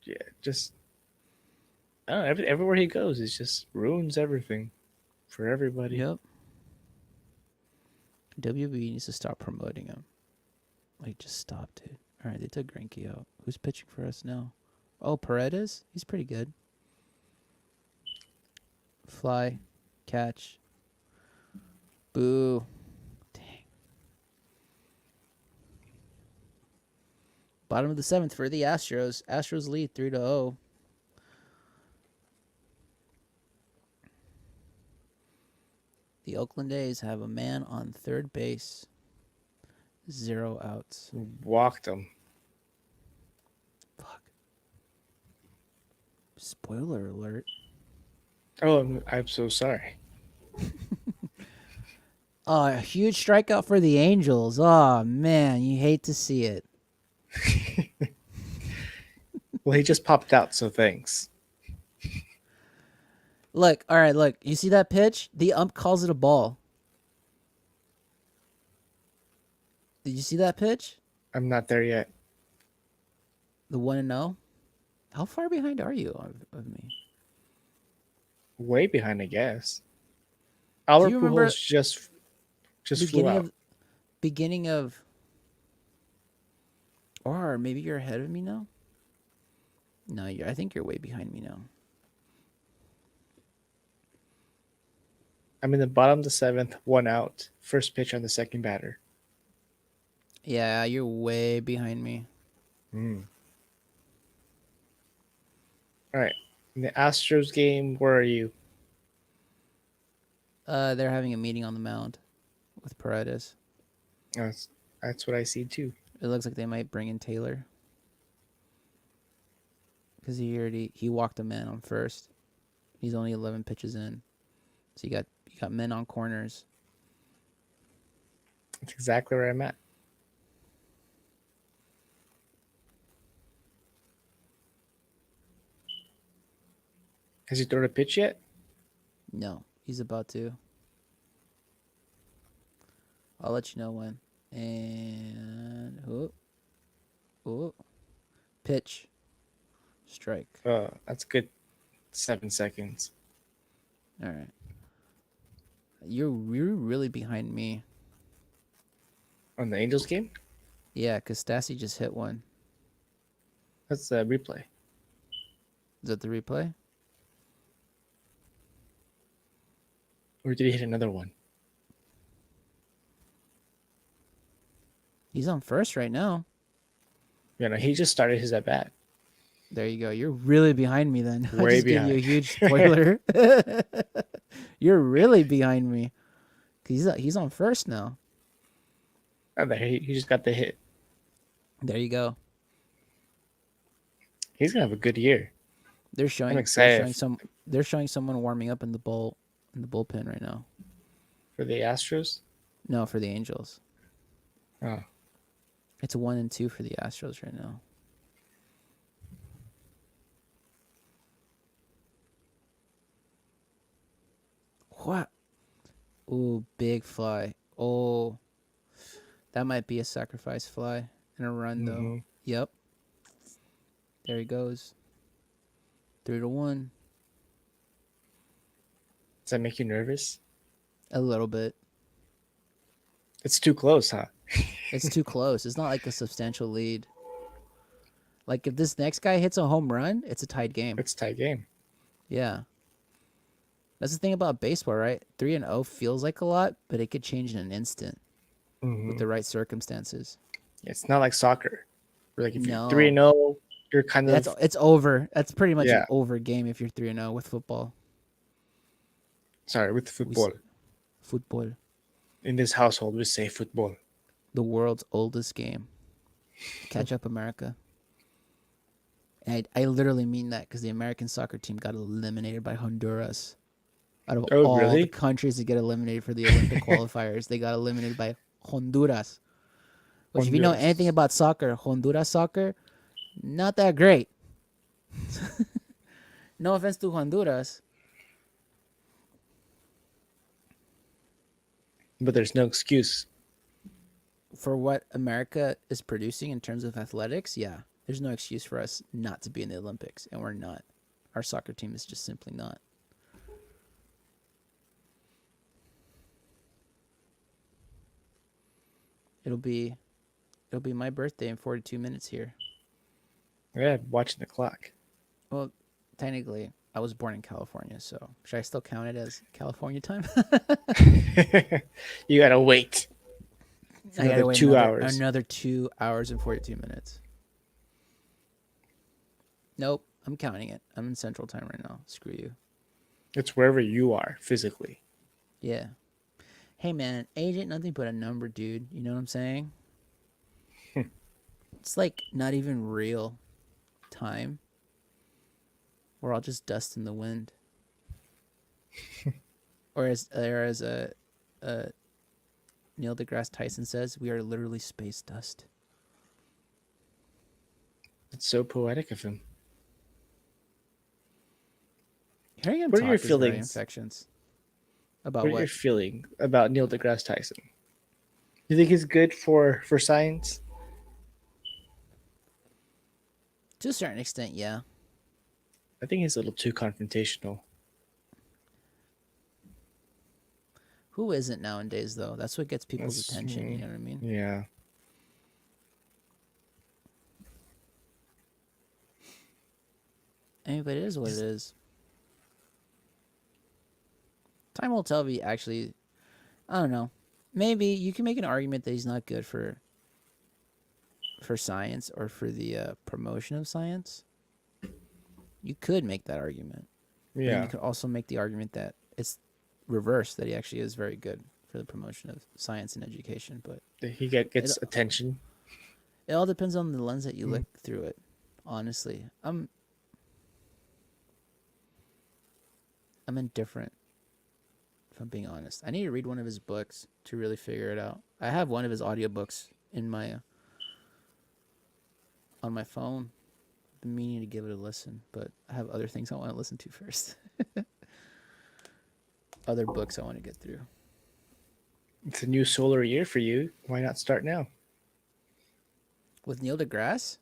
[SPEAKER 2] Yeah. Just I don't know, everywhere he goes, it just ruins everything for everybody.
[SPEAKER 1] Yep. WB needs to stop promoting him. Like, just stop, dude. All right, they took Greinke out. Who's pitching for us now? Oh, Paredes? He's pretty good. Fly. Catch. Boo. Dang. Bottom of the 7th for the Astros. Astros lead 3-0. The Oakland A's have a man on third base. 0 outs.
[SPEAKER 2] Walked him.
[SPEAKER 1] Fuck. Spoiler alert.
[SPEAKER 2] Oh, I'm so sorry.
[SPEAKER 1] Oh, a huge strikeout for the Angels. Oh, man, you hate to see it.
[SPEAKER 2] Well, he just popped out, so thanks.
[SPEAKER 1] Look, all right, look. You see that pitch? The ump calls it a ball. Did you see that pitch?
[SPEAKER 2] I'm not there yet.
[SPEAKER 1] The 1-0? How far behind are you of me?
[SPEAKER 2] Way behind, I guess. Albert
[SPEAKER 1] you remember
[SPEAKER 2] Pujols just flew out.
[SPEAKER 1] Beginning of or maybe you're ahead of me now? No, I think you're way behind me now.
[SPEAKER 2] I'm in the bottom of the 7th, 1 out. First pitch on the second batter.
[SPEAKER 1] Yeah, you're way behind me.
[SPEAKER 2] All right. In the Astros game, where are you?
[SPEAKER 1] They're having a meeting on the mound with Paredes.
[SPEAKER 2] That's what I see too.
[SPEAKER 1] It looks like they might bring in Taylor. Because he walked a man on first. He's only 11 pitches in. So you got men on corners.
[SPEAKER 2] That's exactly where I'm at. Has he thrown a pitch yet?
[SPEAKER 1] No, he's about to. I'll let you know when. And pitch, strike.
[SPEAKER 2] That's good. 7 seconds.
[SPEAKER 1] All right. You're really behind me.
[SPEAKER 2] On the Angels game?
[SPEAKER 1] Yeah, because Stassi just hit one.
[SPEAKER 2] That's a replay.
[SPEAKER 1] Is that the replay?
[SPEAKER 2] Or did he hit another one?
[SPEAKER 1] He's on first right now.
[SPEAKER 2] Yeah, no, he just started his at bat.
[SPEAKER 1] There you go. You're really behind me then. I
[SPEAKER 2] Way
[SPEAKER 1] just gave you a
[SPEAKER 2] behind.
[SPEAKER 1] huge spoiler. You're really behind me. He's on first now.
[SPEAKER 2] Oh, there, he just got the hit.
[SPEAKER 1] There you go.
[SPEAKER 2] He's gonna have a good year.
[SPEAKER 1] They're showing.
[SPEAKER 2] I'm excited.
[SPEAKER 1] They're showing someone warming up in the bullpen right now.
[SPEAKER 2] For the Astros?
[SPEAKER 1] No, for the Angels.
[SPEAKER 2] Oh.
[SPEAKER 1] It's 1-2 for the Astros right now. What? Ooh, big fly. Oh, that might be a sacrifice fly and a run though.
[SPEAKER 2] Mhm.
[SPEAKER 1] Yep. There he goes. 3-1.
[SPEAKER 2] Does that make you nervous?
[SPEAKER 1] A little bit.
[SPEAKER 2] It's too close, huh?
[SPEAKER 1] It's too close. It's not like a substantial lead. Like if this next guy hits a home run, it's a tied game.
[SPEAKER 2] It's a tight game.
[SPEAKER 1] Yeah. That's the thing about baseball, right? 3-0 feels like a lot, but it could change in an instant with the right circumstances.
[SPEAKER 2] It's not like soccer. Where like if
[SPEAKER 1] No.
[SPEAKER 2] you're 3-0, you're kind of
[SPEAKER 1] It's over. That's pretty much
[SPEAKER 2] Yeah.
[SPEAKER 1] an over game if you're 3-0 with football.
[SPEAKER 2] sorry, with football.
[SPEAKER 1] Football,
[SPEAKER 2] In this household, we say football.
[SPEAKER 1] the world's oldest game. Catch up, America. And I literally mean that because the American soccer team got eliminated by Honduras. Out of
[SPEAKER 2] Oh,
[SPEAKER 1] all
[SPEAKER 2] really?
[SPEAKER 1] the countries that get eliminated for the Olympic qualifiers, they got eliminated by Honduras. Which, if you know
[SPEAKER 2] Honduras.
[SPEAKER 1] anything about soccer, Honduras soccer, not that great. No offense to Honduras,
[SPEAKER 2] but there's no excuse.
[SPEAKER 1] For what America is producing in terms of athletics, yeah, there's no excuse for us not to be in the Olympics, and we're not. Our soccer team is just simply not. It'll be my birthday in 42 minutes here.
[SPEAKER 2] Yeah, watching the clock.
[SPEAKER 1] Well, technically, I was born in California, so should I still count it as California time?
[SPEAKER 2] You gotta wait.
[SPEAKER 1] I gotta
[SPEAKER 2] Another
[SPEAKER 1] wait
[SPEAKER 2] 2 hours.
[SPEAKER 1] Another 2 hours and 42 minutes. Nope, I'm counting it. I'm in Central Time right now. Screw you.
[SPEAKER 2] It's wherever you are physically.
[SPEAKER 1] Yeah. Hey man, age ain't nothing but a number, dude. You know what I'm saying? It's like not even real time. We're all just dust in the wind. or as Neil deGrasse Tyson says, we are literally space dust.
[SPEAKER 2] It's so poetic of him.
[SPEAKER 1] Hearing him
[SPEAKER 2] What are
[SPEAKER 1] talk
[SPEAKER 2] your
[SPEAKER 1] is very
[SPEAKER 2] feelings?
[SPEAKER 1] infections. About
[SPEAKER 2] What are
[SPEAKER 1] what?
[SPEAKER 2] your feeling about Neil deGrasse Tyson? You think he's good for science?
[SPEAKER 1] To a certain extent, yeah.
[SPEAKER 2] I think he's a little too confrontational.
[SPEAKER 1] Who isn't nowadays, though? That's what gets people's
[SPEAKER 2] That's-
[SPEAKER 1] attention. You know what I mean?
[SPEAKER 2] Yeah.
[SPEAKER 1] I mean, but it is what it is. Time will tell if he actually. I don't know. Maybe you can make an argument that he's not good for science or for the promotion of science. You could make that argument. And
[SPEAKER 2] Yeah.
[SPEAKER 1] you could also make the argument that it's reversed, that he actually is very good for the promotion of science and education. But
[SPEAKER 2] He gets attention.
[SPEAKER 1] it all depends on the lens that you look through it. Honestly, I'm indifferent. If I'm being honest, I need to read one of his books to really figure it out. I have one of his audiobooks in my on my phone. I've been meaning to give it a listen, but I have other things I want to listen to first. Other books I want to get through.
[SPEAKER 2] It's a new solar year for you. Why not start now?
[SPEAKER 1] With Neil deGrasse?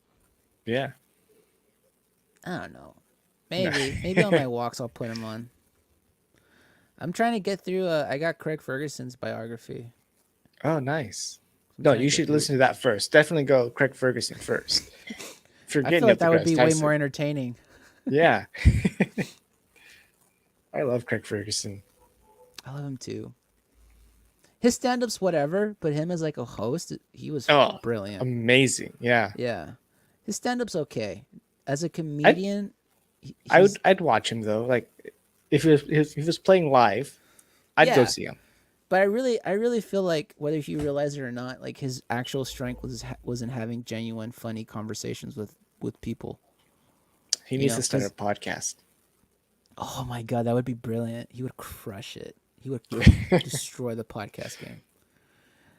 [SPEAKER 2] Yeah.
[SPEAKER 1] I don't know. Maybe on my walks I'll put him on. I'm trying to get through. I got Craig Ferguson's biography.
[SPEAKER 2] Oh, nice.
[SPEAKER 1] I'm
[SPEAKER 2] No,
[SPEAKER 1] trying to
[SPEAKER 2] you
[SPEAKER 1] get
[SPEAKER 2] should
[SPEAKER 1] through-
[SPEAKER 2] listen to that first. Definitely go Craig Ferguson first.
[SPEAKER 1] I
[SPEAKER 2] Forget
[SPEAKER 1] feel like that
[SPEAKER 2] Neil
[SPEAKER 1] would be
[SPEAKER 2] deGrasse
[SPEAKER 1] way
[SPEAKER 2] Tyson.
[SPEAKER 1] more entertaining.
[SPEAKER 2] Yeah. I love Craig Ferguson.
[SPEAKER 1] I love him too. His stand-up's whatever, but him as like a host, he was
[SPEAKER 2] Oh,
[SPEAKER 1] brilliant.
[SPEAKER 2] Amazing. Yeah.
[SPEAKER 1] Yeah, his stand-up's okay. As a comedian,
[SPEAKER 2] I'd watch him though. Like if he was playing live, I'd go
[SPEAKER 1] Yeah.
[SPEAKER 2] see him.
[SPEAKER 1] But I really feel like whether he realized it or not, like his actual strength was in having genuine, funny conversations with people.
[SPEAKER 2] He
[SPEAKER 1] You
[SPEAKER 2] needs
[SPEAKER 1] know,
[SPEAKER 2] to start a
[SPEAKER 1] 'cause-
[SPEAKER 2] podcast.
[SPEAKER 1] Oh my god, that would be brilliant. He would crush it. He would destroy the podcast game.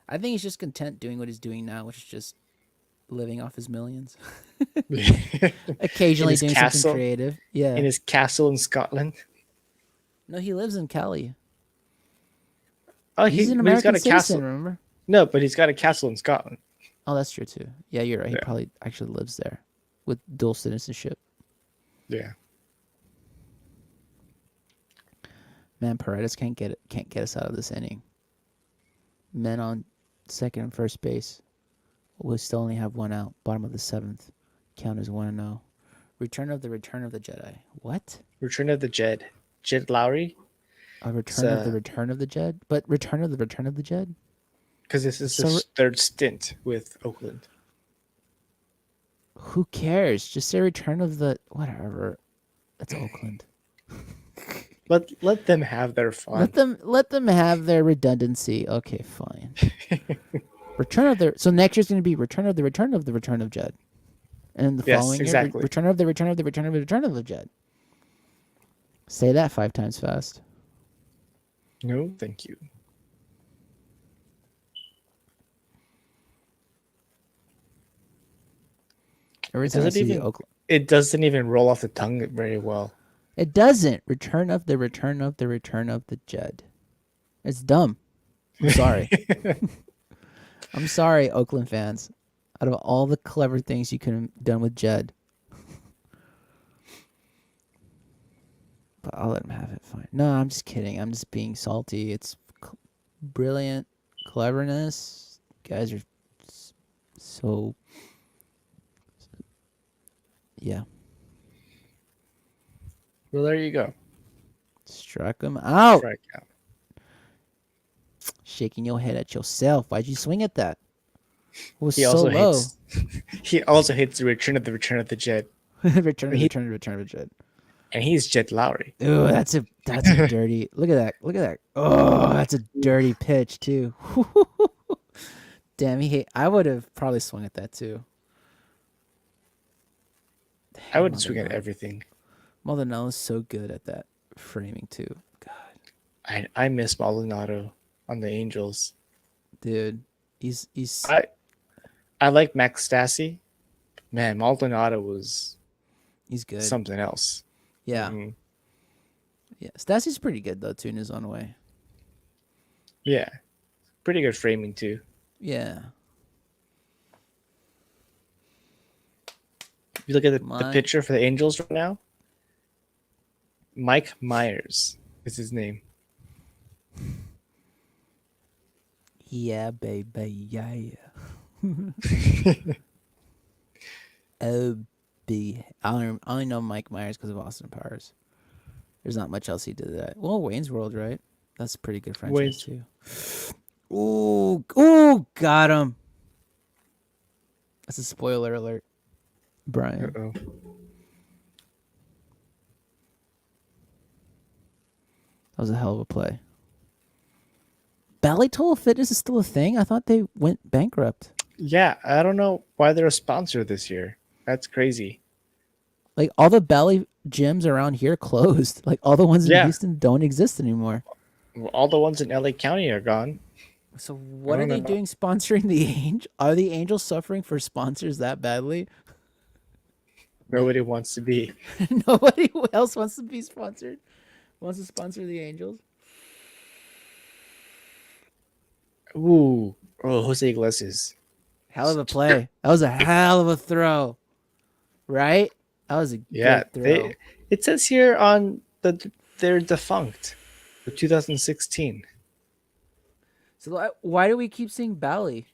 [SPEAKER 1] I think he's just content doing what he's doing now, which is just living off his millions. Occasionally
[SPEAKER 2] his
[SPEAKER 1] doing
[SPEAKER 2] castle?
[SPEAKER 1] something creative. Yeah.
[SPEAKER 2] In his castle in Scotland.
[SPEAKER 1] No, he lives in Cali.
[SPEAKER 2] Oh,
[SPEAKER 1] He's an
[SPEAKER 2] but
[SPEAKER 1] American
[SPEAKER 2] got a
[SPEAKER 1] citizen,
[SPEAKER 2] castle.
[SPEAKER 1] remember?
[SPEAKER 2] No, but he's got a castle in Scotland.
[SPEAKER 1] Oh, that's true too. Yeah, you're right. He
[SPEAKER 2] Yeah.
[SPEAKER 1] probably actually lives there with dual citizenship.
[SPEAKER 2] Yeah.
[SPEAKER 1] Man, Paredes can't get us out of this inning. Men on second and first base. We still only have one out. Bottom of the seventh. Count is 1-0. Return of the Jedi. What?
[SPEAKER 2] Return of the Jed. Jed Lowry?
[SPEAKER 1] A return of the
[SPEAKER 2] uh,
[SPEAKER 1] return of the Jed? But return of the Jed?
[SPEAKER 2] Because this is
[SPEAKER 1] So-
[SPEAKER 2] his third stint with Oakland.
[SPEAKER 1] Who cares? Just say return of the whatever. That's Oakland.
[SPEAKER 2] Let them have their fun.
[SPEAKER 1] Let them have their redundancy. Okay, fine. Return of the next year's going to be return of Jed, and the
[SPEAKER 2] Yes,
[SPEAKER 1] following
[SPEAKER 2] exactly.
[SPEAKER 1] year return of the Jed. Say that 5 times fast.
[SPEAKER 2] No, thank you.
[SPEAKER 1] Every
[SPEAKER 2] It
[SPEAKER 1] time I
[SPEAKER 2] doesn't
[SPEAKER 1] see the
[SPEAKER 2] even-
[SPEAKER 1] Oakland,
[SPEAKER 2] It doesn't even roll off the tongue very well.
[SPEAKER 1] it doesn't. Return of the Jed. It's dumb. I'm sorry. I'm sorry, Oakland fans. Out of all the clever things you could have done with Jed. But I'll let him have it. Fine. No, I'm just kidding. I'm just being salty. It's brilliant cleverness. You guys are so. Yeah.
[SPEAKER 2] Well, there you go.
[SPEAKER 1] Struck him out.
[SPEAKER 2] Strike out.
[SPEAKER 1] Shaking your head at yourself. Why'd you swing at that? It was
[SPEAKER 2] He
[SPEAKER 1] so
[SPEAKER 2] also
[SPEAKER 1] low.
[SPEAKER 2] hates. He also hates the return of the Jet,
[SPEAKER 1] return of Jed.
[SPEAKER 2] and he's Jet Lowry.
[SPEAKER 1] Ooh, that's a dirty. Look at that. Look at that. Oh, that's a dirty pitch too. Damn, I would have probably swung at that too.
[SPEAKER 2] I would swing at everything.
[SPEAKER 1] Maldonado's so good at that framing too. God,
[SPEAKER 2] I miss Maldonado on the Angels.
[SPEAKER 1] dude, he's
[SPEAKER 2] I like Max Stassi. Man, Maldonado was
[SPEAKER 1] he's good.
[SPEAKER 2] something else.
[SPEAKER 1] Yeah,
[SPEAKER 2] Mhm.
[SPEAKER 1] yeah. Stassi's pretty good though too in his own way.
[SPEAKER 2] Yeah. Pretty good framing too.
[SPEAKER 1] Yeah.
[SPEAKER 2] If you look at the picture for the Angels right now, Mike Myers is his name.
[SPEAKER 1] Yeah, baby, yeah. I only know Mike Myers because of Austin Powers. There's not much else he did that. Well, Wayne's World, right? That's a pretty good franchise too. Ooh, got him. That's a spoiler alert, Brian.
[SPEAKER 2] Uh-oh.
[SPEAKER 1] That was a hell of a play. Bally Total Fitness is still a thing? I thought they went bankrupt.
[SPEAKER 2] Yeah, I don't know why they're a sponsor this year. That's crazy.
[SPEAKER 1] Like all the Bally gyms around here closed. Like all the ones in
[SPEAKER 2] Yeah.
[SPEAKER 1] Houston don't exist anymore.
[SPEAKER 2] Well, all the ones in LA County are gone.
[SPEAKER 1] So what
[SPEAKER 2] I
[SPEAKER 1] are
[SPEAKER 2] don't
[SPEAKER 1] they
[SPEAKER 2] know.
[SPEAKER 1] doing sponsoring the Angels? Are the Angels suffering for sponsors that badly?
[SPEAKER 2] Nobody wants to be.
[SPEAKER 1] Nobody else wants to be sponsored. Wants to sponsor the Angels.
[SPEAKER 2] Ooh. Oh, Jose Iglesias.
[SPEAKER 1] Hell of a play. That was a hell of a throw. Right? That was a
[SPEAKER 2] Yeah,
[SPEAKER 1] good throw.
[SPEAKER 2] it says here on they're defunct. For 2016.
[SPEAKER 1] So why do we keep seeing Bally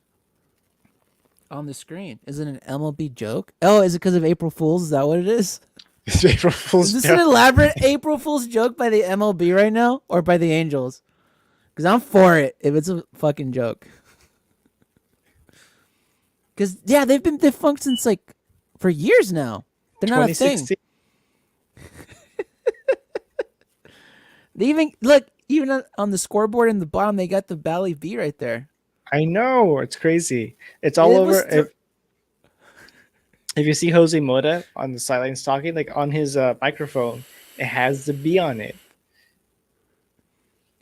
[SPEAKER 1] on the screen? Is it an MLB joke? Oh, is it because of April Fools? Is that what it is?
[SPEAKER 2] It's April Fool's
[SPEAKER 1] Is this
[SPEAKER 2] joke.
[SPEAKER 1] an elaborate April Fool's joke by the MLB right now or by the Angels? Because I'm for it if it's a fucking joke. Because, yeah, they've been defunct since, like, for years now. They're not a thing.
[SPEAKER 2] 2016.
[SPEAKER 1] They even, look, even on the scoreboard in the bottom, they got the Bally V right there.
[SPEAKER 2] I know, it's crazy. It's all
[SPEAKER 1] It was
[SPEAKER 2] over. If you see Jose Mota on the sidelines talking, like on his microphone, it has the B on it.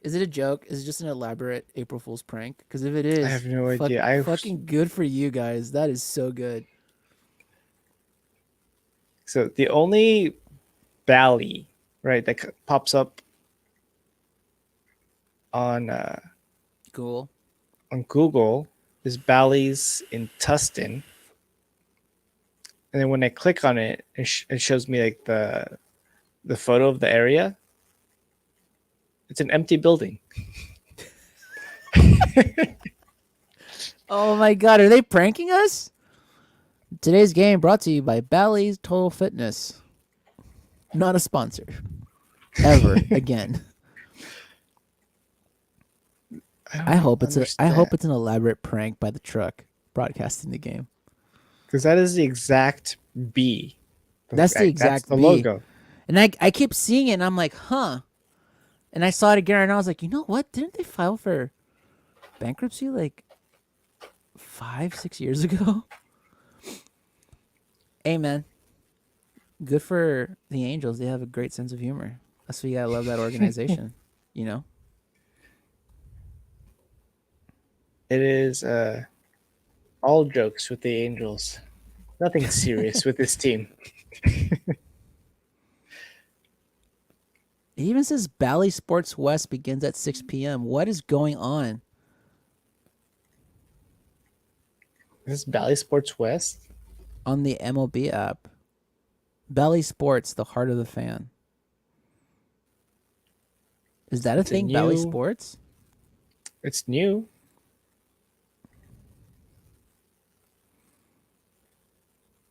[SPEAKER 1] Is it a joke? Is it just an elaborate April Fool's prank? Because if it is,
[SPEAKER 2] I have no idea.
[SPEAKER 1] Fucking good for you guys. That is so good.
[SPEAKER 2] So the only Bally, right, that pops up on
[SPEAKER 1] Cool.
[SPEAKER 2] Google is Bally's in Tustin. And then when I click on it, it shows me like the photo of the area. It's an empty building.
[SPEAKER 1] Oh my god, are they pranking us? Today's game brought to you by Bally's Total Fitness. Not a sponsor. Ever again. I hope it's an elaborate prank by the truck broadcasting the game.
[SPEAKER 2] because that is the exact B.
[SPEAKER 1] That's the exact
[SPEAKER 2] the
[SPEAKER 1] B.
[SPEAKER 2] logo.
[SPEAKER 1] And I keep seeing it and I'm like, huh. And I saw it again and I was like, you know what? Didn't they file for bankruptcy like 5-6 years ago? Hey man. Good for the Angels. They have a great sense of humor. That's why you gotta love that organization. You know?
[SPEAKER 2] It is all jokes with the Angels. Nothing serious with this team.
[SPEAKER 1] It even says Bally Sports West begins at 6 p.m. What is going on?
[SPEAKER 2] Is this Bally Sports West?
[SPEAKER 1] On the MLB app. Bally Sports, the heart of the fan. Is that
[SPEAKER 2] It's
[SPEAKER 1] a
[SPEAKER 2] a
[SPEAKER 1] thing, Bally
[SPEAKER 2] new-
[SPEAKER 1] Sports?
[SPEAKER 2] It's new.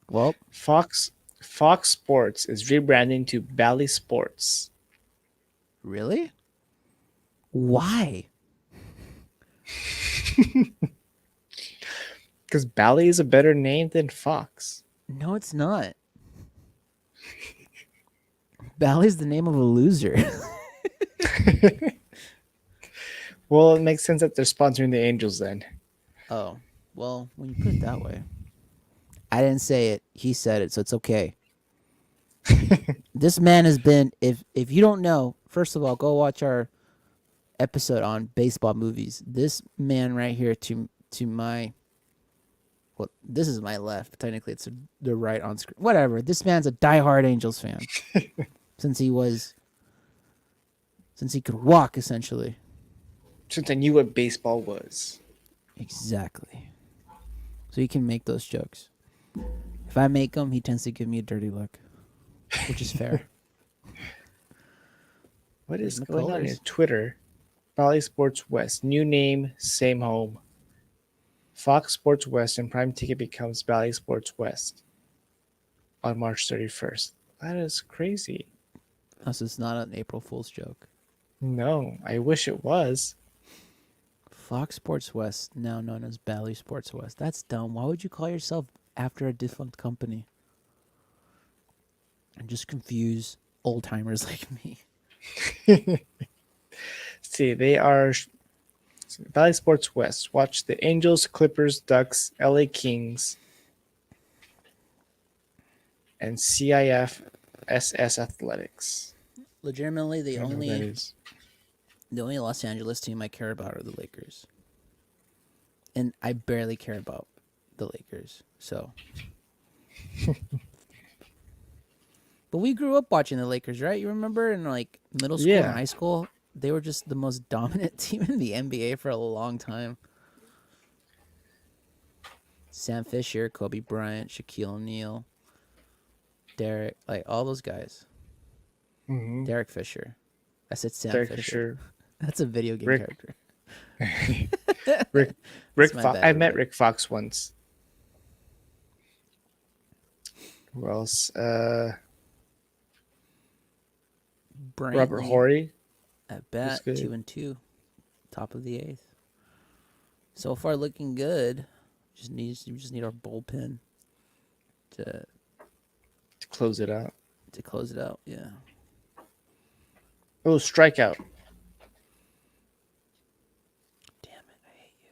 [SPEAKER 1] Well,
[SPEAKER 2] Fox Sports is rebranding to Bally Sports.
[SPEAKER 1] really? Why?
[SPEAKER 2] Because Bally is a better name than Fox.
[SPEAKER 1] No, it's not. Bally's the name of a loser.
[SPEAKER 2] Well, it makes sense that they're sponsoring the Angels then.
[SPEAKER 1] Oh, well, when you put it that way. I didn't say it. He said it, so it's okay. This man has been, if you don't know, first of all, go watch our episode on baseball movies. This man right here to my, well, this is my left. But technically, it's the right on screen. Whatever. This man's a diehard Angels fan since he could walk, essentially.
[SPEAKER 2] Since I knew what baseball was.
[SPEAKER 1] Exactly. So he can make those jokes. If I make them, he tends to give me a dirty look, which is fair.
[SPEAKER 2] What is
[SPEAKER 1] the
[SPEAKER 2] going on
[SPEAKER 1] colors.
[SPEAKER 2] here? Twitter. Bally Sports West. New name, same home. Fox Sports West and Prime Ticket becomes Bally Sports West on March 31st. That is crazy.
[SPEAKER 1] This is not an April Fool's joke.
[SPEAKER 2] No, I wish it was.
[SPEAKER 1] Fox Sports West, now known as Bally Sports West. That's dumb. Why would you call yourself after a defunct company? And just confuse old timers like me.
[SPEAKER 2] See, they are Valley Sports West. Watch the Angels, Clippers, Ducks, LA Kings, and CIF SS Athletics.
[SPEAKER 1] Legitimately,
[SPEAKER 2] I don't know what that is.
[SPEAKER 1] the only Los Angeles team I care about are the Lakers. And I barely care about the Lakers. So But we grew up watching the Lakers, right? You remember in like middle school
[SPEAKER 2] Yeah.
[SPEAKER 1] and high school, they were just the most dominant team in the NBA for a long time. Sam Fisher, Kobe Bryant, Shaquille O'Neal, Derek, like all those guys.
[SPEAKER 2] Mhm.
[SPEAKER 1] Derek Fisher. I said Sam
[SPEAKER 2] Derek
[SPEAKER 1] Fisher.
[SPEAKER 2] Fisher.
[SPEAKER 1] That's a video game
[SPEAKER 2] Rick-
[SPEAKER 1] character.
[SPEAKER 2] Rick
[SPEAKER 1] That's my
[SPEAKER 2] Fox.
[SPEAKER 1] bad,
[SPEAKER 2] I met
[SPEAKER 1] Rick.
[SPEAKER 2] Rick Fox once. Who else? Robert
[SPEAKER 1] Brantley
[SPEAKER 2] Horry.
[SPEAKER 1] at bat,
[SPEAKER 2] good.
[SPEAKER 1] 2-2, top of the 8th. So far, looking good. We just need our bullpen to
[SPEAKER 2] To close it out.
[SPEAKER 1] close it out. Yeah.
[SPEAKER 2] Oh, strikeout.
[SPEAKER 1] Damn it, I hate you.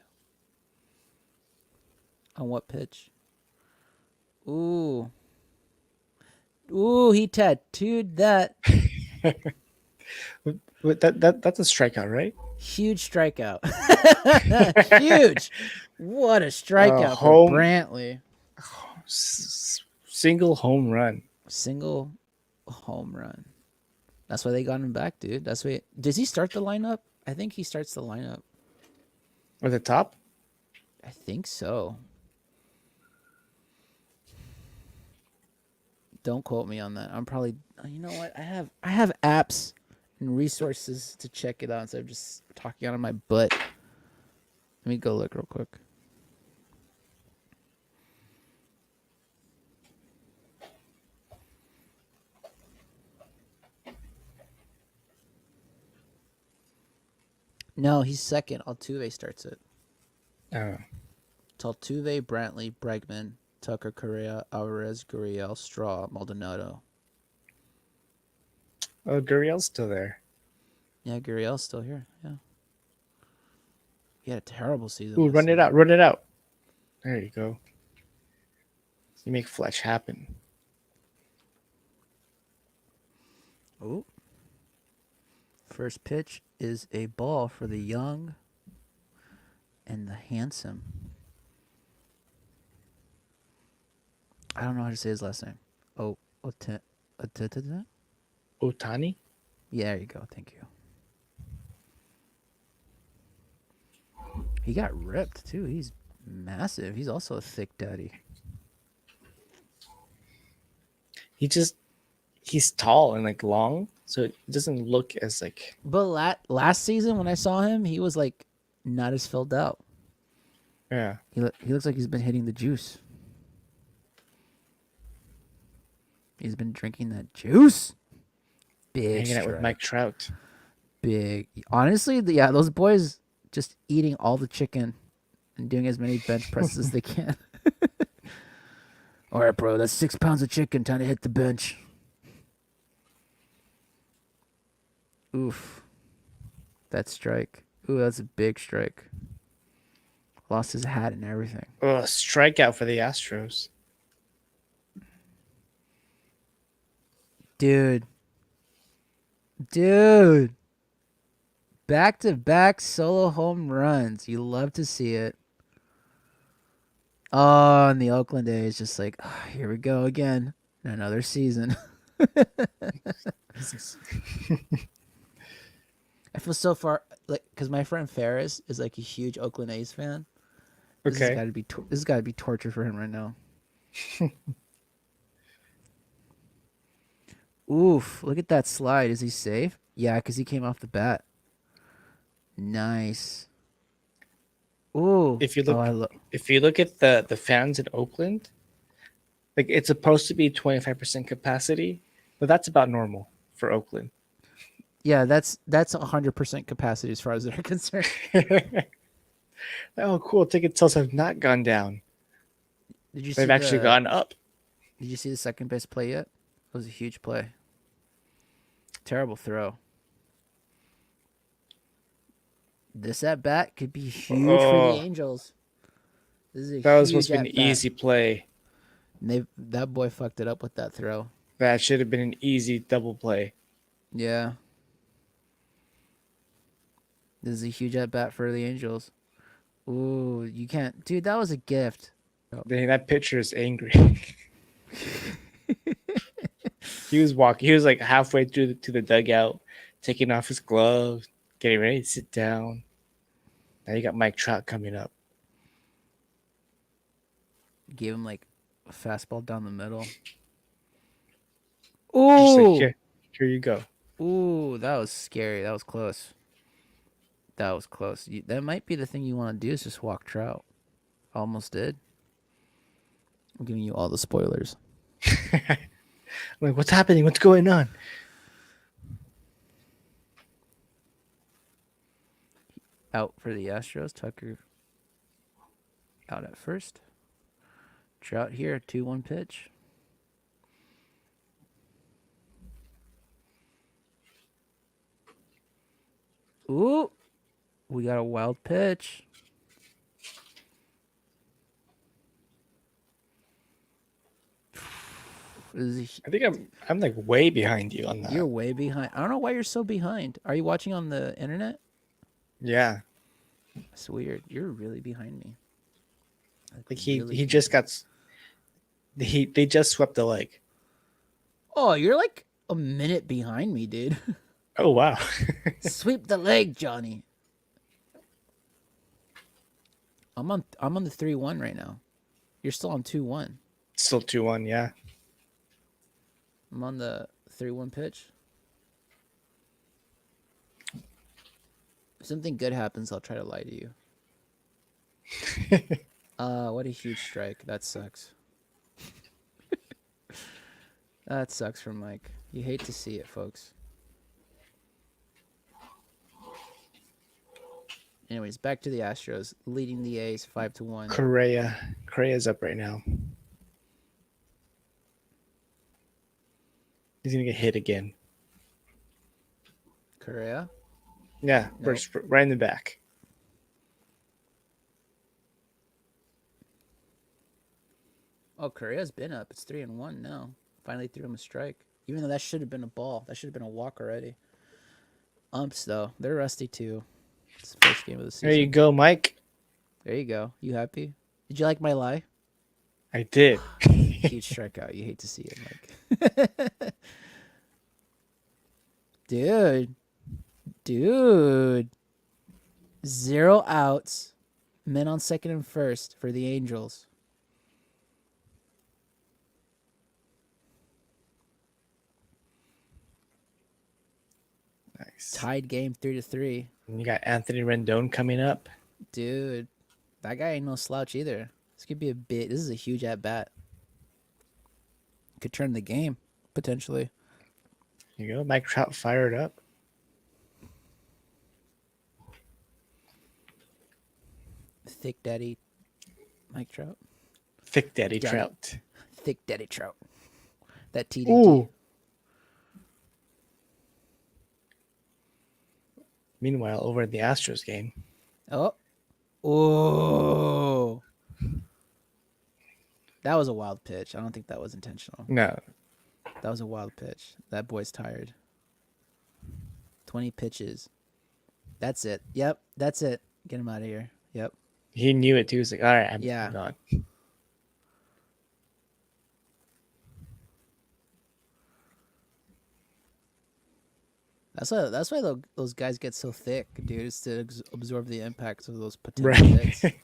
[SPEAKER 1] On what pitch? Ooh. Ooh, he tattooed that.
[SPEAKER 2] Wait, that's a strikeout, right?
[SPEAKER 1] Huge strikeout. Huge. What a strikeout
[SPEAKER 2] home-
[SPEAKER 1] for Brantley.
[SPEAKER 2] Single home run.
[SPEAKER 1] Single home run. That's why they got him back, dude. That's why. Does he start the lineup? I think he starts the lineup.
[SPEAKER 2] Or the top?
[SPEAKER 1] I think so. Don't quote me on that. I'm probably. You know what? I have apps and resources to check it out instead of just talking out of my butt. Let me go look real quick. No, he's second. Altuve starts it.
[SPEAKER 2] Oh.
[SPEAKER 1] It's Altuve, Brantley, Bregman, Tucker, Correa, Alvarez, Gurriel, Straw, Maldonado.
[SPEAKER 2] Oh, Gurriel's still there.
[SPEAKER 1] Yeah, Gurriel's still here. Yeah. He had a terrible season.
[SPEAKER 2] Ooh,
[SPEAKER 1] last
[SPEAKER 2] run it
[SPEAKER 1] season.
[SPEAKER 2] out. Run it out. There you go. You make Fletch happen.
[SPEAKER 1] Oh. First pitch is a ball for the young and the handsome. I don't know how to say his last name.
[SPEAKER 2] Otani?
[SPEAKER 1] Yeah, there you go. Thank you. He got ripped too. He's massive. He's also a thick daddy.
[SPEAKER 2] He's tall and like long, so it doesn't look as like
[SPEAKER 1] But last season when I saw him, he was like not as filled out.
[SPEAKER 2] yeah.
[SPEAKER 1] He looks like he's been hitting the juice. He's been drinking that juice. Big
[SPEAKER 2] Hanging out with
[SPEAKER 1] strike.
[SPEAKER 2] Mike Trout.
[SPEAKER 1] Big. Honestly, yeah, those boys just eating all the chicken and doing as many bench presses as they can. All right, bro, that's 6 pounds of chicken. Time to hit the bench. Oof. That strike. Ooh, that's a big strike. Lost his hat and everything.
[SPEAKER 2] Oh, strikeout for the Astros.
[SPEAKER 1] Dude. Back-to-back solo home runs. You love to see it. Oh, and the Oakland A's just like, oh, here we go again. Another season. I feel so far like because my friend Ferris is like a huge Oakland A's fan. This has
[SPEAKER 2] Okay.
[SPEAKER 1] got to be this has got to be torture for him right now. Oof! Look at that slide. Is he safe? Yeah, because he came off the bat. Nice. Ooh.
[SPEAKER 2] If you look,
[SPEAKER 1] oh, I love.
[SPEAKER 2] if you look at the fans in Oakland, like it's supposed to be 25% capacity, but that's about normal for Oakland.
[SPEAKER 1] Yeah, that's 100% capacity as far as they're concerned.
[SPEAKER 2] Oh, cool! Ticket sales have not gone down;
[SPEAKER 1] Did you see
[SPEAKER 2] they've actually gone up.
[SPEAKER 1] Did you see the second base play yet? It was a huge play. Terrible throw. This at bat could be huge for
[SPEAKER 2] Oh.
[SPEAKER 1] the Angels. This is a
[SPEAKER 2] That was
[SPEAKER 1] huge
[SPEAKER 2] supposed to be an
[SPEAKER 1] at-bat.
[SPEAKER 2] easy play.
[SPEAKER 1] And that boy fucked it up with that throw.
[SPEAKER 2] That should have been an easy double play.
[SPEAKER 1] Yeah. This is a huge at bat for the Angels. Ooh, you can't, dude. That was a gift.
[SPEAKER 2] Dang, that pitcher is angry. He was walking. He was like halfway through to the dugout, taking off his gloves, getting ready to sit down. Now you got Mike Trout coming up.
[SPEAKER 1] Gave him like a fastball down the middle.
[SPEAKER 2] Just
[SPEAKER 1] Ooh,
[SPEAKER 2] like, here you go.
[SPEAKER 1] ooh, that was scary. That was close. That was close. That might be the thing you want to do is just walk Trout. Almost did. I'm giving you all the spoilers.
[SPEAKER 2] I'm like, what's happening? What's going on?
[SPEAKER 1] Out for the Astros. Tucker out at first. Trout here. 2-1 pitch. Ooh. We got a wild pitch. This is
[SPEAKER 2] I think I'm like way behind you on that.
[SPEAKER 1] You're way behind. I don't know why you're so behind. Are you watching on the internet?
[SPEAKER 2] Yeah,
[SPEAKER 1] That's weird. You're really behind me.
[SPEAKER 2] like he
[SPEAKER 1] really
[SPEAKER 2] just got. They just swept the leg.
[SPEAKER 1] Oh, you're like a minute behind me, dude.
[SPEAKER 2] Oh wow.
[SPEAKER 1] Sweep the leg, Johnny. I'm on the 3-1 right now. You're still on 2-1.
[SPEAKER 2] Still 2-1, yeah.
[SPEAKER 1] I'm on the 3-1 pitch. If something good happens, I'll try to lie to you. What a huge strike. That sucks. That sucks for Mike. You hate to see it, folks. Anyways, back to the Astros, leading the A's 5-1.
[SPEAKER 2] Correa's up right now. He's gonna get hit again.
[SPEAKER 1] Correa?
[SPEAKER 2] Yeah,
[SPEAKER 1] No.
[SPEAKER 2] right in the back.
[SPEAKER 1] Oh, Correa's been up. It's 3-1 now. Finally threw him a strike. Even though that should have been a ball. That should have been a walk already. Umps, though. They're rusty, too. It's the first game of the season.
[SPEAKER 2] There you go, Mike.
[SPEAKER 1] There you go. You happy? Did you like my lie?
[SPEAKER 2] I did.
[SPEAKER 1] Huge strikeout. You hate to see it, Mike. Dude. 0 outs. Men on second and first for the Angels.
[SPEAKER 2] Nice.
[SPEAKER 1] Tied game 3-3.
[SPEAKER 2] And you got Anthony Rendon coming up.
[SPEAKER 1] Dude, that guy ain't no slouch either. This could be a bit. This is a huge at bat. Could turn the game potentially.
[SPEAKER 2] Here you go. Mike Trout fired up.
[SPEAKER 1] Thick Daddy Mike Trout.
[SPEAKER 2] Thick Daddy
[SPEAKER 1] Daddy.
[SPEAKER 2] Trout.
[SPEAKER 1] Thick Daddy Trout. That TDT.
[SPEAKER 2] Ooh. Meanwhile, over at the Astros game,
[SPEAKER 1] Oh. Oh. That was a wild pitch. I don't think that was intentional.
[SPEAKER 2] no,
[SPEAKER 1] That was a wild pitch. That boy's tired. 20 pitches. That's it. Yep. That's it. Get him out of here. Yep.
[SPEAKER 2] he knew it too. He was like, all right, I'm
[SPEAKER 1] Yeah.
[SPEAKER 2] gone.
[SPEAKER 1] That's why those guys get so thick, dude. Is to absorb the impacts of those potential hits.
[SPEAKER 2] Right.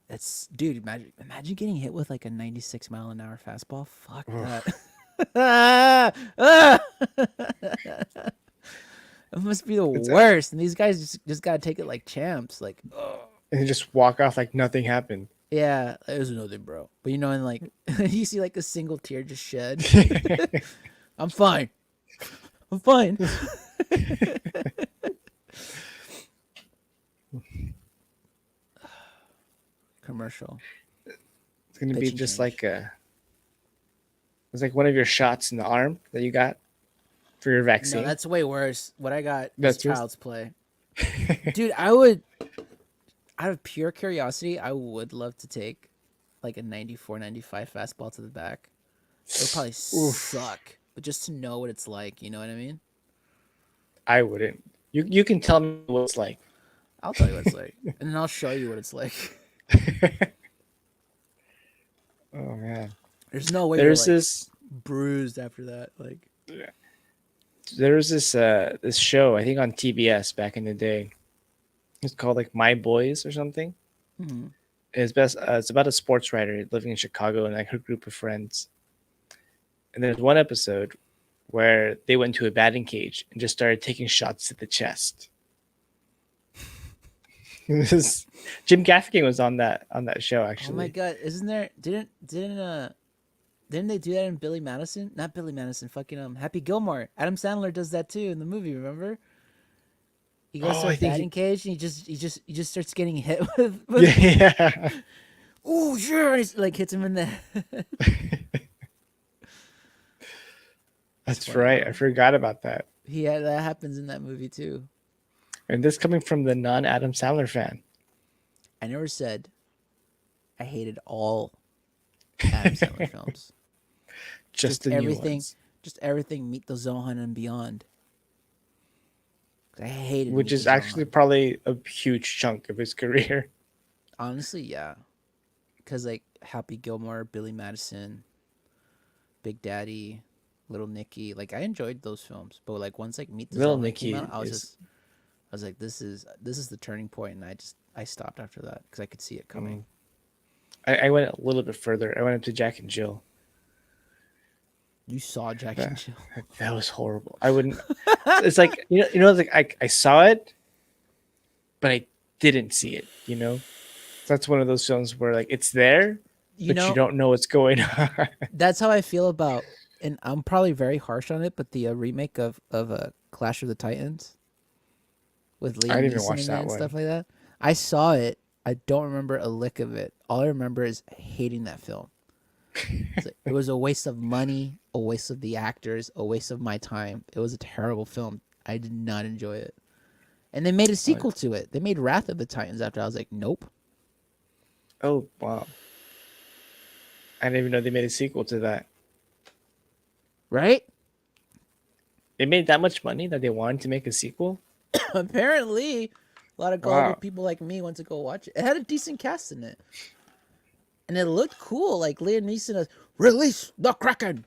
[SPEAKER 1] It's dude. Imagine getting hit with like a 96-mile-an-hour fastball. Fuck
[SPEAKER 2] Oof.
[SPEAKER 1] that. It must be the worst. And these guys just gotta take it like champs. Like,
[SPEAKER 2] And he just walk off like nothing happened.
[SPEAKER 1] yeah, it was nothing, bro. But you know, and like you see like a single tear just shed. I'm fine. I'm fine. Commercial.
[SPEAKER 2] It's gonna be
[SPEAKER 1] Pitching
[SPEAKER 2] just
[SPEAKER 1] change.
[SPEAKER 2] like it's like one of your shots in the arm that you got for your vaccine.
[SPEAKER 1] No, that's way worse. What I got is
[SPEAKER 2] That's worse?
[SPEAKER 1] child's play. Dude, I would, out of pure curiosity, I would love to take like a 94, 95 fastball to the back. It would probably
[SPEAKER 2] Oof.
[SPEAKER 1] suck, but just to know what it's like, you know what I mean?
[SPEAKER 2] I wouldn't. You can tell me what it's like.
[SPEAKER 1] I'll tell you what it's like, and then I'll show you what it's like.
[SPEAKER 2] Oh man.
[SPEAKER 1] There's no way
[SPEAKER 2] There's
[SPEAKER 1] you're like
[SPEAKER 2] this
[SPEAKER 1] bruised after that. Like,
[SPEAKER 2] this show I think on TBS back in the day. It's called like My Boys or something.
[SPEAKER 1] mhm.
[SPEAKER 2] It's about a sports writer living in Chicago and like her group of friends. And there's one episode where they went to a batting cage and just started taking shots to the chest. Jim Gaffigan was on that show actually.
[SPEAKER 1] Oh my god, isn't there? Didn't they do that in Billy Madison? Not Billy Madison, fucking Happy Gilmore. Adam Sandler does that too in the movie. Remember? He goes
[SPEAKER 2] Oh,
[SPEAKER 1] to
[SPEAKER 2] I
[SPEAKER 1] a
[SPEAKER 2] think
[SPEAKER 1] batting cage and he just starts getting hit with
[SPEAKER 2] Yeah.
[SPEAKER 1] oh sure, and he's, like hits him in the head.
[SPEAKER 2] That's
[SPEAKER 1] funny,
[SPEAKER 2] right.
[SPEAKER 1] bro.
[SPEAKER 2] I forgot about that.
[SPEAKER 1] That happens in that movie too.
[SPEAKER 2] And this coming from the non-Adam Sandler fan.
[SPEAKER 1] I never said I hated all Adam Sandler films.
[SPEAKER 2] Just the new
[SPEAKER 1] everything,
[SPEAKER 2] ones.
[SPEAKER 1] just everything. Meet the Zohan and beyond. I hated
[SPEAKER 2] Which
[SPEAKER 1] Meet
[SPEAKER 2] is
[SPEAKER 1] the
[SPEAKER 2] actually
[SPEAKER 1] Zohan.
[SPEAKER 2] probably a huge chunk of his career.
[SPEAKER 1] Honestly, yeah, because like Happy Gilmore, Billy Madison, Big Daddy, Little Nicky, like I enjoyed those films. But like once like Meet the
[SPEAKER 2] Little
[SPEAKER 1] Zohan
[SPEAKER 2] Nicky
[SPEAKER 1] came out, I
[SPEAKER 2] is-
[SPEAKER 1] was like, this is the turning point, and I stopped after that because I could see it coming.
[SPEAKER 2] I went a little bit further. I went up to Jack and Jill.
[SPEAKER 1] You saw Jack
[SPEAKER 2] Yeah.
[SPEAKER 1] and Jill.
[SPEAKER 2] That was horrible. I wouldn't. It's like like I saw it, but I didn't see it. You know, that's one of those films where like it's there,
[SPEAKER 1] You
[SPEAKER 2] but
[SPEAKER 1] know,
[SPEAKER 2] you don't know what's going on.
[SPEAKER 1] that's how I feel about, and I'm probably very harsh on it, but the remake of Clash of the Titans with Liam
[SPEAKER 2] I didn't even
[SPEAKER 1] Neeson
[SPEAKER 2] watch
[SPEAKER 1] in it
[SPEAKER 2] that
[SPEAKER 1] and
[SPEAKER 2] one.
[SPEAKER 1] stuff like that. I saw it. I don't remember a lick of it. All I remember is hating that film. It was a waste of money, a waste of the actors, a waste of my time. It was a terrible film. I did not enjoy it. And they made a sequel to it. They made Wrath of the Titans after. I was like, nope.
[SPEAKER 2] Oh wow! I didn't even know they made a sequel to that.
[SPEAKER 1] Right?
[SPEAKER 2] They made that much money that they wanted to make a sequel.
[SPEAKER 1] Apparently, a lot of gullible
[SPEAKER 2] Wow.
[SPEAKER 1] people like me went to go watch it. It had a decent cast in it. And it looked cool. Like Liam Neeson as, release the Kraken.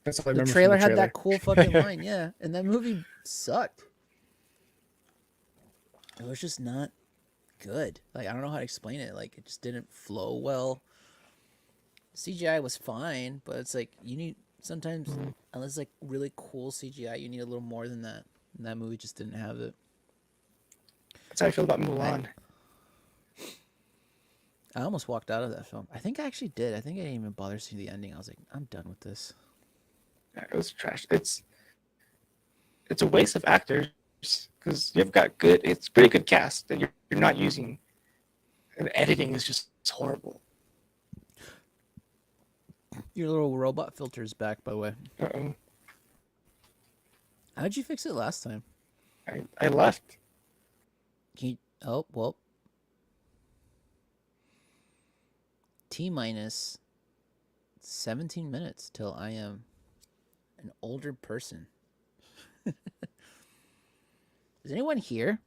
[SPEAKER 2] That's all I
[SPEAKER 1] The
[SPEAKER 2] remember.
[SPEAKER 1] trailer
[SPEAKER 2] from the
[SPEAKER 1] had that cool fucking line, yeah. And that movie sucked. it was just not good. Like I don't know how to explain it. Like it just didn't flow well. CGI was fine, but it's like you need sometimes unless it's like really cool CGI, you need a little more than that. And that movie just didn't have it.
[SPEAKER 2] That's how I feel about Mulan.
[SPEAKER 1] I almost walked out of that film. I think I actually did. I think I didn't even bother seeing the ending. I was like, I'm done with this.
[SPEAKER 2] Yeah, it was trash. It's a waste of actors because you've got good. It's pretty good cast that you're not using. And the editing is just horrible.
[SPEAKER 1] Your little robot filter is back, by the way.
[SPEAKER 2] Uh-oh.
[SPEAKER 1] How'd you fix it last time?
[SPEAKER 2] I left.
[SPEAKER 1] Can you, oh, well. T minus 17 minutes till I am an older person. Is anyone here?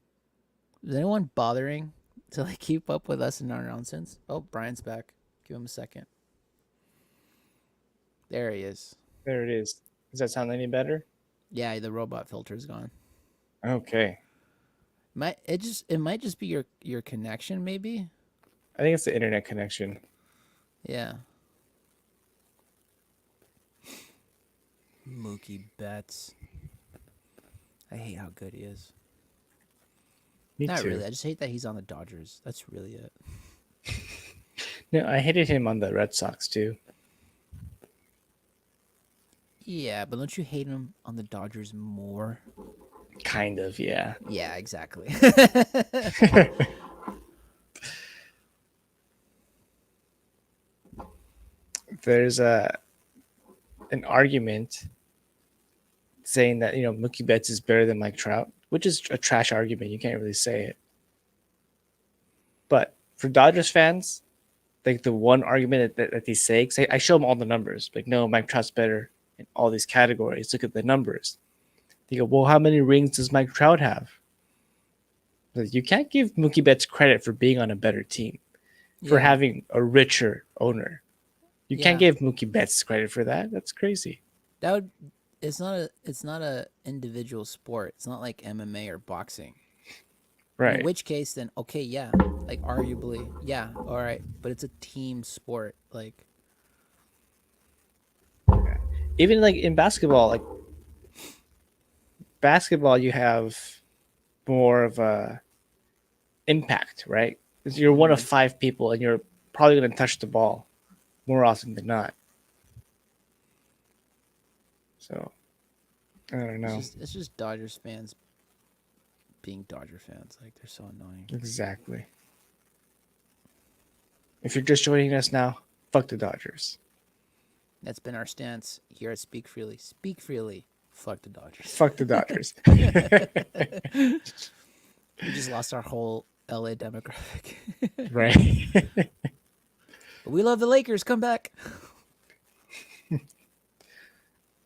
[SPEAKER 1] Is anyone bothering to like keep up with us in our nonsense? Oh, Brian's back. Give him a second. There he is.
[SPEAKER 2] There it is. Does that sound any better?
[SPEAKER 1] Yeah, the robot filter is gone.
[SPEAKER 2] Okay.
[SPEAKER 1] It might just be your connection, maybe.
[SPEAKER 2] I think it's the internet connection.
[SPEAKER 1] Yeah. Mookie Betts. I hate how good he is.
[SPEAKER 2] Me
[SPEAKER 1] Not
[SPEAKER 2] too.
[SPEAKER 1] really. I just hate that he's on the Dodgers. That's really it.
[SPEAKER 2] No, I hated him on the Red Sox too.
[SPEAKER 1] Yeah, but don't you hate him on the Dodgers more?
[SPEAKER 2] Kind of, yeah.
[SPEAKER 1] Yeah, exactly.
[SPEAKER 2] There's an argument saying that Mookie Betts is better than Mike Trout, which is a trash argument. You can't really say it. But for Dodgers fans, like the one argument that they say, 'cause I show them all the numbers. Like, no, Mike Trout's better in all these categories. Look at the numbers. They go, well, how many rings does Mike Trout have? Like, you can't give Mookie Betts credit for being on a better team, for
[SPEAKER 1] Yeah.
[SPEAKER 2] having a richer owner. You can't
[SPEAKER 1] Yeah.
[SPEAKER 2] give Mookie Betts credit for that. That's crazy.
[SPEAKER 1] That would. It's not a individual sport. It's not like MMA or boxing.
[SPEAKER 2] Right.
[SPEAKER 1] In which case, then okay, yeah, like arguably, yeah, all right, but it's a team sport. Like,
[SPEAKER 2] Even like in basketball, you have more of a impact, right? 'Cause you're one of 5 people and you're probably going to touch the ball more often than not. So I don't know.
[SPEAKER 1] it's just Dodgers fans being Dodger fans. Like they're so annoying.
[SPEAKER 2] Exactly. If you're just joining us now, fuck the Dodgers.
[SPEAKER 1] That's been our stance here at Speak Freely. Speak freely. Fuck the Dodgers.
[SPEAKER 2] Fuck the Dodgers.
[SPEAKER 1] We just lost our whole LA demographic.
[SPEAKER 2] Right.
[SPEAKER 1] But we love the Lakers. Come back.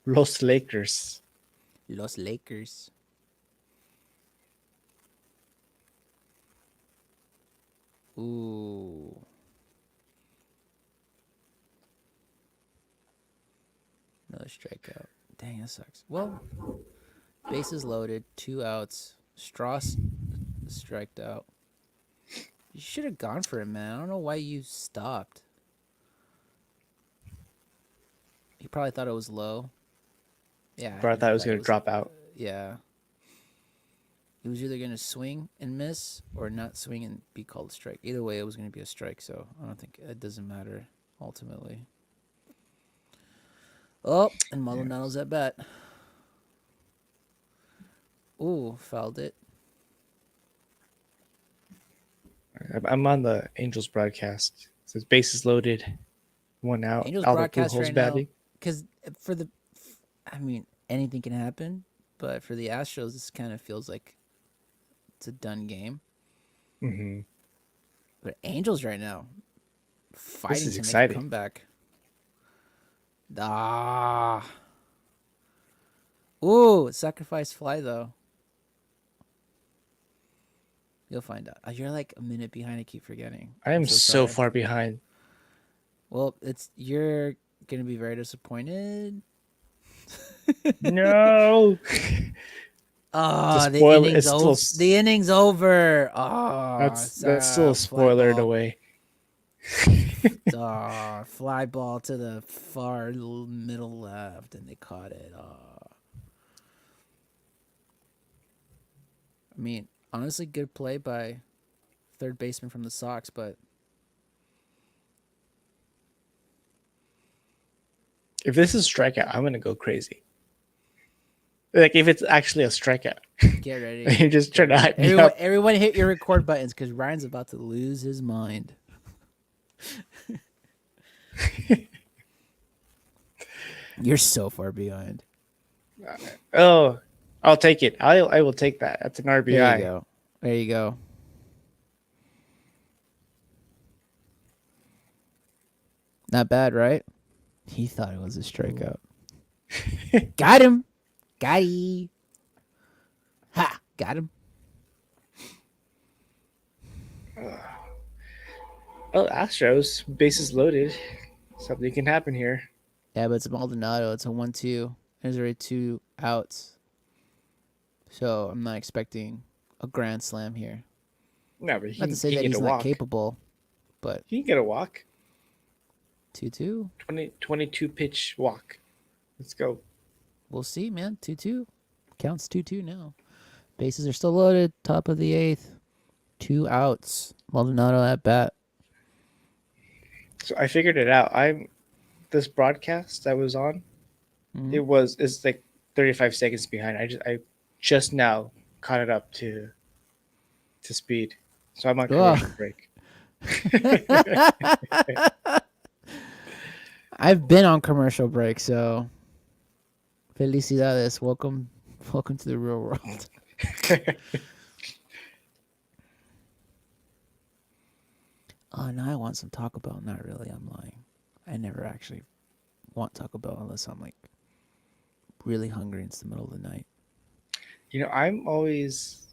[SPEAKER 2] Los Lakers.
[SPEAKER 1] Los Lakers. Ooh. Another strikeout. Dang, that sucks. Well, bases loaded, 2 outs. Strauss striked out. You should have gone for it, man. I don't know why you stopped. He probably thought it was low. Yeah.
[SPEAKER 2] But I
[SPEAKER 1] he
[SPEAKER 2] thought it was going to drop out.
[SPEAKER 1] Yeah. He was either going to swing and miss or not swing and be called a strike. Either way, it was going to be a strike, so I don't think it doesn't matter ultimately. Oh, and Maldonado's at bat. Ooh, fouled it.
[SPEAKER 2] I'm on the Angels broadcast. It says bases loaded, 1 out.
[SPEAKER 1] Angels
[SPEAKER 2] Albert
[SPEAKER 1] broadcast
[SPEAKER 2] Pujols
[SPEAKER 1] right now,
[SPEAKER 2] batting.
[SPEAKER 1] because I mean, anything can happen, but for the Astros, this kind of feels like it's a done game.
[SPEAKER 2] Mm-hmm.
[SPEAKER 1] But Angels right now, fighting
[SPEAKER 2] is
[SPEAKER 1] to
[SPEAKER 2] exciting.
[SPEAKER 1] make a comeback. Ah. Ooh, sacrifice fly though. You'll find out. You're like a minute behind. I keep forgetting.
[SPEAKER 2] I am
[SPEAKER 1] I'm
[SPEAKER 2] so
[SPEAKER 1] sorry.
[SPEAKER 2] far behind.
[SPEAKER 1] Well, you're gonna be very disappointed.
[SPEAKER 2] No.
[SPEAKER 1] Oh, the
[SPEAKER 2] spoiler-
[SPEAKER 1] inning's
[SPEAKER 2] it's still
[SPEAKER 1] over.
[SPEAKER 2] s-
[SPEAKER 1] The inning's over. Oh,
[SPEAKER 2] That's still a spoiler in a way.
[SPEAKER 1] Fly ball to the far middle left, and they caught it. I mean, honestly, good play by third baseman from the Sox, but
[SPEAKER 2] If this is strikeout, I'm gonna go crazy. Like if it's actually a strikeout,
[SPEAKER 1] get ready.
[SPEAKER 2] you're just trying to hype me up.
[SPEAKER 1] Everyone hit your record buttons because Ryan's about to lose his mind. You're so far behind.
[SPEAKER 2] Oh, I'll take it. I will take that. That's an RBI.
[SPEAKER 1] There you go. There you go. Not bad, right? He thought it was a strikeout. Got him. Got he. Ha! Got him.
[SPEAKER 2] Oh, Astros, bases loaded. Something can happen here.
[SPEAKER 1] Yeah, but it's Maldonado. It's a 1-2. There's already 2 outs. So I'm not expecting a grand slam here.
[SPEAKER 2] No, but he
[SPEAKER 1] Not
[SPEAKER 2] can,
[SPEAKER 1] to say
[SPEAKER 2] he
[SPEAKER 1] that
[SPEAKER 2] can
[SPEAKER 1] he's
[SPEAKER 2] get a
[SPEAKER 1] not
[SPEAKER 2] walk.
[SPEAKER 1] capable, but
[SPEAKER 2] He can get a walk.
[SPEAKER 1] 2-2.
[SPEAKER 2] 22 pitch walk. Let's go.
[SPEAKER 1] We'll see, man. 2-2. Counts 2-2 now. Bases are still loaded. Top of the 8th. 2 outs. Maldonado at bat.
[SPEAKER 2] So I figured it out. This broadcast I was on,
[SPEAKER 1] Mhm.
[SPEAKER 2] it's like 35 seconds behind. I just now caught it up to speed. So I'm on commercial break.
[SPEAKER 1] I've been on commercial break, so felicidades. Welcome to the real world. Oh, now I want some Taco Bell. Not really. I'm lying. I never actually want Taco Bell unless I'm like really hungry. And it's the middle of the night.
[SPEAKER 2] You know, I'm always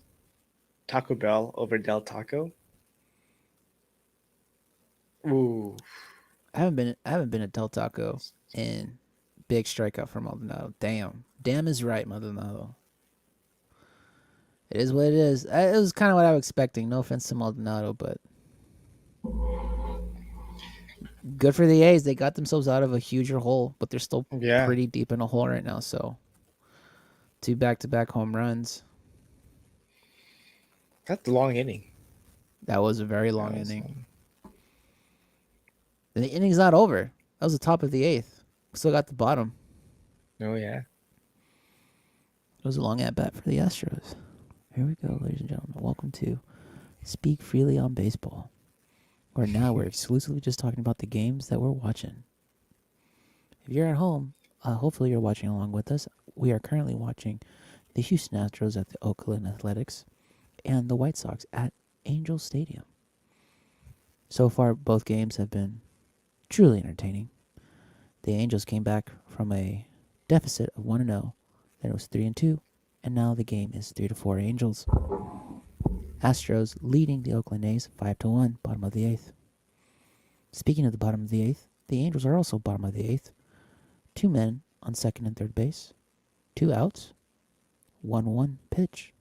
[SPEAKER 2] Taco Bell over Del Taco. Ooh.
[SPEAKER 1] I haven't been at Del Taco in big strikeout from Maldonado. Damn is right, Maldonado. It is what it is. It was kind of what I was expecting. No offense to Maldonado, but good for the A's. They got themselves out of a huger hole, but they're still
[SPEAKER 2] Yeah.
[SPEAKER 1] pretty deep in a hole right now. So 2 back-to-back home runs.
[SPEAKER 2] That's a long inning.
[SPEAKER 1] That was a very long
[SPEAKER 2] That was,
[SPEAKER 1] inning. And the inning's not over. That was the top of the 8th. Still got the bottom.
[SPEAKER 2] Oh, yeah.
[SPEAKER 1] It was a long at bat for the Astros. Here we go, ladies and gentlemen. Welcome to Speak Freely on Baseball, where now we're exclusively just talking about the games that we're watching. If you're at home, hopefully you're watching along with us. We are currently watching the Houston Astros at the Oakland Athletics and the White Sox at Angel Stadium. So far, both games have been truly entertaining. The Angels came back from a deficit of 1-0, then it was 3-2, and now the game is 3-4 Angels. Astros leading the Oakland A's 5-1, bottom of the 8th. Speaking of the bottom of the 8th, the Angels are also bottom of the 8th. 2 men on second and third base, 2 outs, 1-1 pitch.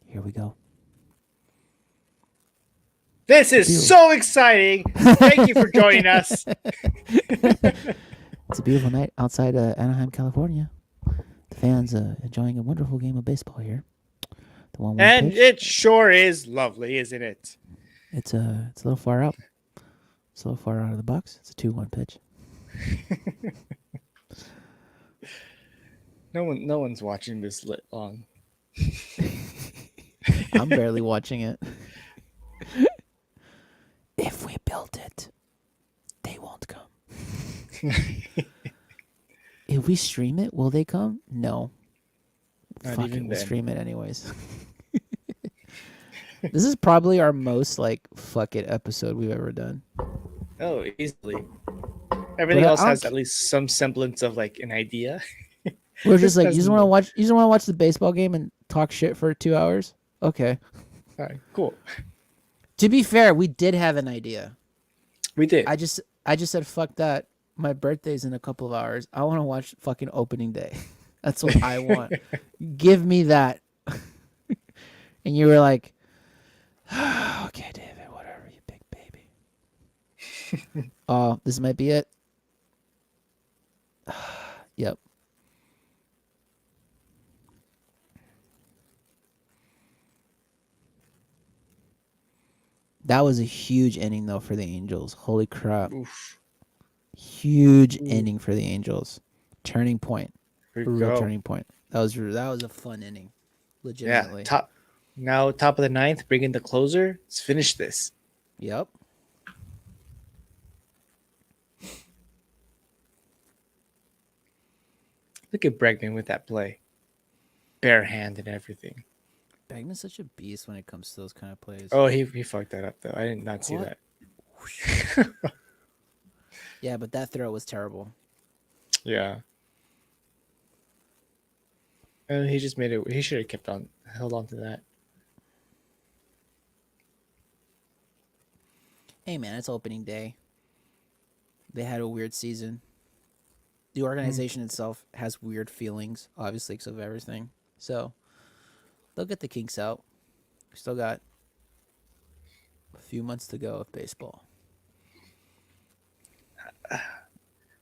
[SPEAKER 1] Here we go.
[SPEAKER 2] This is so exciting. Thank you for joining us.
[SPEAKER 1] It's a beautiful night outside Anaheim, California. The fans enjoying a wonderful game of baseball here. The 1-1
[SPEAKER 2] And
[SPEAKER 1] pitch.
[SPEAKER 2] it sure is lovely, isn't it?
[SPEAKER 1] It's a little far out. It's a little far out of the box. It's a 2-1 pitch.
[SPEAKER 2] No one's watching this lit long.
[SPEAKER 1] I'm barely watching it. If we built it, they won't come. If we stream it, will they come? No.
[SPEAKER 2] Not
[SPEAKER 1] Fuck
[SPEAKER 2] even
[SPEAKER 1] it, we'll
[SPEAKER 2] then.
[SPEAKER 1] stream it anyways. This is probably our most like fuck it episode we've ever done.
[SPEAKER 2] Oh, easily. Everything
[SPEAKER 1] But
[SPEAKER 2] else
[SPEAKER 1] I
[SPEAKER 2] has
[SPEAKER 1] don't-
[SPEAKER 2] at least some semblance of like an idea.
[SPEAKER 1] We're just like, you just
[SPEAKER 2] doesn't-
[SPEAKER 1] want to watch the baseball game and talk shit for 2 hours? Okay.
[SPEAKER 2] All right, cool.
[SPEAKER 1] To be fair, we did have an idea.
[SPEAKER 2] We did.
[SPEAKER 1] I just said fuck that. My birthday's in a couple of hours. I want to watch fucking opening day. That's what I want. Give me that. And you were like, okay, David, whatever, you big baby. Oh, this might be it. Yep. That was a huge inning though for the Angels. Holy crap.
[SPEAKER 2] Oof.
[SPEAKER 1] Huge
[SPEAKER 2] Ooh.
[SPEAKER 1] inning for the Angels. Turning point.
[SPEAKER 2] Here
[SPEAKER 1] A
[SPEAKER 2] we
[SPEAKER 1] real
[SPEAKER 2] go.
[SPEAKER 1] turning point. That was a fun inning. Legitimately.
[SPEAKER 2] Yeah. Top of the ninth, bring in the closer. Let's finish this.
[SPEAKER 1] Yep.
[SPEAKER 2] Look at Bregman with that play. Bare hand and everything.
[SPEAKER 1] Bagman's such a beast when it comes to those kind of plays.
[SPEAKER 2] Oh, he fucked that up though. I did not see
[SPEAKER 1] What?
[SPEAKER 2] that.
[SPEAKER 1] Yeah, but that throw was terrible.
[SPEAKER 2] Yeah. And he just made it. He should have held on to that.
[SPEAKER 1] Hey man, it's opening day. They had a weird season. The organization itself has weird feelings, obviously, because of everything. So they'll get the kinks out. We still got a few months to go of baseball.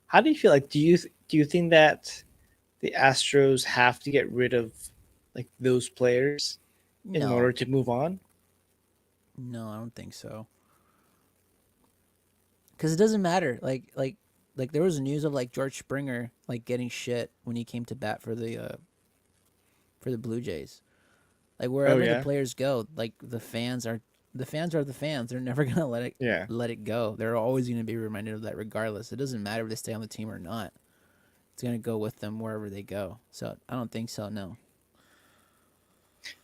[SPEAKER 2] How do you feel? Like, do you think that the Astros have to get rid of like those players in
[SPEAKER 1] No,
[SPEAKER 2] order to move on?
[SPEAKER 1] no, I don't think so. Because it doesn't matter. Like there was news of like George Springer like getting shit when he came to bat for the Blue Jays. Like wherever
[SPEAKER 2] yeah?
[SPEAKER 1] the players go, like the fans are the fans. They're never gonna
[SPEAKER 2] Yeah.
[SPEAKER 1] let it go. They're always gonna be reminded of that regardless. It doesn't matter if they stay on the team or not. It's gonna go with them wherever they go. So I don't think so. No.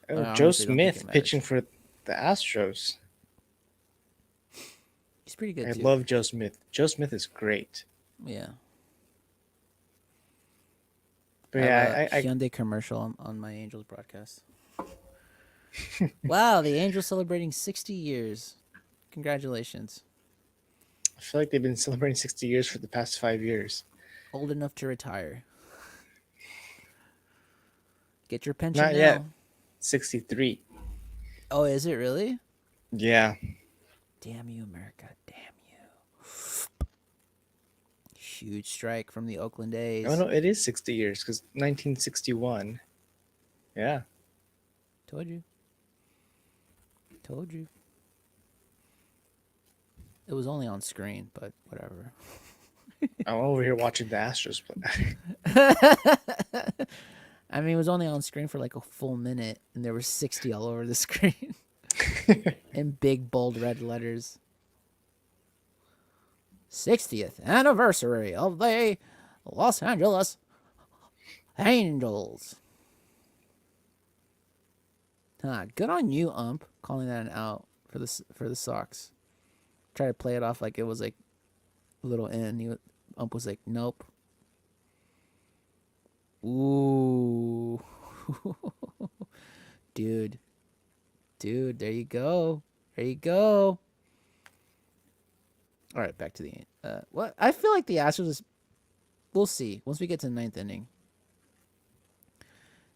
[SPEAKER 1] I
[SPEAKER 2] Joe
[SPEAKER 1] honestly don't think
[SPEAKER 2] Smith
[SPEAKER 1] it
[SPEAKER 2] pitching
[SPEAKER 1] matters.
[SPEAKER 2] for the Astros.
[SPEAKER 1] He's pretty good
[SPEAKER 2] I
[SPEAKER 1] too.
[SPEAKER 2] love Joe Smith. Joe Smith is great.
[SPEAKER 1] Yeah.
[SPEAKER 2] But
[SPEAKER 1] I have
[SPEAKER 2] yeah,
[SPEAKER 1] a Hyundai commercial on my Angels broadcast. Wow, the Angels celebrating 60 years. Congratulations.
[SPEAKER 2] I feel like they've been celebrating 60 years for the past 5 years.
[SPEAKER 1] Old enough to retire. Get your pension
[SPEAKER 2] Not
[SPEAKER 1] now.
[SPEAKER 2] yet. 63.
[SPEAKER 1] Oh, is it really?
[SPEAKER 2] Yeah.
[SPEAKER 1] Damn you, America. Damn you. Huge strike from the Oakland A's.
[SPEAKER 2] Oh no, it is 60 years because 1961. Yeah.
[SPEAKER 1] Told you. Told you. It was only on screen, but whatever.
[SPEAKER 2] I'm over here watching the Astros play.
[SPEAKER 1] I mean, it was only on screen for like a full minute, and there were 60 all over the screen in big, bold red letters. 60th anniversary of the Los Angeles Angels. Huh, good on you, ump, calling that an out for the Sox. Try to play it off like it was like a little in. Ump was like, nope. Ooh. Dude, there you go. There you go. All right, back to the what? I feel like the Astros is. We'll see once we get to the ninth inning.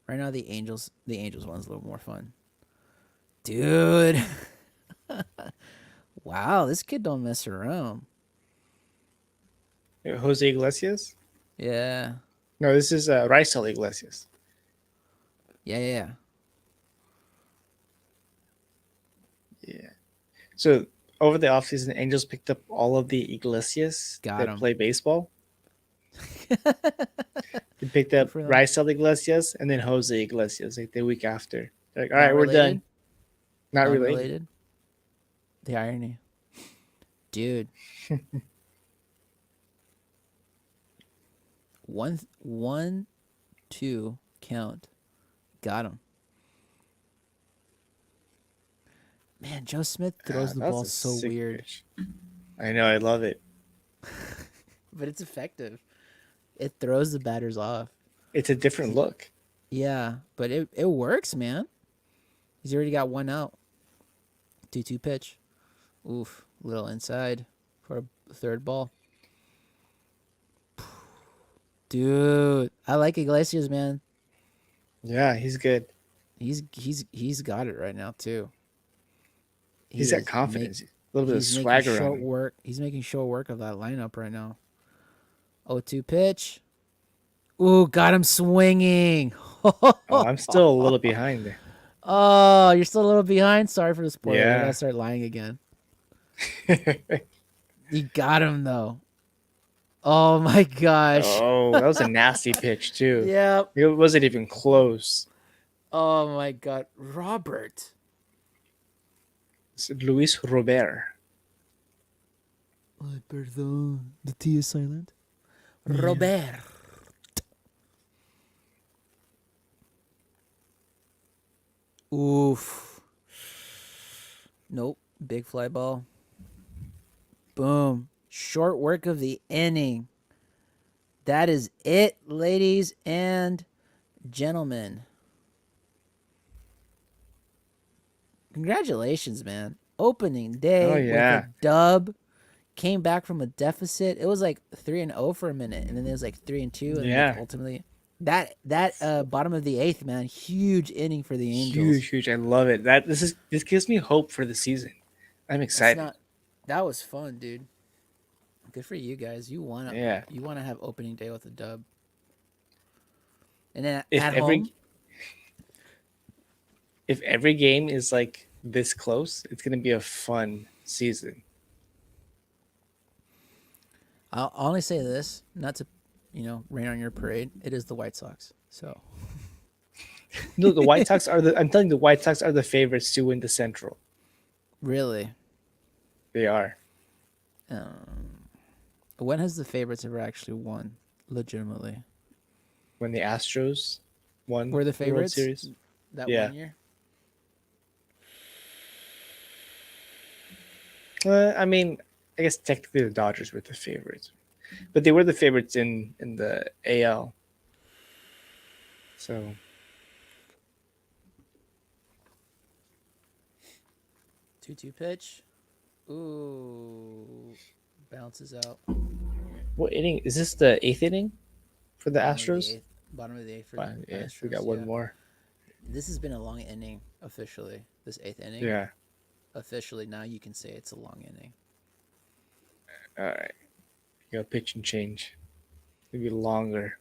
[SPEAKER 1] Right now, the Angels one's a little more fun. Dude. Wow, this kid don't mess around.
[SPEAKER 2] Jose Iglesias?
[SPEAKER 1] Yeah.
[SPEAKER 2] No, this is Raisel Iglesias.
[SPEAKER 1] Yeah.
[SPEAKER 2] Yeah. So over the offseason, Angels picked up all of the Iglesias
[SPEAKER 1] Got
[SPEAKER 2] that
[SPEAKER 1] 'em.
[SPEAKER 2] play baseball. They picked up
[SPEAKER 1] for them.
[SPEAKER 2] Raisel Iglesias and then Jose Iglesias like the week after. They're like, all right, we're done. Not related.
[SPEAKER 1] Unrelated. The irony. Dude. 1-1-2 count. Got him. Man, Joe Smith throws the
[SPEAKER 2] That was
[SPEAKER 1] ball
[SPEAKER 2] a
[SPEAKER 1] so
[SPEAKER 2] sick
[SPEAKER 1] weird,
[SPEAKER 2] pitch. I know, I love it.
[SPEAKER 1] but it's effective. It throws the batters off.
[SPEAKER 2] It's a different look.
[SPEAKER 1] Yeah, but it works, man. He's already got one out. 2-2 pitch. Oof, little inside for a third ball. Dude, I like Iglesias, man.
[SPEAKER 2] Yeah, he's good.
[SPEAKER 1] He's got it right now too.
[SPEAKER 2] He's
[SPEAKER 1] He
[SPEAKER 2] got
[SPEAKER 1] is
[SPEAKER 2] confidence. A little bit of
[SPEAKER 1] he's making
[SPEAKER 2] swagger on
[SPEAKER 1] short
[SPEAKER 2] him.
[SPEAKER 1] work. He's making short work of that lineup right now. 0-2 pitch. Ooh, got him swinging.
[SPEAKER 2] Oh, I'm still a little behind there.
[SPEAKER 1] Oh, you're still a little behind. Sorry for the spoilers. I gotta
[SPEAKER 2] Yeah.
[SPEAKER 1] start lying again. You got him though. Oh my gosh.
[SPEAKER 2] Oh, that was a nasty pitch too.
[SPEAKER 1] Yep.
[SPEAKER 2] It wasn't even close.
[SPEAKER 1] Oh my god, Robert.
[SPEAKER 2] It's Luis Robert.
[SPEAKER 1] Ay, perdón. The T is silent. Robert. Oof. Nope. Big fly ball. Boom. Short work of the inning. That is it, ladies and gentlemen. Congratulations, man. Opening day
[SPEAKER 2] Oh, yeah.
[SPEAKER 1] with a dub. Came back from a deficit. It was like 3-0 for a minute, and then it was like 3-2, and then
[SPEAKER 2] Yeah.
[SPEAKER 1] like ultimately that bottom of the eighth, man, huge inning for the Angels.
[SPEAKER 2] Huge, huge. I love it. This gives me hope for the season. I'm
[SPEAKER 1] That's
[SPEAKER 2] excited.
[SPEAKER 1] that was fun, dude. Good for you guys. You wanna
[SPEAKER 2] Yeah.
[SPEAKER 1] have opening day with a dub, and then
[SPEAKER 2] If
[SPEAKER 1] at
[SPEAKER 2] every
[SPEAKER 1] home,
[SPEAKER 2] if every game is like this close, it's gonna be a fun season.
[SPEAKER 1] I'll only say this, not to, rain on your parade. It is the White Sox, so
[SPEAKER 2] No, the White Sox are I'm telling you, the White Sox are the favorites to win the Central.
[SPEAKER 1] really.
[SPEAKER 2] They are.
[SPEAKER 1] When has the favorites ever actually won legitimately?
[SPEAKER 2] When the Astros won
[SPEAKER 1] Were the
[SPEAKER 2] World
[SPEAKER 1] favorites
[SPEAKER 2] Series.
[SPEAKER 1] that
[SPEAKER 2] Yeah.
[SPEAKER 1] 1 year?
[SPEAKER 2] I mean, I guess technically the Dodgers were the favorites, but they were the favorites in the AL. So
[SPEAKER 1] 2-2 pitch. Ooh, bounces out.
[SPEAKER 2] what inning is this? The eighth inning for the Astros.
[SPEAKER 1] Bottom of the eighth for
[SPEAKER 2] Wow,
[SPEAKER 1] the
[SPEAKER 2] yeah,
[SPEAKER 1] Astros.
[SPEAKER 2] we got one
[SPEAKER 1] yeah.
[SPEAKER 2] more.
[SPEAKER 1] This has been a long inning officially. This eighth inning.
[SPEAKER 2] Yeah.
[SPEAKER 1] Officially, now you can say it's a long inning.
[SPEAKER 2] All right. You got pitch and change. Maybe longer.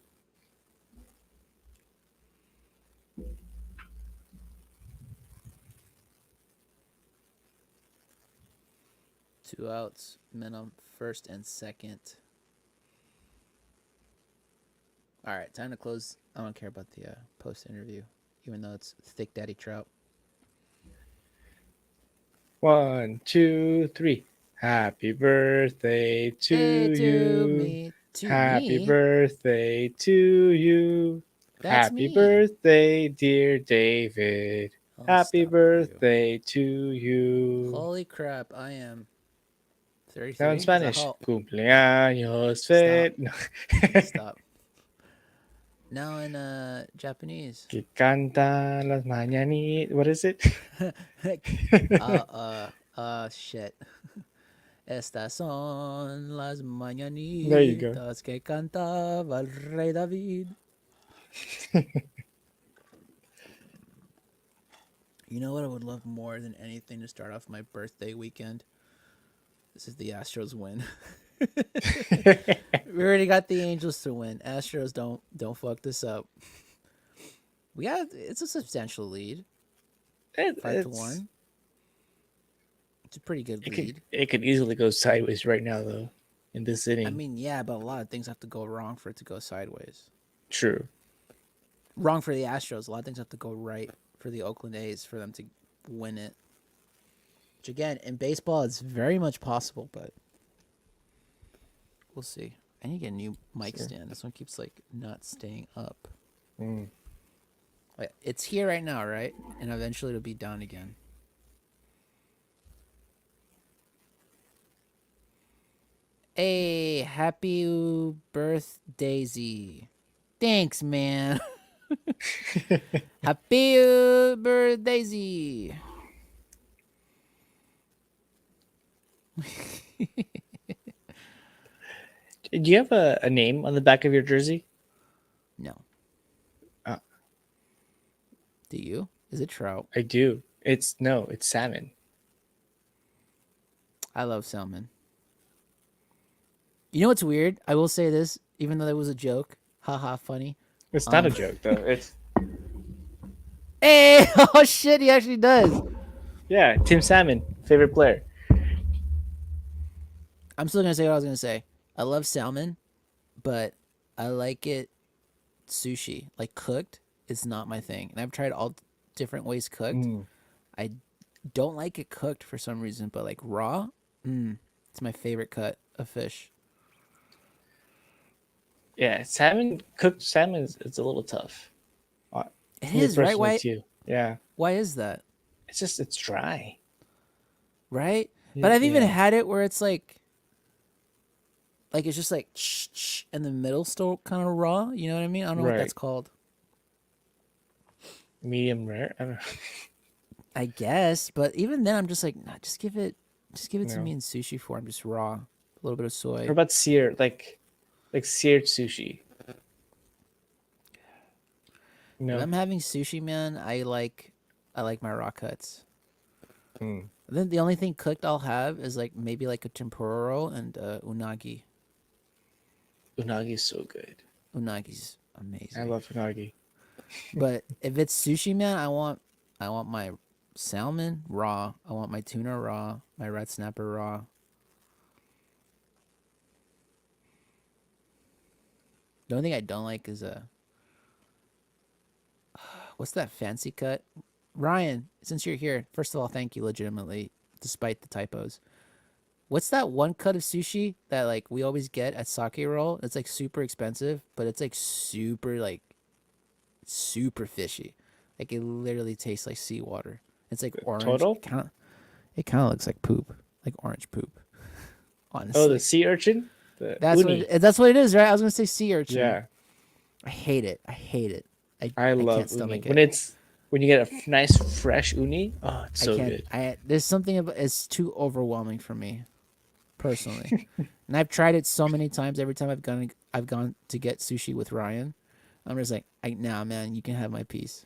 [SPEAKER 1] Two outs, minimum, first and second. All right, time to close. I don't care about the post interview, even though it's Thick Daddy Trout.
[SPEAKER 2] 1, 2, 3. Happy birthday to
[SPEAKER 1] Hey,
[SPEAKER 2] you.
[SPEAKER 1] me, to
[SPEAKER 2] Happy
[SPEAKER 1] me.
[SPEAKER 2] birthday to you.
[SPEAKER 1] That's
[SPEAKER 2] Happy
[SPEAKER 1] me.
[SPEAKER 2] birthday, dear David.
[SPEAKER 1] I'll
[SPEAKER 2] Happy
[SPEAKER 1] stop you.
[SPEAKER 2] birthday to you.
[SPEAKER 1] Holy crap! I am 33.
[SPEAKER 2] Now in
[SPEAKER 1] Is that
[SPEAKER 2] Spanish.
[SPEAKER 1] how-
[SPEAKER 2] Cumpleaños feliz. No.
[SPEAKER 1] Stop. Now in Japanese.
[SPEAKER 2] Que canta las mañanitas. What is it?
[SPEAKER 1] Shit. Estas son las mañanitas
[SPEAKER 2] There you go.
[SPEAKER 1] que cantaba el rey David. You know what I would love more than anything to start off my birthday weekend? This is the Astros win. We already got the Angels to win. Astros don't fuck this up. It's a substantial lead. 5-1. It's a pretty good lead.
[SPEAKER 2] It could easily go sideways right now, though, in this inning.
[SPEAKER 1] I mean, yeah, but a lot of things have to go wrong for it to go sideways.
[SPEAKER 2] True.
[SPEAKER 1] Wrong for the Astros. A lot of things have to go right for the Oakland A's for them to win it. Which, again, in baseball, it's very much possible, but we'll see. I need to get a new mic stand. This one keeps, not staying up.
[SPEAKER 2] Mm.
[SPEAKER 1] Wait, it's here right now, right? And eventually it'll be down again. Hey, happy birthday, Z. Thanks, man. Happy birthday, Z.
[SPEAKER 2] Do you have a name on the back of your jersey?
[SPEAKER 1] No.
[SPEAKER 2] Oh.
[SPEAKER 1] Do you? Is it trout?
[SPEAKER 2] I do. It's salmon.
[SPEAKER 1] I love salmon. You know what's weird? I will say this, even though that was a joke. Haha, funny.
[SPEAKER 2] It's not a
[SPEAKER 1] Um,
[SPEAKER 2] joke though. It's
[SPEAKER 1] Hey! Oh shit, he actually does.
[SPEAKER 2] yeah, Tim Salmon, favorite player.
[SPEAKER 1] I'm still gonna say what I was gonna say. I love salmon, but I like it sushi. Like cooked is not my thing. And I've tried all different ways cooked.
[SPEAKER 2] Mm.
[SPEAKER 1] I don't like it cooked for some reason, but like raw, it's my favorite cut of fish.
[SPEAKER 2] Yeah, cooked salmon is it's a little tough.
[SPEAKER 1] It
[SPEAKER 2] Me
[SPEAKER 1] is, right?
[SPEAKER 2] personally,
[SPEAKER 1] Why
[SPEAKER 2] too. Yeah,
[SPEAKER 1] why is that?
[SPEAKER 2] it's dry.
[SPEAKER 1] Right? But I've even
[SPEAKER 2] Yeah.
[SPEAKER 1] had it where it's like it's just like and the middle still kind of raw. You know what I mean? I don't know what that's
[SPEAKER 2] Right.
[SPEAKER 1] called.
[SPEAKER 2] Medium rare. I don't know.
[SPEAKER 1] I guess, but even then, I'm just like, nah, just give it to
[SPEAKER 2] No.
[SPEAKER 1] me in sushi form, just raw, a little bit of soy.
[SPEAKER 2] What about seared, like seared sushi?
[SPEAKER 1] When
[SPEAKER 2] No.
[SPEAKER 1] I'm having sushi, man, I like my raw cuts.
[SPEAKER 2] Mm.
[SPEAKER 1] Then the only thing cooked I'll have is like maybe like a tempura roll and unagi.
[SPEAKER 2] Unagi is so good.
[SPEAKER 1] Unagi's amazing.
[SPEAKER 2] I love unagi.
[SPEAKER 1] But if it's sushi, man, I want my salmon raw. I want my tuna raw, my red snapper raw. The only thing I don't like is what's that fancy cut? Ryan, since you're here, first of all, thank you legitimately, despite the typos. What's that one cut of sushi that like we always get at Sake Roll? It's like super expensive, but it's like super fishy. Like it literally tastes like seawater. It's like orange.
[SPEAKER 2] Turtle?
[SPEAKER 1] It kind of looks like poop, like orange poop. Honestly,
[SPEAKER 2] Oh, the sea urchin. The uni.
[SPEAKER 1] that's what it is, right? I was gonna say sea urchin.
[SPEAKER 2] Yeah,
[SPEAKER 1] I hate it. I hate it.
[SPEAKER 2] I love
[SPEAKER 1] can't
[SPEAKER 2] uni.
[SPEAKER 1] stomach
[SPEAKER 2] When
[SPEAKER 1] it.
[SPEAKER 2] you get a nice fresh uni, oh, it's so
[SPEAKER 1] I can't.
[SPEAKER 2] good.
[SPEAKER 1] There's something about it's too overwhelming for me, personally. And I've tried it so many times. Every time I've gone to get sushi with Ryan, I'm just like, nah, man, you can have my piece.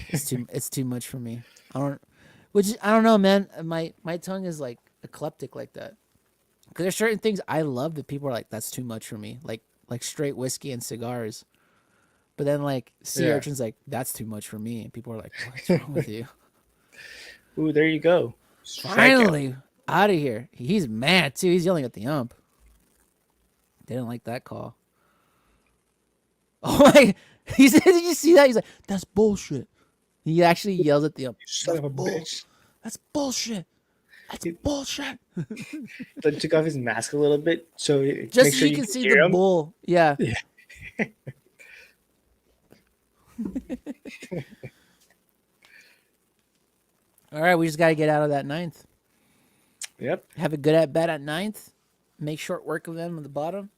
[SPEAKER 1] It's too much for me. I don't know, man. My tongue is like eclectic like that. Because there's certain things I love that people are like, that's too much for me. Like straight whiskey and cigars. But then like sea
[SPEAKER 2] Yeah.
[SPEAKER 1] urchins like, that's too much for me. And people are like, what's wrong with you?
[SPEAKER 2] Ooh, there you go. Strikeout.
[SPEAKER 1] Finally, out of here. He's mad too. He's yelling at the ump. They didn't like that call. Oh my! He said, "Did you see that?" He's like, "That's bullshit." He actually yells at the ump.
[SPEAKER 2] Son of a
[SPEAKER 1] "That's
[SPEAKER 2] bitch.
[SPEAKER 1] That's bullshit. That's bullshit."
[SPEAKER 2] Then took off his mask a little bit so
[SPEAKER 1] Just
[SPEAKER 2] make
[SPEAKER 1] so
[SPEAKER 2] sure
[SPEAKER 1] you can see
[SPEAKER 2] hear
[SPEAKER 1] the
[SPEAKER 2] him.
[SPEAKER 1] bull. Yeah.
[SPEAKER 2] Yeah.
[SPEAKER 1] All right, we just got to get out of that ninth.
[SPEAKER 2] Yep.
[SPEAKER 1] Have a good at bat at ninth. Make short work of them on the bottom.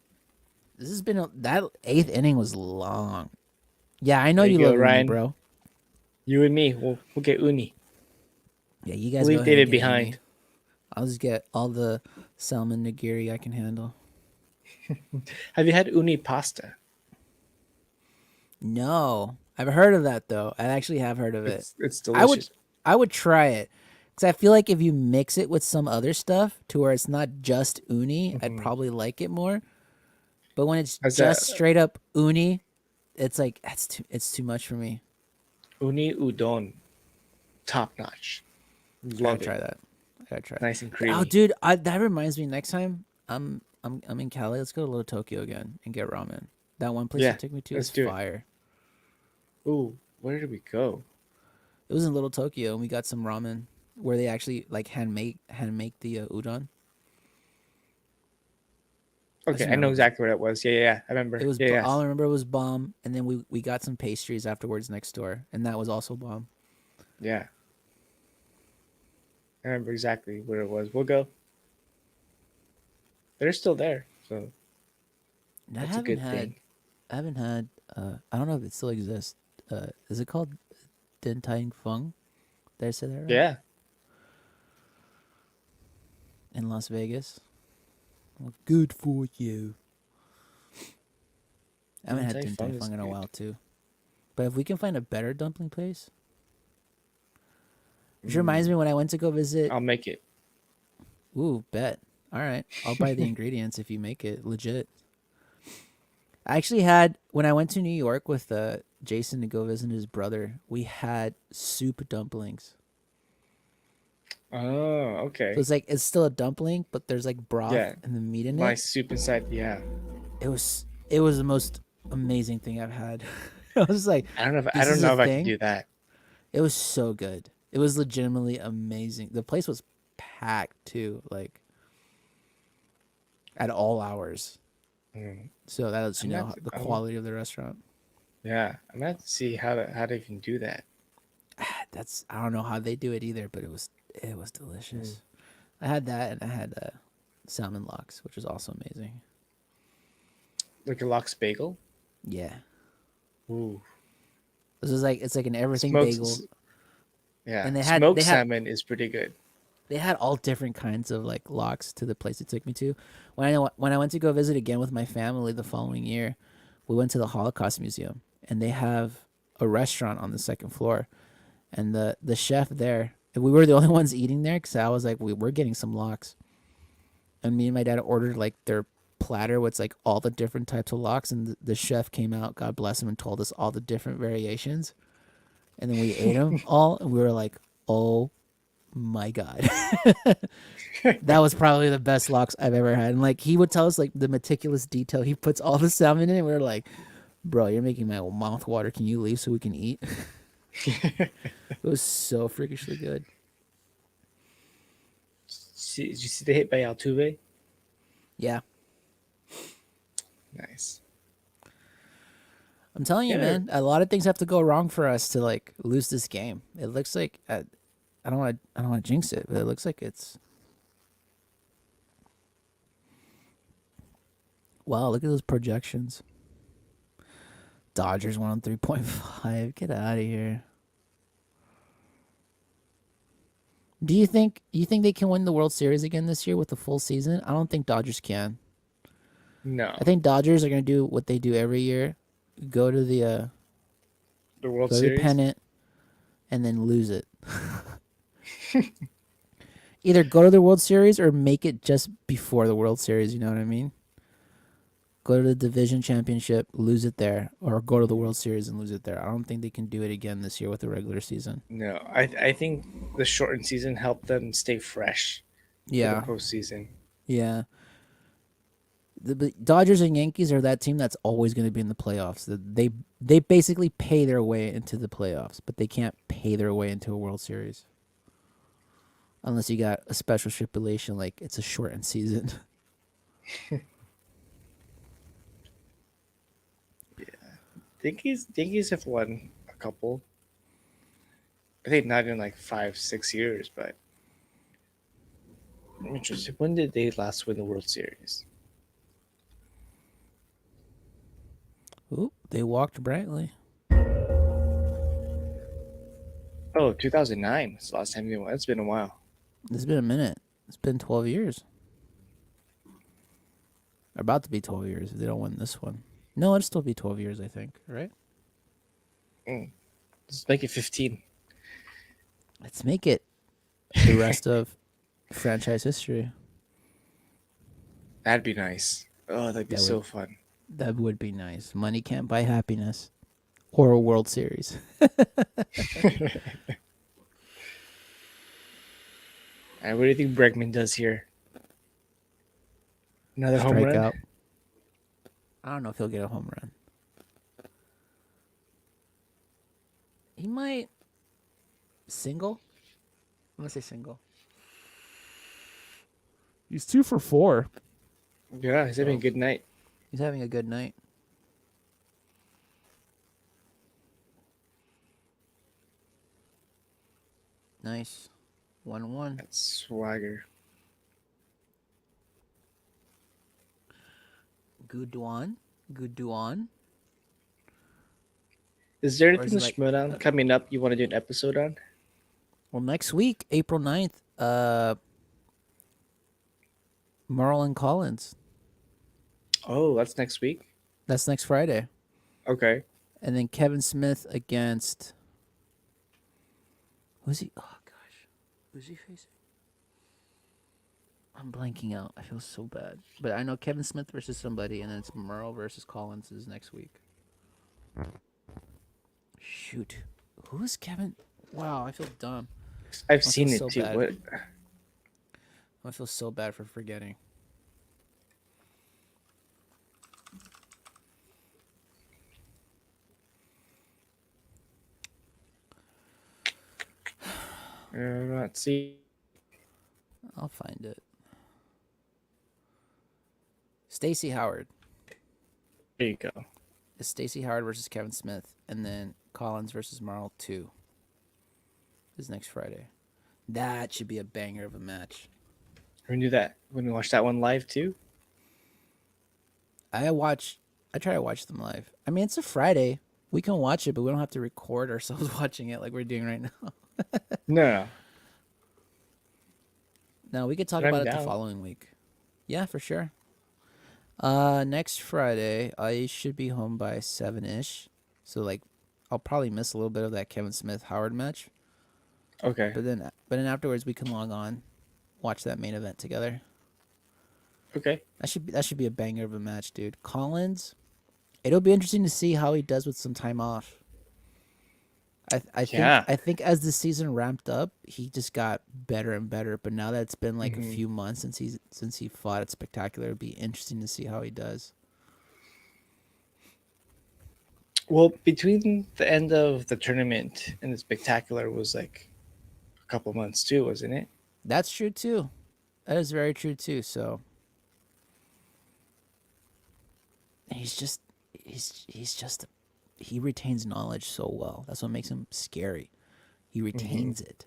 [SPEAKER 1] This has been that eighth inning was long. Yeah, I know
[SPEAKER 2] There you
[SPEAKER 1] you
[SPEAKER 2] go,
[SPEAKER 1] love Uni,
[SPEAKER 2] Ryan.
[SPEAKER 1] bro.
[SPEAKER 2] You and me, we'll get uni.
[SPEAKER 1] Yeah, you guys
[SPEAKER 2] Leave
[SPEAKER 1] go ahead
[SPEAKER 2] David
[SPEAKER 1] and get
[SPEAKER 2] behind.
[SPEAKER 1] Uni. I'll just get all the salmon nigiri I can handle.
[SPEAKER 2] Have you had uni pasta?
[SPEAKER 1] No, I've heard of that though. I actually have heard of it.
[SPEAKER 2] It's
[SPEAKER 1] I would
[SPEAKER 2] delicious.
[SPEAKER 1] I would try it because I feel like if you mix it with some other stuff to where it's not just uni, I'd probably like it more. But when it's
[SPEAKER 2] How's
[SPEAKER 1] just
[SPEAKER 2] that?
[SPEAKER 1] straight up uni, it's like it's too much for me.
[SPEAKER 2] Uni udon, top notch.
[SPEAKER 1] I
[SPEAKER 2] Love
[SPEAKER 1] gotta
[SPEAKER 2] it.
[SPEAKER 1] try that. I gotta try.
[SPEAKER 2] Nice and creamy.
[SPEAKER 1] Oh, dude, that reminds me. Next time I'm in Cali, let's go to Little Tokyo again and get ramen. That one place
[SPEAKER 2] Yeah,
[SPEAKER 1] you took me to
[SPEAKER 2] let's
[SPEAKER 1] is
[SPEAKER 2] do it.
[SPEAKER 1] fire.
[SPEAKER 2] Ooh, where did we go?
[SPEAKER 1] It was in Little Tokyo, and we got some ramen where they actually like hand make the udon.
[SPEAKER 2] Okay, I know
[SPEAKER 1] remember.
[SPEAKER 2] exactly where that was. Yeah. I remember.
[SPEAKER 1] It was.
[SPEAKER 2] yeah.
[SPEAKER 1] All I remember was bomb, and then we got some pastries afterwards next door, and that was also bomb.
[SPEAKER 2] Yeah. I remember exactly where it was. We'll go. They're still there, so
[SPEAKER 1] And
[SPEAKER 2] that's a good thing.
[SPEAKER 1] I haven't had. I don't know if it still exists. Is it called Din Tai Fung? Did I say that right?
[SPEAKER 2] Yeah.
[SPEAKER 1] In Las Vegas. Well, good for you. I haven't had
[SPEAKER 2] Din Tai
[SPEAKER 1] Din Tai
[SPEAKER 2] Fung is
[SPEAKER 1] Fung in a
[SPEAKER 2] good.
[SPEAKER 1] while too. But if we can find a better dumpling place, Which reminds me when I went to go visit.
[SPEAKER 2] I'll make it.
[SPEAKER 1] Ooh, bet. All right, I'll buy the ingredients if you make it legit. I actually had when I went to New York with Jason to go visit his brother. We had soup dumplings.
[SPEAKER 2] Oh, okay.
[SPEAKER 1] So it's like it's still a dumpling, but there's like broth
[SPEAKER 2] Yeah.
[SPEAKER 1] and the meat in
[SPEAKER 2] My
[SPEAKER 1] it.
[SPEAKER 2] soup inside. Yeah.
[SPEAKER 1] It was the most amazing thing I've had. I was like,
[SPEAKER 2] I don't know. I
[SPEAKER 1] This
[SPEAKER 2] don't
[SPEAKER 1] is
[SPEAKER 2] know
[SPEAKER 1] a
[SPEAKER 2] if I can
[SPEAKER 1] thing?
[SPEAKER 2] do that.
[SPEAKER 1] it was so good. It was legitimately amazing. The place was packed too, like at all hours.
[SPEAKER 2] Mm.
[SPEAKER 1] So that lets you
[SPEAKER 2] I'm
[SPEAKER 1] know
[SPEAKER 2] not-
[SPEAKER 1] the
[SPEAKER 2] I'm-
[SPEAKER 1] quality of the restaurant.
[SPEAKER 2] Yeah, I'm gonna have to see how to even do that.
[SPEAKER 1] That's I don't know how they do it either, but it was delicious. I had that and I had salmon lox, which was also amazing.
[SPEAKER 2] Like a lox bagel.
[SPEAKER 1] Yeah,
[SPEAKER 2] Ooh.
[SPEAKER 1] this is like it's like an everything
[SPEAKER 2] Smoked,
[SPEAKER 1] bagel.
[SPEAKER 2] Yeah.
[SPEAKER 1] And they had-
[SPEAKER 2] smoked
[SPEAKER 1] they had-
[SPEAKER 2] salmon is pretty good.
[SPEAKER 1] They had all different kinds of like lox to the place it took me to. When I went to go visit again with my family the following year, we went to the Holocaust Museum and they have a restaurant on the second floor, and the chef there. We were the only ones eating there because I was like, we're getting some lox, and me and my dad ordered like their platter with like all the different types of lox, and the chef came out, God bless him, and told us all the different variations, and then we ate them all, and we were like, oh my god. That was probably the best lox I've ever had. And like he would tell us like the meticulous detail he puts all the salmon in it. We were like, bro, you're making my mouth water. Can you leave so we can eat? It was so freakishly good.
[SPEAKER 2] Did you see the hit by Altuve?
[SPEAKER 1] Yeah.
[SPEAKER 2] Nice.
[SPEAKER 1] I'm telling you,
[SPEAKER 2] Yeah.
[SPEAKER 1] man, a lot of things have to go wrong for us to like lose this game. It looks like I don't want to jinx it, but it looks like it's wow, look at those projections. Dodgers won on 3.5. Get out of here. Do you think they can win the World Series again this year with the full season? I don't think Dodgers can.
[SPEAKER 2] No.
[SPEAKER 1] I think Dodgers are going to do what they do every year. Go to the
[SPEAKER 2] The World
[SPEAKER 1] go to the
[SPEAKER 2] Series.
[SPEAKER 1] pennant and then lose it. Either go to the World Series or make it just before the World Series, you know what I mean? Go to the division championship, lose it there, or go to the World Series and lose it there. I don't think they can do it again this year with the regular season.
[SPEAKER 2] No, I think the shortened season helped them stay fresh
[SPEAKER 1] Yeah,
[SPEAKER 2] for the postseason.
[SPEAKER 1] yeah. The Dodgers and Yankees are that team that's always going to be in the playoffs. They basically pay their way into the playoffs, but they can't pay their way into a World Series. Unless you got a special stipulation like it's a shortened season.
[SPEAKER 2] Yankees have won a couple. I think not in like 5-6 years, but I'm interested. When did they last win the World Series?
[SPEAKER 1] Ooh, they walked brightly.
[SPEAKER 2] Oh, 2009. It's the last time they won. It's been a while.
[SPEAKER 1] It's been a minute. It's been 12 years. About to be 12 years if they don't win this one. No, it'll still be 12 years, I think, right?
[SPEAKER 2] Let's make it 15.
[SPEAKER 1] Let's make it the rest of franchise history.
[SPEAKER 2] That'd be nice. Oh, that'd be
[SPEAKER 1] That
[SPEAKER 2] so
[SPEAKER 1] would-
[SPEAKER 2] fun.
[SPEAKER 1] That would be nice. Money can't buy happiness or a World Series.
[SPEAKER 2] And what do you think Bregman does here? Another home
[SPEAKER 1] Strike
[SPEAKER 2] run?
[SPEAKER 1] out. I don't know if he'll get a home run. He might single. I'm gonna say single. He's 2 for 4.
[SPEAKER 2] Yeah, he's having a good night.
[SPEAKER 1] He's having a good night. Nice. 1-1.
[SPEAKER 2] That's swagger.
[SPEAKER 1] Guduan. Guduan.
[SPEAKER 2] Is there
[SPEAKER 1] Or
[SPEAKER 2] anything
[SPEAKER 1] is it
[SPEAKER 2] in Schmoedown coming up you want to do an episode on?
[SPEAKER 1] Well, next week, April 9th, Marlon Collins.
[SPEAKER 2] Oh, that's next week?
[SPEAKER 1] That's next Friday.
[SPEAKER 2] Okay.
[SPEAKER 1] And then Kevin Smith against. Who's he? Oh, gosh. Who's he facing? I'm blanking out. I feel so bad. But I know Kevin Smith versus somebody, and then it's Merle versus Collins is next week. Shoot. Who's Kevin? Wow, I feel dumb.
[SPEAKER 2] I've seen it
[SPEAKER 1] so
[SPEAKER 2] too.
[SPEAKER 1] bad.
[SPEAKER 2] What?
[SPEAKER 1] I feel so bad for forgetting.
[SPEAKER 2] Let's see.
[SPEAKER 1] I'll find it. Stacey Howard.
[SPEAKER 2] There you go.
[SPEAKER 1] It's Stacey Howard versus Kevin Smith, and then Collins versus Merle 2. This is next Friday. That should be a banger of a match.
[SPEAKER 2] We do that. When we watch that one live too.
[SPEAKER 1] I try to watch them live. I mean, it's a Friday. We can watch it, but we don't have to record ourselves watching it like we're doing right now.
[SPEAKER 2] No.
[SPEAKER 1] No, we could talk
[SPEAKER 2] But I'm
[SPEAKER 1] about it the
[SPEAKER 2] down.
[SPEAKER 1] following week. Yeah, for sure. Next Friday, I should be home by 7-ish. So, like, I'll probably miss a little bit of that Kevin Smith Howard match.
[SPEAKER 2] Okay.
[SPEAKER 1] But then afterwards, we can log on, watch that main event together.
[SPEAKER 2] Okay.
[SPEAKER 1] That should be a banger of a match, dude. Collins, it'll be interesting to see how he does with some time off. I think as the season ramped up, he just got better and better. But now that it's been like a few months since he fought at Spectacular, it'll be interesting to see how he does.
[SPEAKER 2] Well, between the end of the tournament and the Spectacular was like a couple months too, wasn't it?
[SPEAKER 1] That's true too. That is very true too. So he retains knowledge so well. That's what makes him scary. He retains it.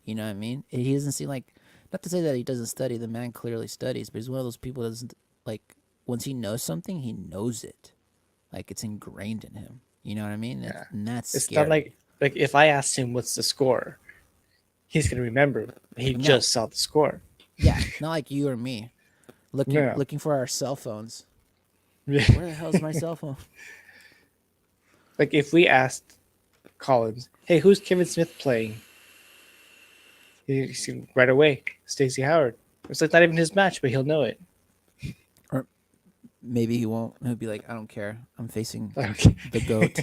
[SPEAKER 1] You know what I mean? He doesn't seem like, not to say that he doesn't study. The man clearly studies, but he's one of those people that doesn't, like, once he knows something, he knows it. Like, it's ingrained in him. You know what I mean?
[SPEAKER 2] Yeah.
[SPEAKER 1] And that's
[SPEAKER 2] It's
[SPEAKER 1] scary.
[SPEAKER 2] not like if I asked him what's the score, he's gonna remember. He
[SPEAKER 1] No.
[SPEAKER 2] just saw the score.
[SPEAKER 1] Yeah, not like you or me. Looking for our cell phones.
[SPEAKER 2] Yeah.
[SPEAKER 1] Where the hell's my cell phone?
[SPEAKER 2] Like if we asked Collins, "Hey, who's Kevin Smith playing?" He's right away, Stacey Howard. It's like not even his match, but he'll know it.
[SPEAKER 1] Maybe he won't. He'll be like, I don't care. I'm facing
[SPEAKER 2] Okay.
[SPEAKER 1] the GOAT.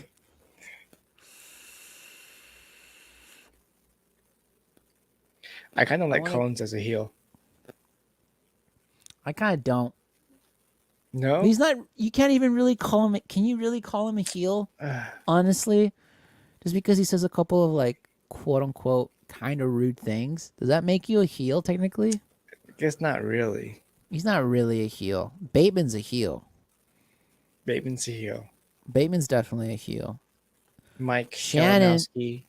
[SPEAKER 2] I kind of like
[SPEAKER 1] wanna-
[SPEAKER 2] Collins as a heel.
[SPEAKER 1] I kind of don't.
[SPEAKER 2] No,
[SPEAKER 1] He's not. You can't even really call him. Can you really call him a heel? Honestly, just because he says a couple of like quote unquote kind of rude things, does that make you a heel? Technically,
[SPEAKER 2] I guess not really.
[SPEAKER 1] he's not really a heel. Bateman's a heel.
[SPEAKER 2] Bateman's a heel.
[SPEAKER 1] Bateman's definitely a heel.
[SPEAKER 2] Mike
[SPEAKER 1] Shannon-
[SPEAKER 2] Kalinowski.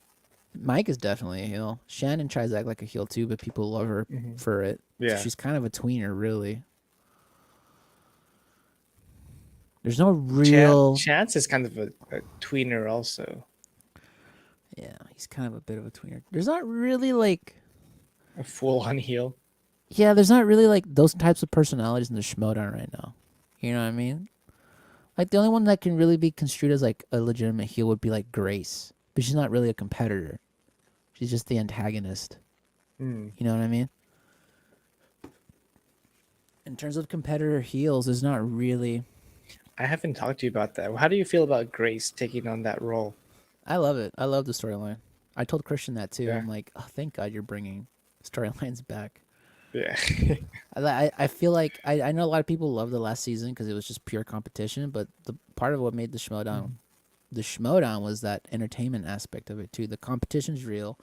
[SPEAKER 1] Mike is definitely a heel. Shannon tries to act like a heel too, but people love her for it. So
[SPEAKER 2] Yeah.
[SPEAKER 1] she's kind of a tweener, really. There's no real.
[SPEAKER 2] Chance is kind of a tweener also.
[SPEAKER 1] Yeah, he's kind of a bit of a tweener. There's not really like.
[SPEAKER 2] A full-on heel.
[SPEAKER 1] Yeah, there's not really like those types of personalities in the Schmodown right now. You know what I mean? Like the only one that can really be construed as like a legitimate heel would be like Grace, but she's not really a competitor. She's just the antagonist. You know what I mean? In terms of competitor heels, there's not really.
[SPEAKER 2] I haven't talked to you about that. How do you feel about Grace taking on that role?
[SPEAKER 1] I love it. I love the storyline. I told Christian that too.
[SPEAKER 2] Yeah.
[SPEAKER 1] I'm like, oh, thank God you're bringing storylines back.
[SPEAKER 2] Yeah.
[SPEAKER 1] I feel like I know a lot of people love the last season because it was just pure competition, but the part of what made the Schmodown was that entertainment aspect of it too. The competition's real,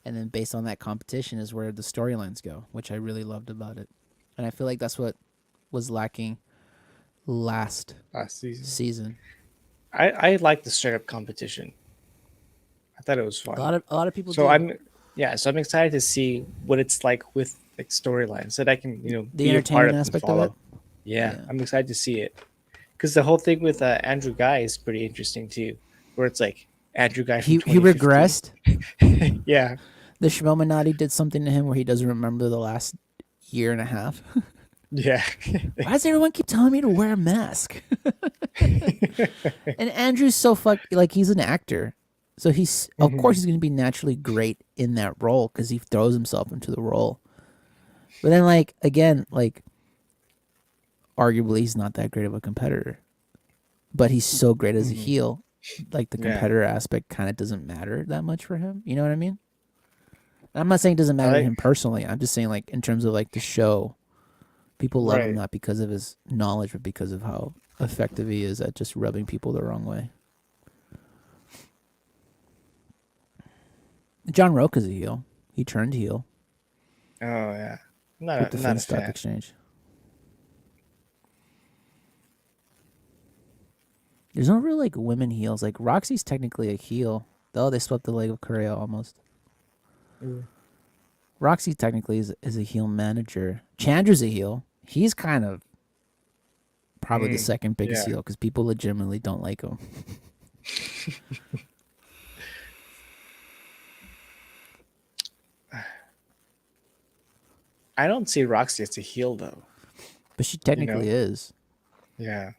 [SPEAKER 1] and then based on that competition is where the storylines go, which I really loved about it. And I feel like that's what was lacking last
[SPEAKER 2] Last season.
[SPEAKER 1] season.
[SPEAKER 2] I like the straight up competition. I thought it was fun.
[SPEAKER 1] A lot of people.
[SPEAKER 2] So
[SPEAKER 1] did.
[SPEAKER 2] I'm excited to see what it's like with like storylines so that I can
[SPEAKER 1] The
[SPEAKER 2] be a part
[SPEAKER 1] entertainment
[SPEAKER 2] of and
[SPEAKER 1] aspect of
[SPEAKER 2] follow.
[SPEAKER 1] it?
[SPEAKER 2] Yeah,
[SPEAKER 1] Yeah.
[SPEAKER 2] I'm excited to see it because the whole thing with Andrew Guy is pretty interesting too, where it's like Andrew Guy from
[SPEAKER 1] He
[SPEAKER 2] 2015.
[SPEAKER 1] regressed.
[SPEAKER 2] Yeah,
[SPEAKER 1] The Schmominati did something to him where he doesn't remember the last year and a half.
[SPEAKER 2] yeah.
[SPEAKER 1] Why does everyone keep telling me to wear a mask? And Andrew's so like he's an actor. So he's of course he's going to be naturally great in that role because he throws himself into the role. But then, like again, like arguably he's not that great of a competitor, but he's so great as a heel. Like the
[SPEAKER 2] Yeah.
[SPEAKER 1] competitor aspect kind of doesn't matter that much for him. You know what I mean? And I'm not saying it doesn't matter to him personally. I'm just saying like in terms of like the show, people love him
[SPEAKER 2] Right.
[SPEAKER 1] not because of his knowledge, but because of how effective he is at just rubbing people the wrong way. John Roque is a heel. He turned heel
[SPEAKER 2] Oh yeah. Not
[SPEAKER 1] with the
[SPEAKER 2] a, not a
[SPEAKER 1] Finstock
[SPEAKER 2] fan.
[SPEAKER 1] Exchange. There's no real like women heels. Like Roxy's technically a heel, though they swept the leg of Correa almost. Roxy technically is a heel manager. Chandra's a heel. He's kind of probably the second biggest
[SPEAKER 2] yeah.
[SPEAKER 1] heel because people legitimately don't like him.
[SPEAKER 2] I don't see Roxy as a heel though.
[SPEAKER 1] But she technically is.
[SPEAKER 2] Yeah.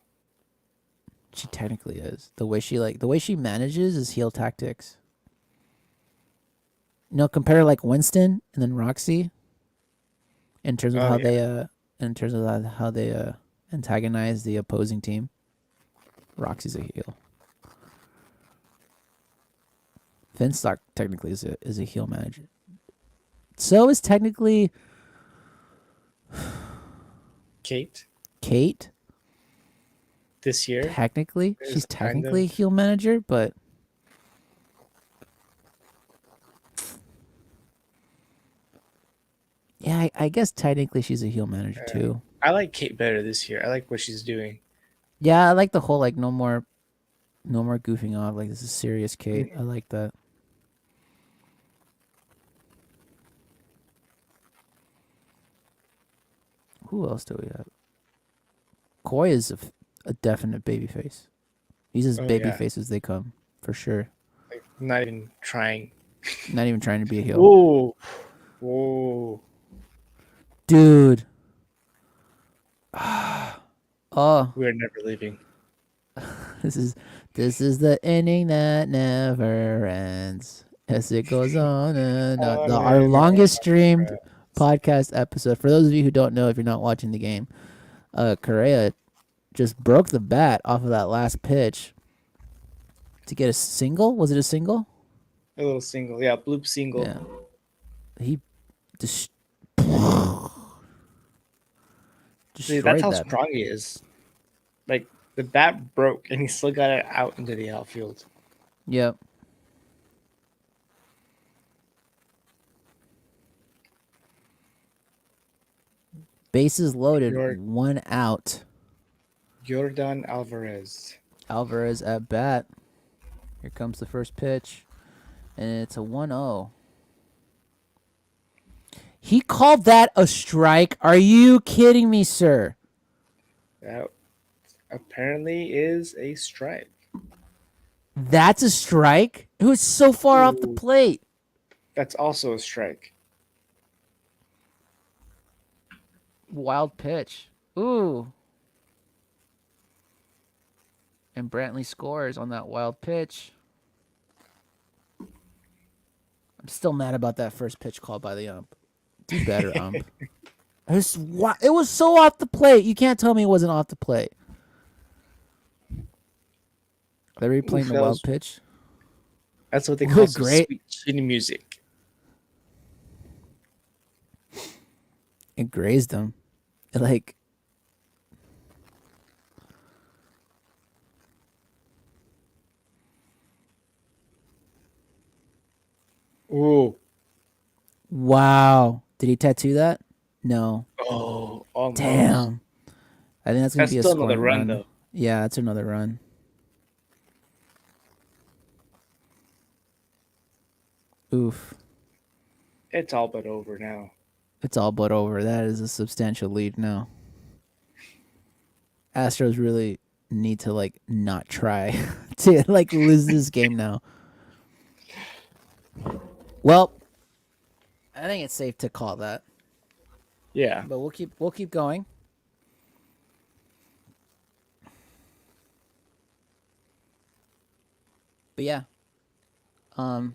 [SPEAKER 1] She technically is. The way she manages is heel tactics. You know, compare like Winston and then Roxy in terms of how they antagonize the opposing team. Roxy's a heel. Finstock technically is a heel manager. So is technically
[SPEAKER 2] Kate
[SPEAKER 1] Kate.
[SPEAKER 2] this year.
[SPEAKER 1] Technically,
[SPEAKER 2] is
[SPEAKER 1] she's
[SPEAKER 2] kind
[SPEAKER 1] technically
[SPEAKER 2] of-
[SPEAKER 1] a heel manager, but yeah, I guess technically she's a heel manager too.
[SPEAKER 2] I like Kate better this year. I like what she's doing.
[SPEAKER 1] Yeah, I like the whole like no more goofing off. Like this is serious, Kate. I like that. Who else do we have? Koi is a definite babyface. He's as
[SPEAKER 2] Oh,
[SPEAKER 1] babyface as they come, for sure.
[SPEAKER 2] Like not even trying.
[SPEAKER 1] Not even trying to be a heel.
[SPEAKER 2] Whoa. Whoa.
[SPEAKER 1] Dude. Oh,
[SPEAKER 2] We're never leaving.
[SPEAKER 1] this is the ending that never ends. As it goes on and on. Our longest streamed podcast episode. For those of you who don't know, if you're not watching the game, Correa just broke the bat off of that last pitch to get a single. Was it a single?
[SPEAKER 2] A little single. Yeah, bloop single.
[SPEAKER 1] Yeah. He just
[SPEAKER 2] See,
[SPEAKER 1] destroyed
[SPEAKER 2] that's how
[SPEAKER 1] that.
[SPEAKER 2] strong he is. Like the bat broke and he still got it out into the outfield.
[SPEAKER 1] Yep. Bases loaded, one out.
[SPEAKER 2] Jordan Alvarez.
[SPEAKER 1] Alvarez at bat. Here comes the first pitch. And it's a 1-0. He called that a strike? Are you kidding me, sir?
[SPEAKER 2] That apparently is a strike.
[SPEAKER 1] That's a strike? It was so far off the
[SPEAKER 2] Ooh.
[SPEAKER 1] plate.
[SPEAKER 2] That's also a strike.
[SPEAKER 1] Wild pitch. Ooh. And Brantley scores on that wild pitch. I'm still mad about that first pitch call by the ump. Do better, ump. It was so off the plate. You can't tell me it wasn't off the plate. They're replaying the wild pitch.
[SPEAKER 2] That's what they
[SPEAKER 1] Good,
[SPEAKER 2] call some
[SPEAKER 1] great.
[SPEAKER 2] sweet chin music.
[SPEAKER 1] It grazed him. It like
[SPEAKER 2] Ooh.
[SPEAKER 1] wow. Did he tattoo that? No.
[SPEAKER 2] Oh, almost.
[SPEAKER 1] Damn. I think that's gonna
[SPEAKER 2] That's
[SPEAKER 1] be a
[SPEAKER 2] still
[SPEAKER 1] scoring
[SPEAKER 2] another run, though.
[SPEAKER 1] Yeah, that's another run. Oof.
[SPEAKER 2] It's all but over now.
[SPEAKER 1] It's all but over. That is a substantial lead now. Astros really need to like not try to like lose this game now. Well, I think it's safe to call that.
[SPEAKER 2] Yeah.
[SPEAKER 1] But we'll keep going. But yeah. Um,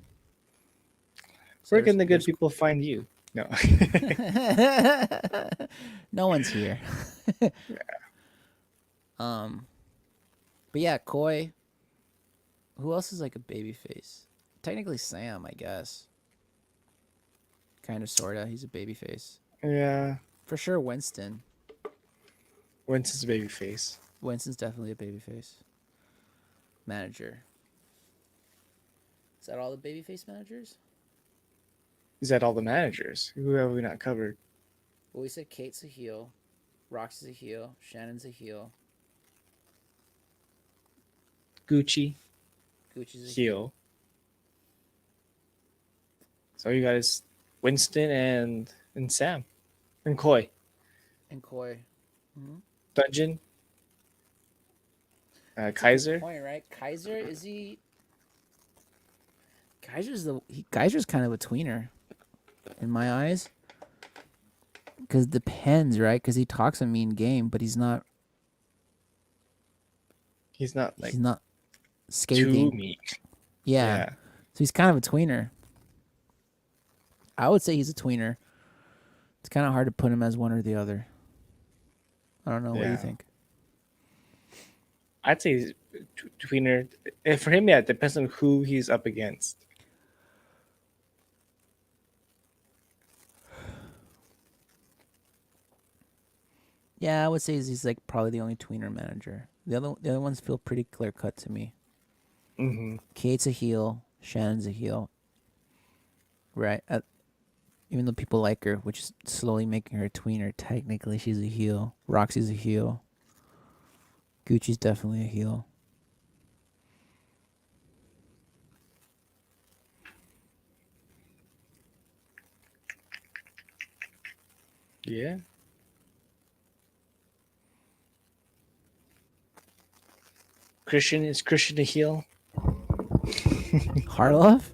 [SPEAKER 2] Where
[SPEAKER 1] there's-
[SPEAKER 2] can the good
[SPEAKER 1] there's-
[SPEAKER 2] people find you? No.
[SPEAKER 1] no one's here. Um, but yeah, Koi. Who else is like a baby face? Technically Sam, I guess. Kind of, sorta. He's a baby face.
[SPEAKER 2] Yeah.
[SPEAKER 1] For sure, Winston.
[SPEAKER 2] Winston's a baby face.
[SPEAKER 1] Winston's definitely a baby face. Manager. Is that all the babyface managers?
[SPEAKER 2] Is that all the managers? Who have we not covered?
[SPEAKER 1] Well, we said Kate's a heel, Roxy's a heel, Shannon's a heel,
[SPEAKER 2] Gucci,
[SPEAKER 1] Gucci's a heel.
[SPEAKER 2] heel. So you guys, Winston and Sam, and Koi,
[SPEAKER 1] And Koi.
[SPEAKER 2] Dungeon,
[SPEAKER 1] That's a good
[SPEAKER 2] Kaiser.
[SPEAKER 1] point, right? Kaiser, is he? Kaiser's kind of a tweener, in my eyes. Because it depends, right? Because he talks a mean game, but he's not.
[SPEAKER 2] He's not like
[SPEAKER 1] He's not
[SPEAKER 2] too
[SPEAKER 1] scathing.
[SPEAKER 2] mean.
[SPEAKER 1] Yeah. So he's kind of a tweener. I would say he's a tweener. It's kind of hard to put him as one or the other. I don't know. What do you
[SPEAKER 2] Yeah.
[SPEAKER 1] think?
[SPEAKER 2] I'd say he's tweener. And for him, yeah, it depends on who he's up against.
[SPEAKER 1] Yeah, I would say he's like probably the only tweener manager. The other ones feel pretty clear cut to me.
[SPEAKER 2] Mm-hmm.
[SPEAKER 1] Kate's a heel. Shannon's a heel. Right. Even though people like her, which is slowly making her a tweener, technically she's a heel. Roxy's a heel. Gucci's definitely a heel.
[SPEAKER 2] Yeah. Christian a heel?
[SPEAKER 1] Harloff?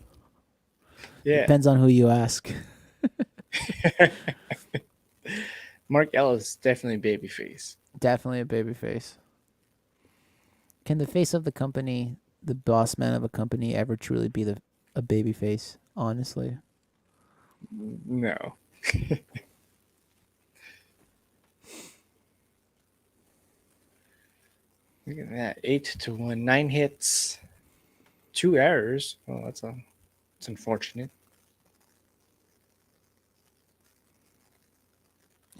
[SPEAKER 2] Yeah.
[SPEAKER 1] Depends on who you ask.
[SPEAKER 2] Mark Ellis definitely babyface.
[SPEAKER 1] Definitely a babyface. Can the face of the company, the boss man of a company, ever truly be a babyface? Honestly,
[SPEAKER 2] No. Look at that. 8-1. 9 hits. 2 errors. Oh, that's unfortunate.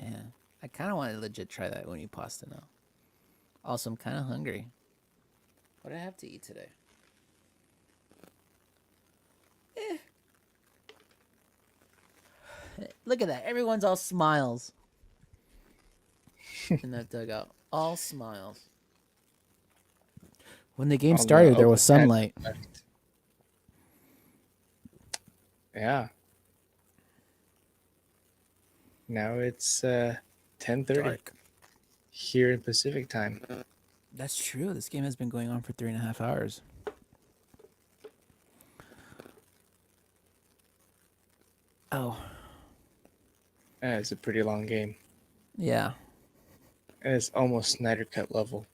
[SPEAKER 1] yeah. I kind of want to legit try that uni pasta now. Also, I'm kind of hungry. What do I have to eat today? Look at that. Everyone's all smiles in that dugout. All smiles. When the game
[SPEAKER 2] Oh,
[SPEAKER 1] started,
[SPEAKER 2] no.
[SPEAKER 1] there was
[SPEAKER 2] Okay.
[SPEAKER 1] sunlight.
[SPEAKER 2] Yeah. Now it's 10:30
[SPEAKER 1] Dark.
[SPEAKER 2] here in Pacific time.
[SPEAKER 1] That's true. This game has been going on for 3.5 hours. Oh,
[SPEAKER 2] It's a pretty long game.
[SPEAKER 1] yeah.
[SPEAKER 2] And it's almost Snyder Cut level.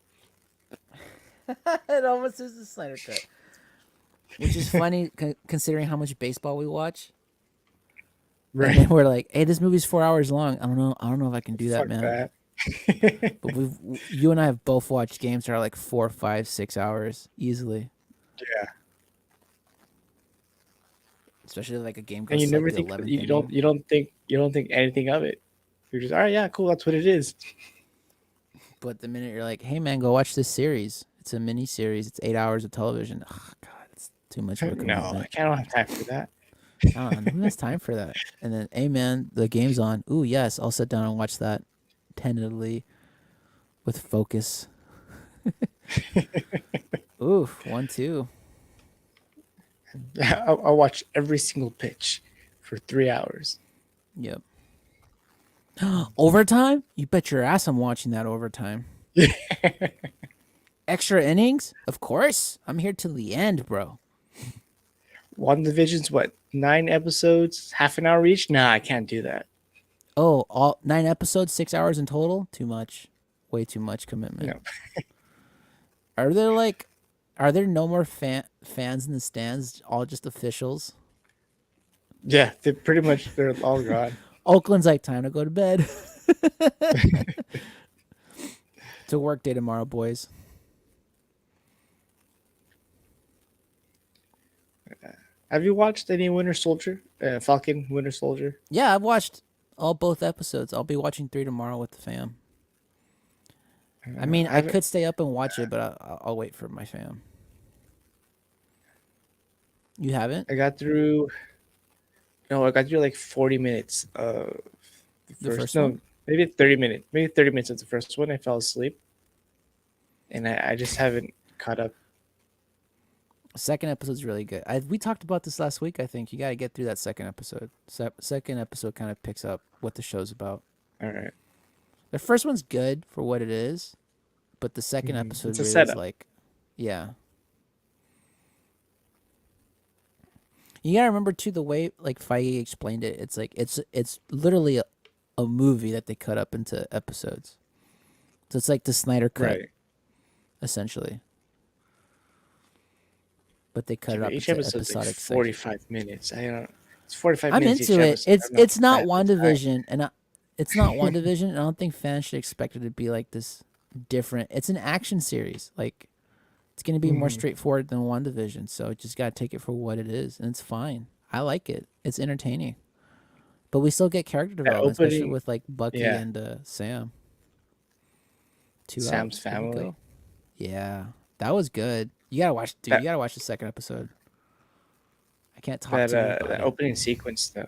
[SPEAKER 1] It almost is the Snyder Cut. Which is funny considering how much baseball we watch. And then we're like, hey, this movie's 4 hours long. I don't know if I can do that,
[SPEAKER 2] Fuck
[SPEAKER 1] man.
[SPEAKER 2] that.
[SPEAKER 1] But you and I have both watched games that are like 4, 5, 6 hours easily.
[SPEAKER 2] Yeah.
[SPEAKER 1] Especially like a game goes
[SPEAKER 2] And you
[SPEAKER 1] to,
[SPEAKER 2] never
[SPEAKER 1] like, the
[SPEAKER 2] think
[SPEAKER 1] 11th
[SPEAKER 2] you don't
[SPEAKER 1] inning.
[SPEAKER 2] you don't think anything of it. You're just, all right, yeah, cool, that's what it is.
[SPEAKER 1] But the minute you're like, hey man, go watch this series. It's a mini series. It's 8 hours of television. Oh god, it's too much of a
[SPEAKER 2] No,
[SPEAKER 1] commitment.
[SPEAKER 2] I don't have time for that.
[SPEAKER 1] Who has time for that? And then, hey man, the game's on. Ooh, yes, I'll sit down and watch that tentatively with focus. Oof, 1-2.
[SPEAKER 2] I'll watch every single pitch for 3 hours.
[SPEAKER 1] Yep. Overtime? You bet your ass I'm watching that overtime. Extra innings? Of course. I'm here till the end, bro.
[SPEAKER 2] WandaVision's what, 9 episodes, half an hour each? Nah, I can't do that.
[SPEAKER 1] Oh, all 9 episodes, 6 hours in total? Too much. Way too much commitment.
[SPEAKER 2] No.
[SPEAKER 1] Are there like Are there no more fans in the stands? All just officials.
[SPEAKER 2] Yeah, they're all gone.
[SPEAKER 1] Oakland's like time to go to bed. It's a work day tomorrow, boys.
[SPEAKER 2] Have you watched any Winter Soldier? Falcon Winter Soldier?
[SPEAKER 1] Yeah, I've watched both episodes. I'll be watching 3 tomorrow with the fam. I mean, I
[SPEAKER 2] haven't-
[SPEAKER 1] could stay up and watch it, but I'll wait for my fam. You haven't?
[SPEAKER 2] I got through. No, I got through like 40 minutes of
[SPEAKER 1] The first
[SPEAKER 2] no,
[SPEAKER 1] one?
[SPEAKER 2] maybe 30 minutes. Maybe 30 minutes of the first one. I fell asleep, and I just haven't caught up.
[SPEAKER 1] Second episode's really good. We talked about this last week. I think you got to get through that second episode. Second episode kind of picks up what the show's about.
[SPEAKER 2] All right.
[SPEAKER 1] The first one's good for what it is, but the second
[SPEAKER 2] Mhm.
[SPEAKER 1] episode
[SPEAKER 2] It's a
[SPEAKER 1] really is
[SPEAKER 2] setup.
[SPEAKER 1] like, yeah. You gotta remember too the way like Feige explained it. It's like it's literally a movie that they cut up into episodes. So it's like the Snyder cut,
[SPEAKER 2] Right.
[SPEAKER 1] essentially. But they cut it up
[SPEAKER 2] Each
[SPEAKER 1] into
[SPEAKER 2] episode's like
[SPEAKER 1] episodic sections.
[SPEAKER 2] 45 minutes. I don't. It's 45
[SPEAKER 1] I'm
[SPEAKER 2] minutes.
[SPEAKER 1] into
[SPEAKER 2] each
[SPEAKER 1] it.
[SPEAKER 2] episode.
[SPEAKER 1] It's not
[SPEAKER 2] bad with time.
[SPEAKER 1] WandaVision, and it's not WandaVision. And I don't think fans should expect it to be like this different. It's an action series. Like it's gonna be more
[SPEAKER 2] Mhm.
[SPEAKER 1] straightforward than WandaVision. So you just gotta take it for what it is, and it's fine. I like it. It's entertaining, but we still get character development, especially
[SPEAKER 2] opening-
[SPEAKER 1] with like Bucky
[SPEAKER 2] yeah.
[SPEAKER 1] and Sam.
[SPEAKER 2] Sam's
[SPEAKER 1] There we
[SPEAKER 2] family.
[SPEAKER 1] go. Yeah, that was good. You gotta watch, dude.
[SPEAKER 2] That-
[SPEAKER 1] You gotta watch the second episode. I can't talk
[SPEAKER 2] That
[SPEAKER 1] to you about
[SPEAKER 2] that
[SPEAKER 1] it.
[SPEAKER 2] opening sequence though.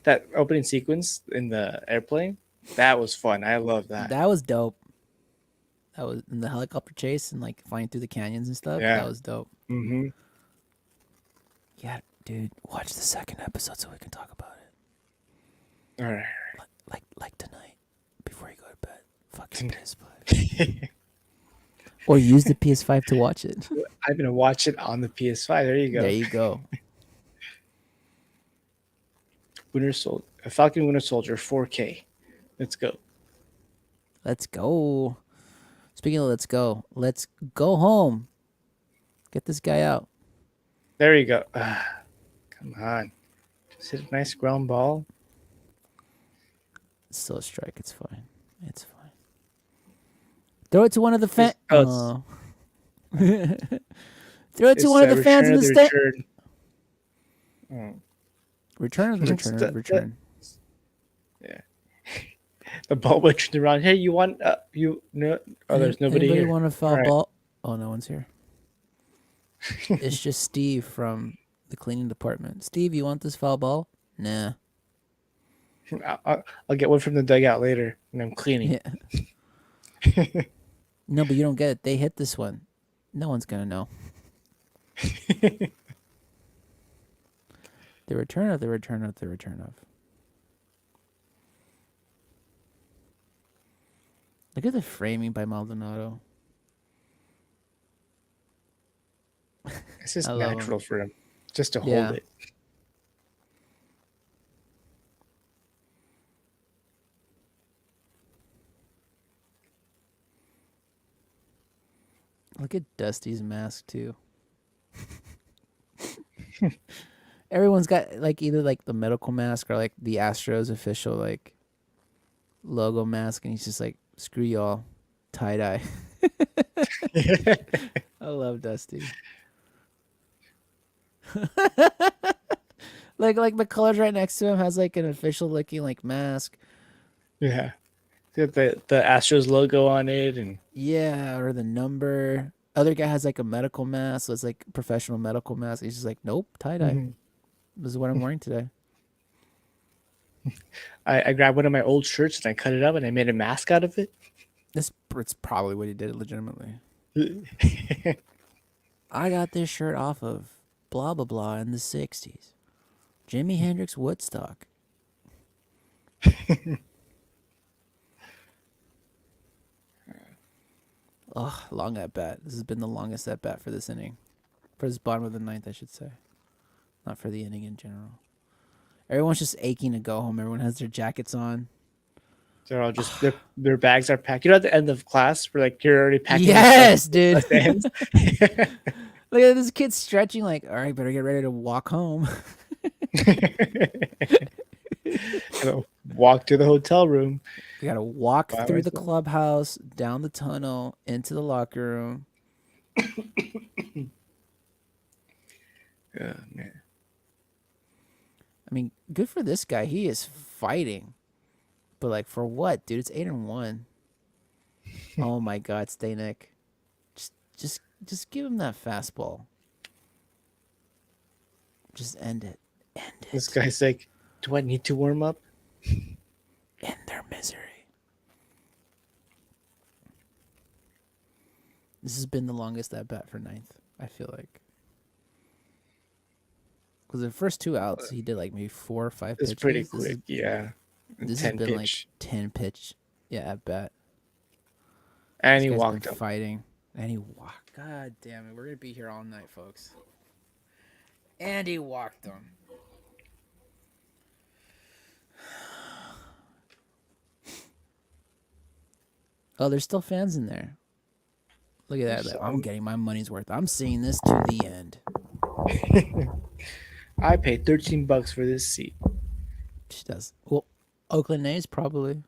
[SPEAKER 2] That opening sequence in the airplane, that was fun. I love that.
[SPEAKER 1] That was dope. That was in the helicopter chase and like flying through the canyons and stuff.
[SPEAKER 2] Yeah.
[SPEAKER 1] That was dope.
[SPEAKER 2] Mm-hmm.
[SPEAKER 1] Yeah, dude, watch the second episode so we can talk about it.
[SPEAKER 2] All right.
[SPEAKER 1] Like tonight, before you go to bed. Fucking PS5. Or use the PS5 to watch it.
[SPEAKER 2] I'm gonna watch it on the PS5. There you go.
[SPEAKER 1] There you go.
[SPEAKER 2] Falcon Winter Soldier 4K. Let's go.
[SPEAKER 1] Let's go. Speaking of let's go home. Get this guy out.
[SPEAKER 2] There you go. Come on. Just hit a nice ground ball.
[SPEAKER 1] It's still a strike. It's fine. It's fine. Throw it to one of the fans.
[SPEAKER 2] Oh,
[SPEAKER 1] Throw it to one of the fans in the stand. Return of the return of the return.
[SPEAKER 2] The ball went turned around. Hey, you want no? Oh, there's nobody
[SPEAKER 1] Anybody
[SPEAKER 2] here.
[SPEAKER 1] want a foul
[SPEAKER 2] All right.
[SPEAKER 1] ball? Oh, no one's here. It's just Steve from the cleaning department. Steve, you want this foul ball? Nah.
[SPEAKER 2] I'll get one from the dugout later when I'm cleaning.
[SPEAKER 1] Yeah. No, but you don't get it. They hit this one. No one's gonna know. The return of the return of the return of. Look at the framing by Maldonado.
[SPEAKER 2] It's just
[SPEAKER 1] I love 'em.
[SPEAKER 2] natural for him just to
[SPEAKER 1] Yeah.
[SPEAKER 2] hold it.
[SPEAKER 1] Look at Dusty's mask too. Everyone's got like either like the medical mask or like the Astros official like logo mask, and he's just like, screw y'all, tie dye. I love Dusty. like the colors right next to him has like an official looking like mask.
[SPEAKER 2] Yeah. Got the Astros logo on it, and
[SPEAKER 1] Yeah, or the number. Other guy has like a medical mask, so it's like professional medical mask. He's just like, nope, tie dye.
[SPEAKER 2] Mhm.
[SPEAKER 1] This is what I'm wearing today.
[SPEAKER 2] I grabbed one of my old shirts and I cut it up and I made a mask out of it.
[SPEAKER 1] It's probably what he did legitimately. I got this shirt off of blah blah blah in the '60s. Jimi Hendrix Woodstock. Oh, long at bat. This has been the longest at bat for this inning. For this bottom of the ninth, I should say. Not for the inning in general. Everyone's just aching to go home. Everyone has their jackets on.
[SPEAKER 2] They're all just their bags are packed. You know, at the end of class, we're like you're already packing. your
[SPEAKER 1] Yes,
[SPEAKER 2] stuff
[SPEAKER 1] dude.
[SPEAKER 2] at the end.
[SPEAKER 1] Look at this kid stretching like, all right, better get ready to walk home.
[SPEAKER 2] Gotta walk to the hotel room.
[SPEAKER 1] We gotta walk
[SPEAKER 2] By
[SPEAKER 1] through the
[SPEAKER 2] myself.
[SPEAKER 1] clubhouse, down the tunnel, into the locker room.
[SPEAKER 2] Oh, man.
[SPEAKER 1] I mean, good for this guy. He is fighting. But like for what, dude? It's 8-1. Oh my god, stay Nick. Just give him that fastball. Just end it. End it.
[SPEAKER 2] This guy's like, do I need to warm up?
[SPEAKER 1] End their misery. This has been the longest at bat for ninth, I feel like. Because the first 2 outs, he did like maybe 4 or 5
[SPEAKER 2] It's
[SPEAKER 1] pitches.
[SPEAKER 2] pretty quick, yeah.
[SPEAKER 1] This has
[SPEAKER 2] 10
[SPEAKER 1] been like
[SPEAKER 2] pitch.
[SPEAKER 1] 10 pitch, yeah, at bat.
[SPEAKER 2] And
[SPEAKER 1] This
[SPEAKER 2] he
[SPEAKER 1] guy's
[SPEAKER 2] walked
[SPEAKER 1] been
[SPEAKER 2] up.
[SPEAKER 1] fighting, and he walked. God damn it, we're gonna be here all night, folks. And he walked them. Oh, there's still fans in there. Look at that.
[SPEAKER 2] So-
[SPEAKER 1] I'm getting my money's worth. I'm seeing this to the end.
[SPEAKER 2] I paid $13 for this seat.
[SPEAKER 1] She does. Well, Oakland A's probably.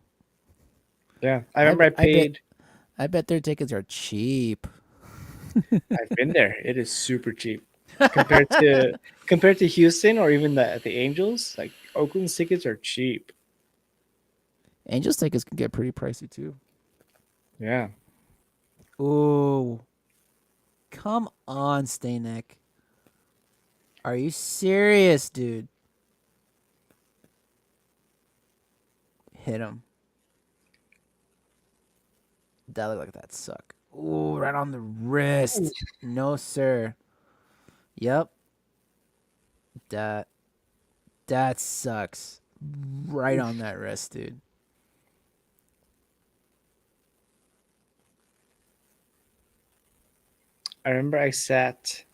[SPEAKER 2] Yeah, I remember I
[SPEAKER 1] bet- I bet-
[SPEAKER 2] paid.
[SPEAKER 1] I bet their tickets are cheap.
[SPEAKER 2] I've been there. It is super cheap compared to Houston or even the Angels. Like Oakland's tickets are cheap.
[SPEAKER 1] Angels tickets can get pretty pricey too.
[SPEAKER 2] Yeah,
[SPEAKER 1] Ooh. Come on, Stayneck. Are you serious, dude? Hit him. That looked like that suck. Ooh, right on the wrist. No, sir. Yep. That sucks. Right on that wrist, dude.
[SPEAKER 2] I remember I sat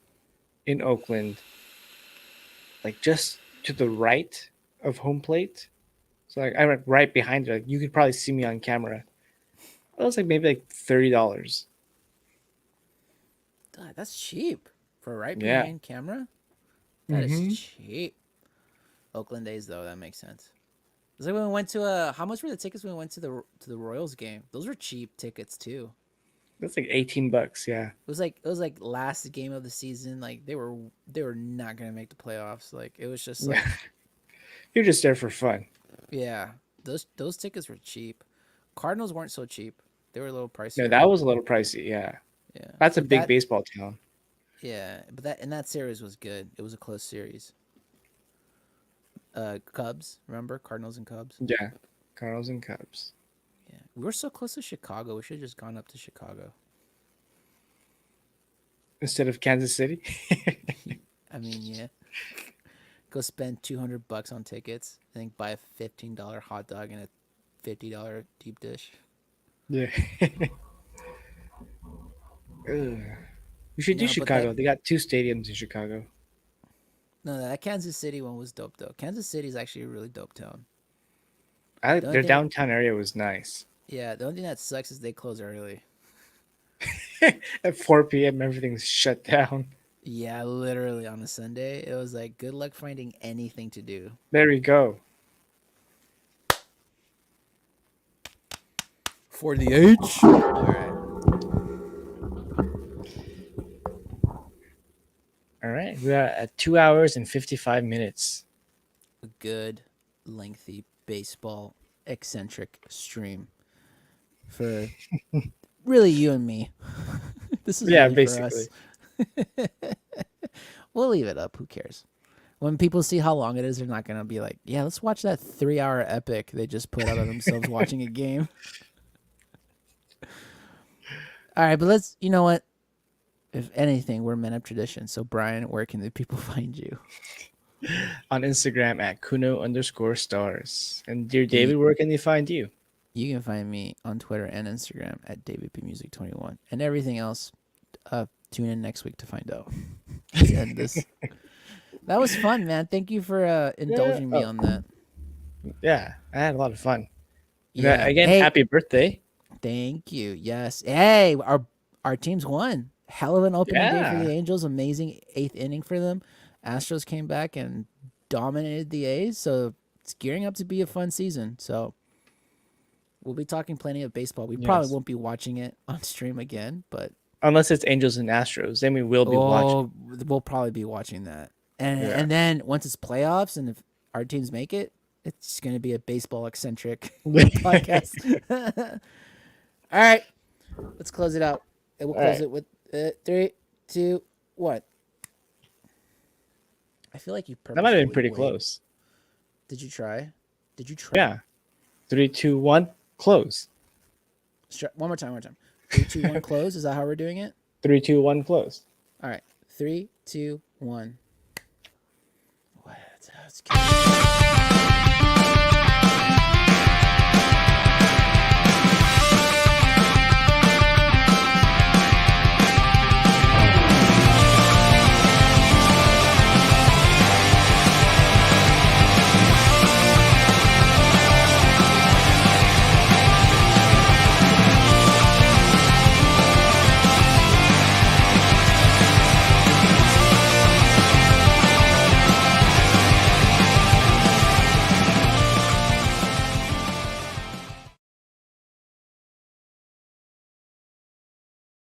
[SPEAKER 2] in Oakland, like just to the right of home plate. So like I went right behind it. Like you could probably see me on camera. It was like maybe like $30.
[SPEAKER 1] God, that's cheap for a right
[SPEAKER 2] Yeah.
[SPEAKER 1] behind camera. That is
[SPEAKER 2] Mhm.
[SPEAKER 1] cheap. Oakland A's though, that makes sense. It's like when we went to how much were the tickets when we went to the Royals game? Those were cheap tickets too.
[SPEAKER 2] That's like $18. Yeah.
[SPEAKER 1] It was like last game of the season. Like they were not gonna make the playoffs. Like it was just like
[SPEAKER 2] Yeah. You're just there for fun.
[SPEAKER 1] yeah, those tickets were cheap. Cardinals weren't so cheap. They were a little pricey.
[SPEAKER 2] No, that was a little pricey. Yeah.
[SPEAKER 1] yeah.
[SPEAKER 2] That's a
[SPEAKER 1] But
[SPEAKER 2] big
[SPEAKER 1] that-
[SPEAKER 2] baseball town.
[SPEAKER 1] Yeah, but that series was good. It was a close series. Cubs, remember Cardinals and Cubs?
[SPEAKER 2] Yeah. Cardinals and Cubs.
[SPEAKER 1] Yeah, we were so close to Chicago. We should have just gone up to Chicago.
[SPEAKER 2] Instead of Kansas City.
[SPEAKER 1] I mean, yeah. Go spend $200 on tickets. I think buy a $15 hot dog and a $50 deep dish.
[SPEAKER 2] Yeah. Ugh. We should do
[SPEAKER 1] No, but
[SPEAKER 2] Chicago.
[SPEAKER 1] that-
[SPEAKER 2] They got 2 stadiums in Chicago.
[SPEAKER 1] No, that Kansas City one was dope though. Kansas City is actually a really dope town.
[SPEAKER 2] I like
[SPEAKER 1] The only
[SPEAKER 2] their
[SPEAKER 1] thing-
[SPEAKER 2] downtown area was nice.
[SPEAKER 1] Yeah, the only thing that sucks is they close early.
[SPEAKER 2] At 4 p.m., everything's shut down.
[SPEAKER 1] Yeah, literally on a Sunday, it was like good luck finding anything to do.
[SPEAKER 2] There we go.
[SPEAKER 1] For the H. All right.
[SPEAKER 2] All right. We are at 2 hours and 55 minutes.
[SPEAKER 1] A good, lengthy baseball eccentric stream for really you and me. This is
[SPEAKER 2] Yeah,
[SPEAKER 1] really for us.
[SPEAKER 2] basically.
[SPEAKER 1] We'll leave it up. Who cares? When people see how long it is, they're not gonna be like, "Yeah, let's watch that 3-hour epic they just put out of themselves watching a game." All right, but let's. You know what? If anything, we're men of tradition. So, Brian, where can the people find you?
[SPEAKER 2] On Instagram at Kuno_stars. And dear David, where can they find you?
[SPEAKER 1] You can find me on Twitter and Instagram at DavidPMusic21. And everything else, tune in next week to find out. Let's end this. That was fun, man. Thank you for indulging me
[SPEAKER 2] Oh.
[SPEAKER 1] on that.
[SPEAKER 2] Yeah, I had a lot of fun.
[SPEAKER 1] Yeah.
[SPEAKER 2] Again,
[SPEAKER 1] Hey,
[SPEAKER 2] happy birthday.
[SPEAKER 1] thank you. Yes. Hey, our teams won. Hell of an opening day for
[SPEAKER 2] Yeah.
[SPEAKER 1] the Angels. Amazing 8th inning for them. Astros came back and dominated the A's. So it's gearing up to be a fun season. So we'll be talking plenty of baseball. We probably
[SPEAKER 2] Yes.
[SPEAKER 1] won't be watching it on stream again, but
[SPEAKER 2] Unless it's Angels and Astros, then we will be watching.
[SPEAKER 1] we'll probably be watching that. And
[SPEAKER 2] Yeah.
[SPEAKER 1] and then once it's playoffs and if our teams make it, it's going to be a baseball eccentric podcast. All right, let's close it out. And we'll
[SPEAKER 2] All
[SPEAKER 1] close
[SPEAKER 2] right.
[SPEAKER 1] it with 3, 2, 1. I feel like you
[SPEAKER 2] That might have been
[SPEAKER 1] purposefully
[SPEAKER 2] pretty
[SPEAKER 1] wait.
[SPEAKER 2] close.
[SPEAKER 1] Did you try? Did you try?
[SPEAKER 2] Yeah. 3, 2, 1, close.
[SPEAKER 1] One more time. 3, 2, 1, close. Is that how we're doing it?
[SPEAKER 2] 3, 2, 1, close.
[SPEAKER 1] All right. 3, 2, 1. What? Let's